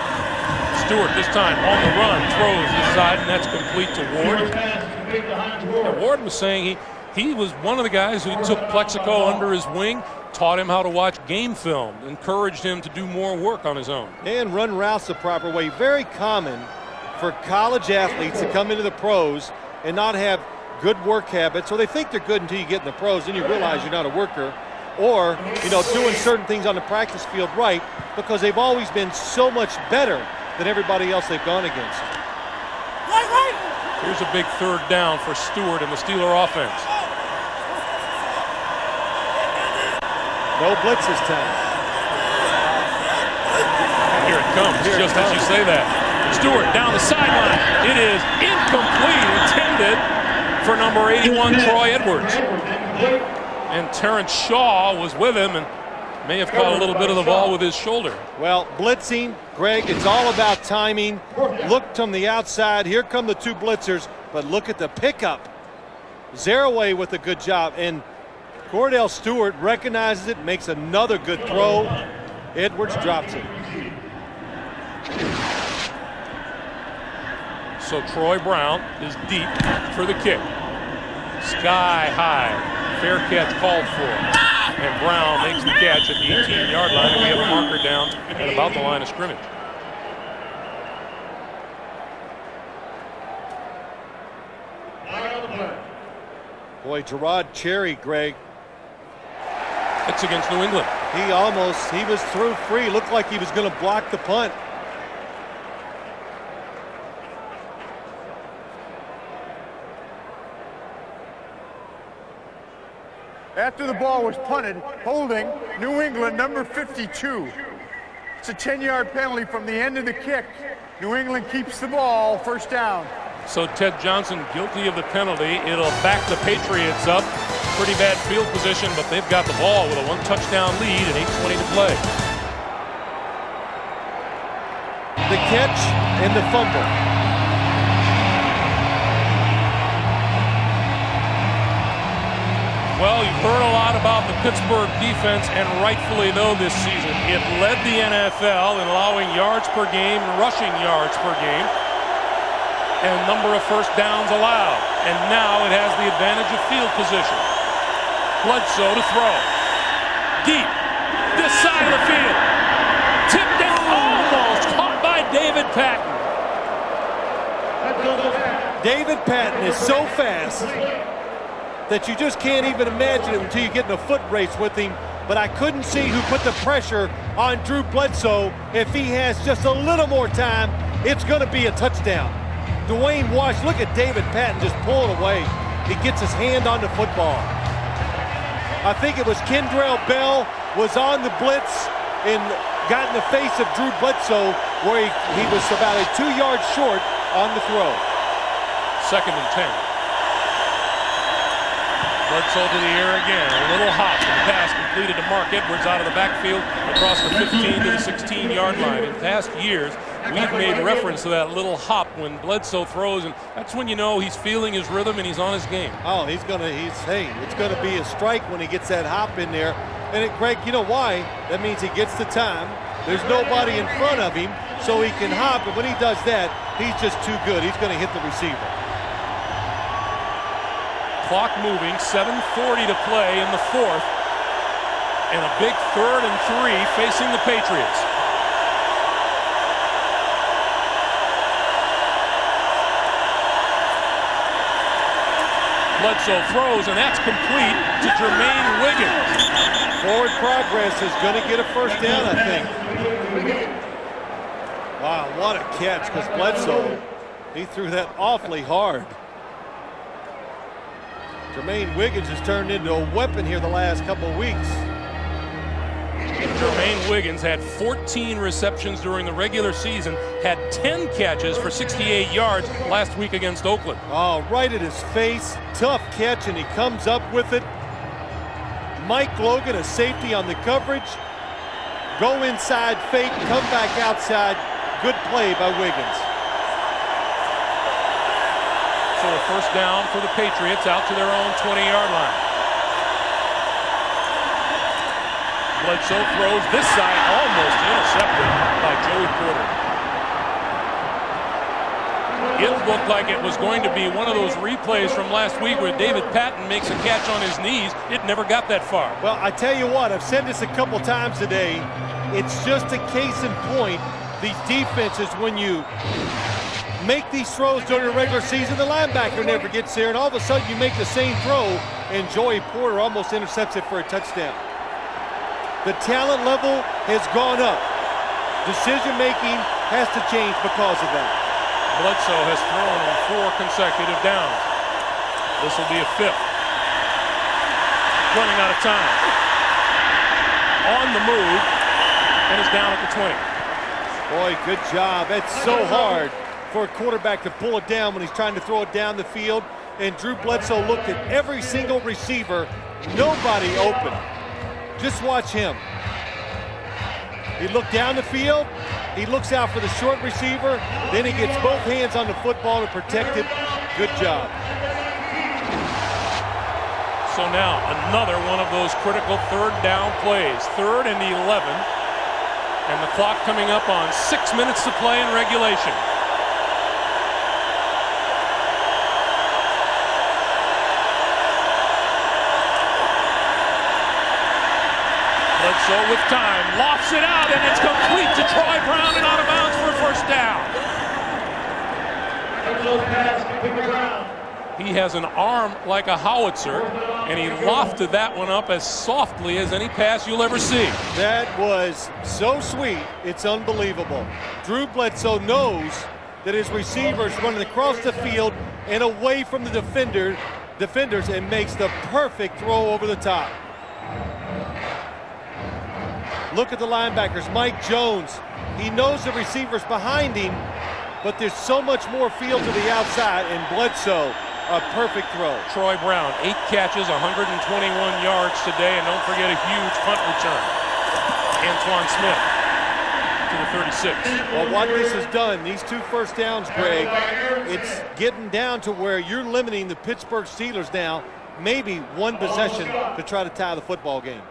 Stewart this time on the run, throws this side, and that's complete to Ward. Yeah, Ward was saying he was one of the guys who took Plexico under his wing, taught him how to watch game film, encouraged him to do more work on his own. And run routes the proper way. Very common for college athletes to come into the pros and not have good work habits. So they think they're good until you get in the pros, and you realize you're not a worker. Or, you know, doing certain things on the practice field right, because they've always been so much better than everybody else they've gone against. Here's a big 3rd down for Stewart and the Steeler offense. No blitz this time. Here it comes, just as you say that. Stewart down the sideline. It is incomplete, intended for number 81, Troy Edwards. And Terrence Shaw was with him and may have caught a little bit of the ball with his shoulder. Well, blitzing, Greg, it's all about timing. Look from the outside. Here come the 2 blitzers, but look at the pickup. Zaraway with a good job, and Cordell Stewart recognizes it, makes another good throw. Edwards drops it. So Troy Brown is deep for the kick. Sky high. Fair catch called for. And Brown makes the catch at the 18-yard line, and we have a marker down at about the line of scrimmage. Boy, Gerard Cherry, Greg. It's against New England. He was through free. Looked like he was going to block the punt. After the ball was punted, holding New England, number 52. It's a 10-yard penalty from the end of the kick. New England keeps the ball, 1st down. So Ted Johnson guilty of the penalty. It'll back the Patriots up. Pretty bad field position, but they've got the ball with a 1-touchdown lead and 8:20 to play. The catch and the fumble. Well, you've heard a lot about the Pittsburgh defense, and rightfully though this season. It led the NFL in allowing yards per game and rushing yards per game, and number of 1st downs allowed. And now it has the advantage of field position. Bledsoe to throw. Deep. This side of the field. Tipped down, almost caught by David Patton. David Patton is so fast that you just can't even imagine it until you get in a foot race with him. But I couldn't see who put the pressure on Drew Bledsoe. If he has just a little more time, it's going to be a touchdown. Dwayne Wash, look at David Patton just pulling away. He gets his hand on the football. I think it was Kendrell Bell was on the blitz and got in the face of Drew Bledsoe, where he was about a 2 yards short on the throw. 2nd and 10. Bledsoe to the air again. A little hop, and the pass completed to Mark Edwards out of the backfield across the 15 to the 16-yard line. In past years, we've made reference to that little hop when Bledsoe throws, and that's when you know he's feeling his rhythm and he's on his game. Oh, it's gonna be a strike when he gets that hop in there. And Greg, you know why? That means he gets the time. There's nobody in front of him, so he can hop, but when he does that, he's just too good. He's going to hit the receiver. Clock moving, 7:40 to play in the fourth, and a big 3rd and 3 facing the Patriots. Bledsoe throws, and that's complete to Jermaine Wiggins. Forward progress is going to get a first down, I think. Wow, what a catch, because Bledsoe, he threw that awfully hard. Jermaine Wiggins has turned into a weapon here the last couple of weeks. Jermaine Wiggins had 14 receptions during the regular season, had 10 catches for 68 yards last week against Oakland. Oh, right at his face. Tough catch, and he comes up with it. Mike Logan, a safety on the coverage. Go inside, fake, come back outside. Good play by Wiggins. So a first down for the Patriots out to their own 20-yard line. Bledsoe throws this side, almost intercepted by Joey Porter. It looked like it was going to be one of those replays from last week where David Patton makes a catch on his knees. It never got that far. Well, I tell you what, I've said this a couple times today. It's just a case in point. These defenses, when you make these throws during the regular season, the linebacker never gets there, and all of a sudden you make the same throw, and Joey Porter almost intercepts it for a touchdown. The talent level has gone up. Decision-making has to change because of that. Bledsoe has thrown on 4 consecutive downs. This will be a 5th. Running out of time. On the move, and is down at the 20. Boy, good job. That's so hard for a quarterback to pull it down when he's trying to throw it down the field. And Drew Bledsoe looked at every single receiver. Nobody open. Just watch him. He looked down the field. He looks out for the short receiver. Then he gets both hands on the football to protect it. Good job. So now another one of those critical 3rd down plays. 3rd and 11. And the clock coming up on 6 minutes to play in regulation. Bledsoe with time, lofts it out, and it's complete to Troy Brown and out of bounds for a first down. He has an arm like a howitzer, and he lofted that one up as softly as any pass you'll ever see. That was so sweet, it's unbelievable. Drew Bledsoe knows that his receiver is running across the field and away from the defenders and makes the perfect throw over the top. Look at the linebackers. Mike Jones, he knows the receiver's behind him, but there's so much more field to the outside, and Bledsoe, a perfect throw. Troy Brown, 8 catches, 121 yards today, and don't forget a huge punt return. Antoine Smith to the 36. Well, what this has done, these 2 first downs, Greg, it's getting down to where you're limiting the Pittsburgh Steelers now, maybe 1 possession to try to tie the football game.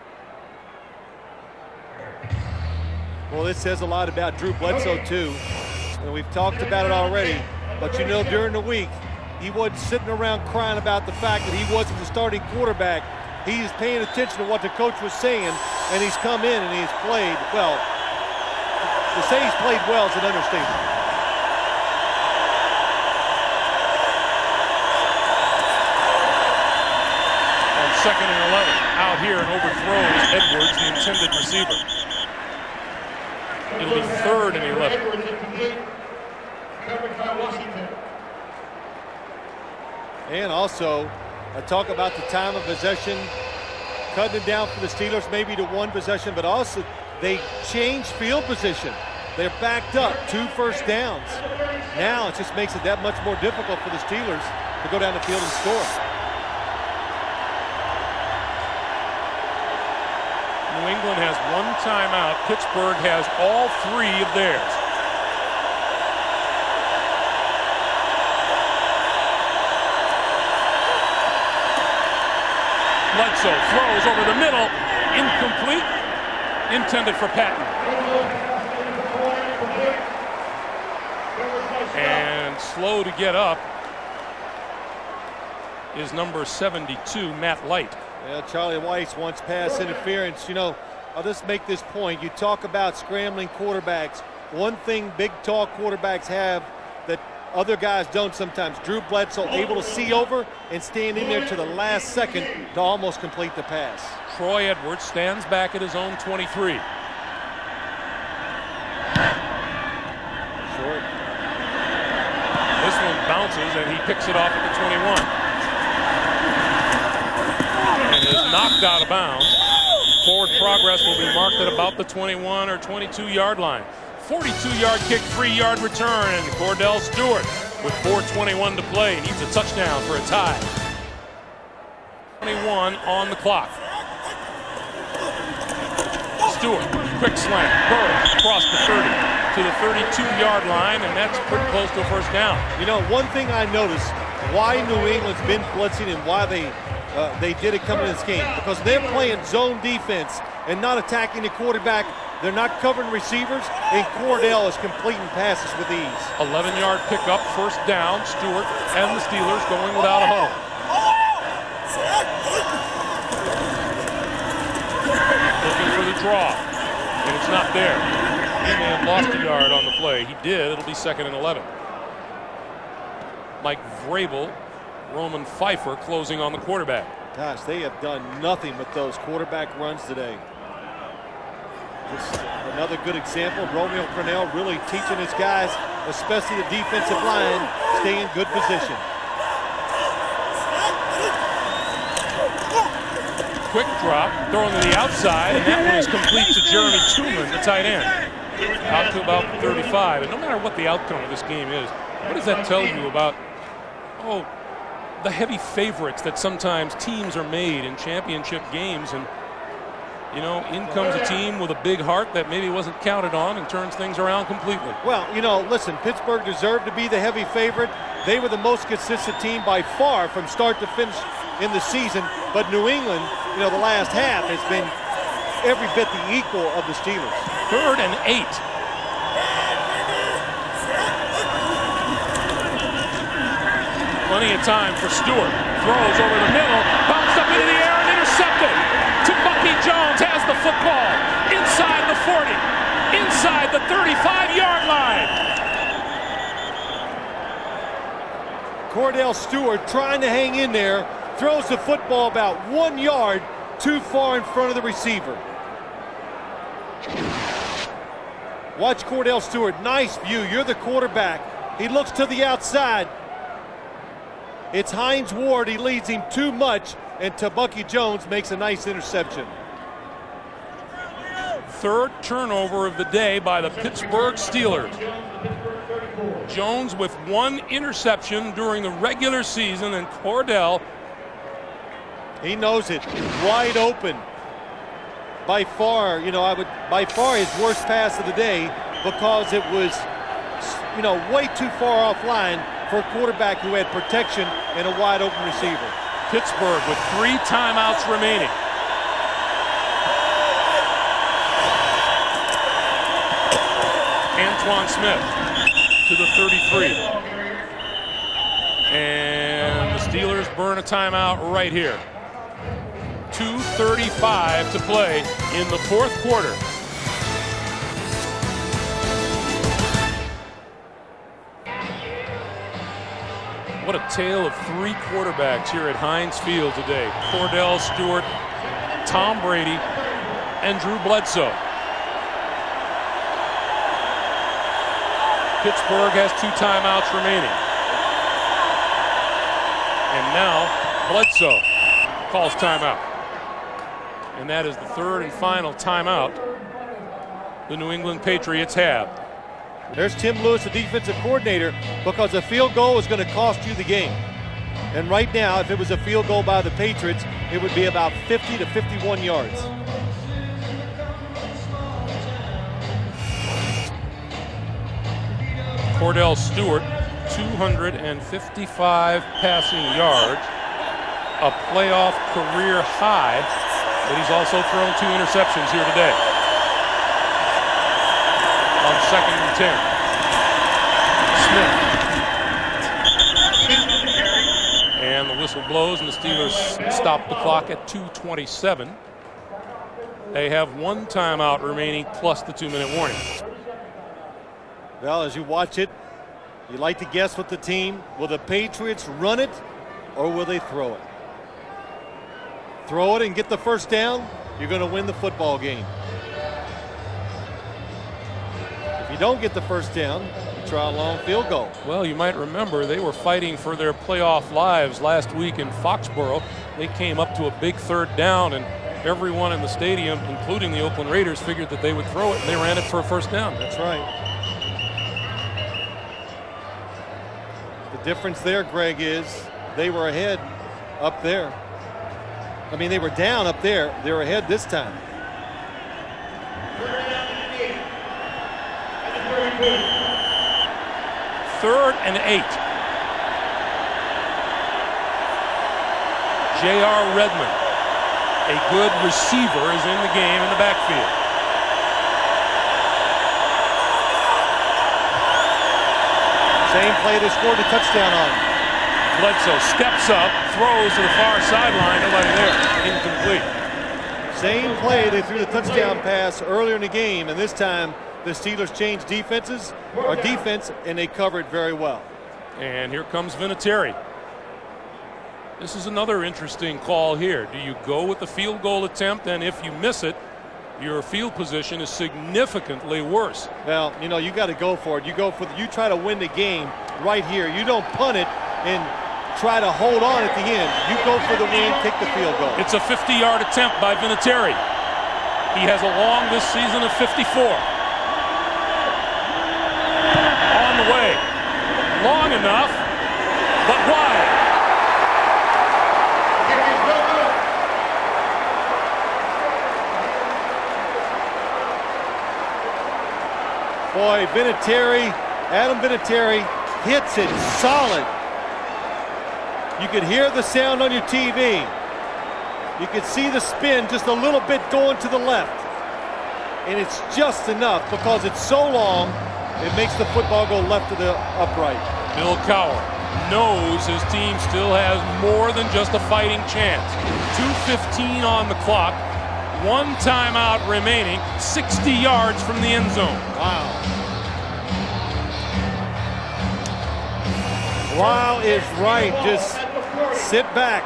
Well, this says a lot about Drew Bledsoe, too. And we've talked about it already. But, you know, during the week, he wasn't sitting around crying about the fact that he wasn't the starting quarterback. He's paying attention to what the coach was saying, and he's come in and he's played well. To say he's played well is an understatement. On 2nd and 11, out here and overthrows Edwards, the intended receiver. It'll be 3rd and 11. And also, I talk about the time of possession, cutting it down for the Steelers maybe to 1 possession, but also they changed field position. They're backed up, 2 first downs. Now it just makes it that much more difficult for the Steelers to go down the field and score. New England has 1 timeout. Pittsburgh has all 3 of theirs. Bledsoe throws over the middle. Incomplete. Intended for Patton. And slow to get up is number 72, Matt Light. Yeah, Charlie Weiss wants pass interference. You know, I'll just make this point. You talk about scrambling quarterbacks. One thing big, tall quarterbacks have that other guys don't sometimes. Drew Bledsoe able to see over and stand in there to the last second to almost complete the pass. Troy Edwards stands back at his own 23. Short. This one bounces and he picks it off at the 21. And is knocked out of bounds. Forward progress will be marked at about the 21 or 22-yard line. 42-yard kick, 3-yard return, and Cordell Stewart with 4:21 to play needs a touchdown for a tie. 21 on the clock. Stewart, quick slant, Burrows across the 30 to the 32-yard line, and that's pretty close to a first down. You know, one thing I noticed, why New England's been blitzing and why they did it coming in this game, because they're playing zone defense and not attacking the quarterback. They're not covering receivers, and Cordell is completing passes with ease. 11-yard pickup, first down. Stewart and the Steelers going without a huddle. Looking for the draw, and it's not there. He may have lost a yard on the play. He did. It'll be 2nd and 11. Mike Vrabel, Roman Pfeiffer closing on the quarterback. Gosh, they have done nothing with those quarterback runs today. Just another good example. Romeo Crennel really teaching his guys, especially the defensive line, stay in good position. Quick drop, thrown to the outside, and that one is complete to Jeremy Truman, the tight end. Out to about 35. And no matter what the outcome of this game is, what does that tell you about, the heavy favorites that sometimes teams are made in championship games? And you know, in comes a team with a big heart that maybe wasn't counted on and turns things around completely. Well, you know, listen, Pittsburgh deserved to be the heavy favorite. They were the most consistent team by far from start to finish in the season. But New England, you know, the last half has been every bit the equal of the Steelers. 3rd and 8. Plenty of time for Stewart. Throws over the middle, bounced up into the air and intercepted. To Bucky Jones, has the football inside the 40, inside the 35-yard line. Cordell Stewart trying to hang in there, throws the football about 1 yard too far in front of the receiver. Watch Cordell Stewart, nice view, you're the quarterback. He looks to the outside. It's Hines Ward, he leads him too much, and Bucky Jones makes a nice interception. 3rd turnover of the day by the Pittsburgh Steelers. Jones with 1 interception during the regular season, and Cordell, he knows it, wide open. By far, you know, by far his worst pass of the day, because it was, you know, way too far offline for a quarterback who had protection and a wide open receiver. Pittsburgh with 3 timeouts remaining. Antoine Smith to the 33. And the Steelers burn a timeout right here. 2:35 to play in the 4th quarter. What a tale of 3 quarterbacks here at Heinz Field today. Cordell Stewart, Tom Brady, and Drew Bledsoe. Pittsburgh has 2 timeouts remaining. And now Bledsoe calls timeout. And that is the 3rd and final timeout the New England Patriots have. There's Tim Lewis, the defensive coordinator, because a field goal is going to cost you the game. And right now, if it was a field goal by the Patriots, it would be about 50 to 51 yards. Cordell Stewart, 255 passing yards, a playoff career high, but he's also thrown 2 interceptions here today. On 2nd and 10. blows, and the Steelers stop the clock at 2:27. They have one timeout remaining plus the 2-minute warning. Well, as you watch it, you like to guess what the team, will the Patriots run it or will they throw it? Throw it and get the first down, you're going to win the football game. If you don't get the first down, you try a long field goal. Well, you might remember they were fighting for their playoff lives last week in Foxborough. They came up to a big third down, and everyone in the stadium, including the Oakland Raiders, figured that they would throw it, and they ran it for a first down. That's right. The difference there, Greg, is they were ahead up there. I mean, they were down up there. They're ahead this time. Third and 8. J.R. Redmond, a good receiver, is in the game in the backfield. Same play they scored a touchdown on. Bledsoe steps up, throws to the far sideline, nobody there, incomplete. Same play, they threw the touchdown pass earlier in the game, and this time the Steelers changed defense, and they covered very well. And here comes Vinatieri. This is another interesting call here. Do you go with the field goal attempt, and if you miss it, your field position is significantly worse? Well, you know, you got to go for it. You try to win the game right here. You don't punt it and try to hold on at the end. You go for the win, take the field goal. It's a 50-yard attempt by Vinatieri. He has a long this season of 54. On the way. Long enough, but wide. Boy, Adam Vinatieri hits it solid. You could hear the sound on your TV. You could see the spin just a little bit going to the left. And it's just enough because it's so long, it makes the football go left to the upright. Bill Cowher knows his team still has more than just a fighting chance. 2:15 on the clock. One timeout remaining, 60 yards from the end zone. Wow. Wow is right. Just sit back.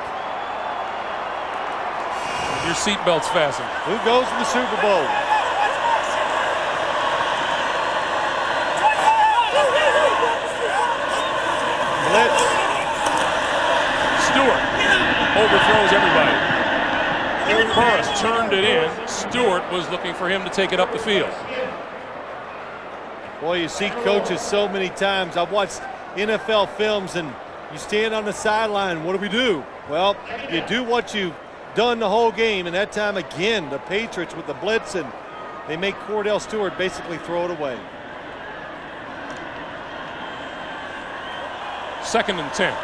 Your seatbelt's fastened. Who goes to the Super Bowl? Blitz. Stewart overthrows everybody. Burris turned it in. Stewart was looking for him to take it up the field. Boy, you see coaches so many times. I've watched NFL films, and you stand on the sideline. What do? Well, you do what you've done the whole game, and that time again, the Patriots with the blitz, and they make Cordell Stewart basically throw it away. 2nd and 10.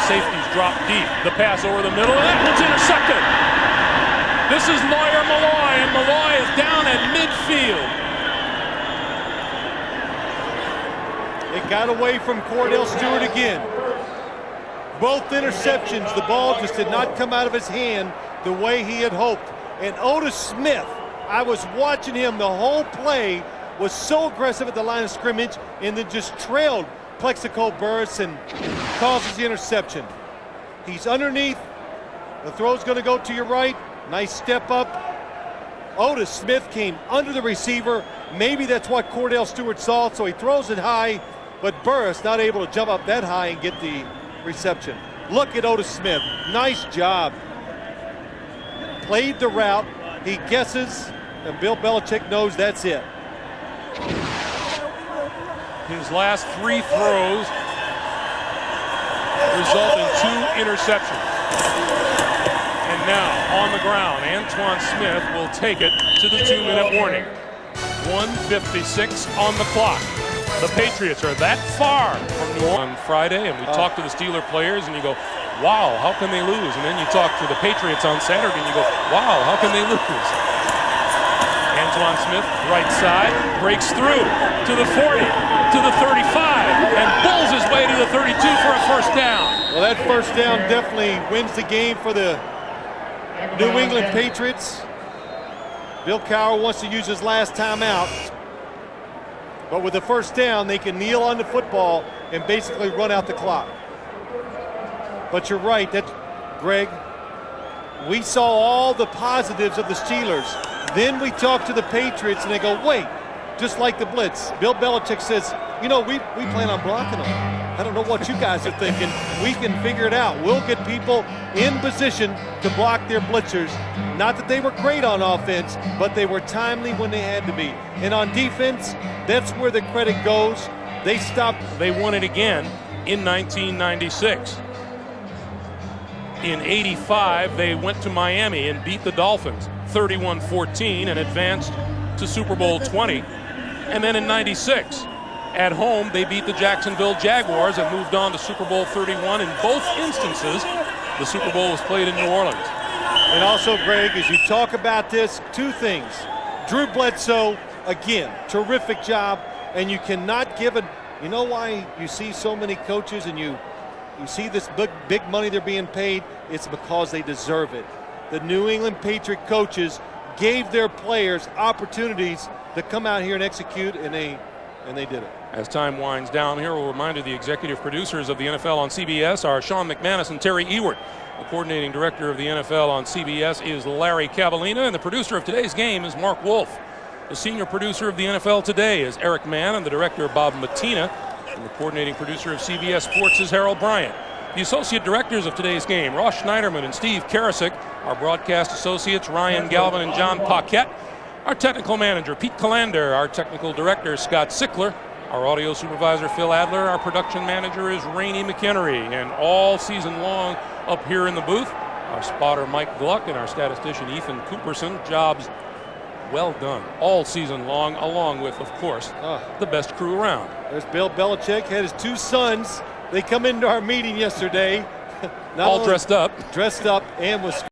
Safeties drop deep. The pass over the middle, and that one's intercepted. This is Lawyer Malloy, and Malloy is down at midfield. It got away from Cordell Stewart again. Both interceptions, the ball just did not come out of his hand the way he had hoped. And Otis Smith, I was watching him the whole play, was so aggressive at the line of scrimmage and then just trailed Plexico Burris and causes the interception. He's underneath. The throw's going to go to your right. Nice step up. Otis Smith came under the receiver. Maybe that's what Cordell Stewart saw, so he throws it high, but Burris not able to jump up that high and get the reception. Look at Otis Smith. Nice job. Played the route. He guesses, and Bill Belichick knows that's it. His last 3 throws result in 2 interceptions. And now, on the ground, Antoine Smith will take it to the 2-minute warning. 1:56 on the clock. The Patriots are that far from New Orleans on Friday, and we talk to the Steeler players, and you go, wow, how can they lose? And then you talk to the Patriots on Saturday, and you go, wow, how can they lose? Antoine Smith, right side, breaks through to the 40, to the 35, and bulls his way to the 32 for a first down. Well, that first down definitely wins the game for the New England Patriots. Bill Cowher wants to use his last timeout. But with the first down, they can kneel on the football and basically run out the clock. But you're right, Greg. We saw all the positives of the Steelers. Then we talk to the Patriots and they go, wait, just like the blitz. Bill Belichick says, you know, we plan on blocking them. I don't know what you guys are thinking. We can figure it out. We'll get people in position to block their blitzers. Not that they were great on offense, but they were timely when they had to be. And on defense, that's where the credit goes. They stopped. They won it again in 1996. In 85, they went to Miami and beat the Dolphins 31-14 and advanced to Super Bowl 20. And then in 96, at home, they beat the Jacksonville Jaguars and moved on to Super Bowl 31. In both instances, the Super Bowl was played in New Orleans. And also, Greg, as you talk about this, two things. Drew Bledsoe, again, terrific job. And you cannot give it. You know why you see so many coaches and you see this big money they're being paid? It's because they deserve it. The New England Patriot coaches gave their players opportunities to come out here and execute, and they did it. As time winds down here, we'll remind you the executive producers of the NFL on CBS are Sean McManus and Terry Ewert. The coordinating director of the NFL on CBS is Larry Cavallina, and the producer of today's game is Mark Wolf. The senior producer of the NFL today is Eric Mann, and the director Bob Matina. And the coordinating producer of CBS Sports is Harold Bryant. The associate directors of today's game, Ross Schneiderman and Steve Karasik. Our broadcast associates, Ryan Galvin and John Paquette. Our technical manager, Pete Callander. Our technical director, Scott Sickler. Our audio supervisor, Phil Adler. Our production manager is Rainey McHenry. And all season long up here in the booth, our spotter, Mike Gluck, and our statistician, Ethan Cooperson. Jobs well done all season long, along with, of course, the best crew around. There's Bill Belichick, had his two sons. They come into our meeting yesterday. All dressed up. Dressed up and was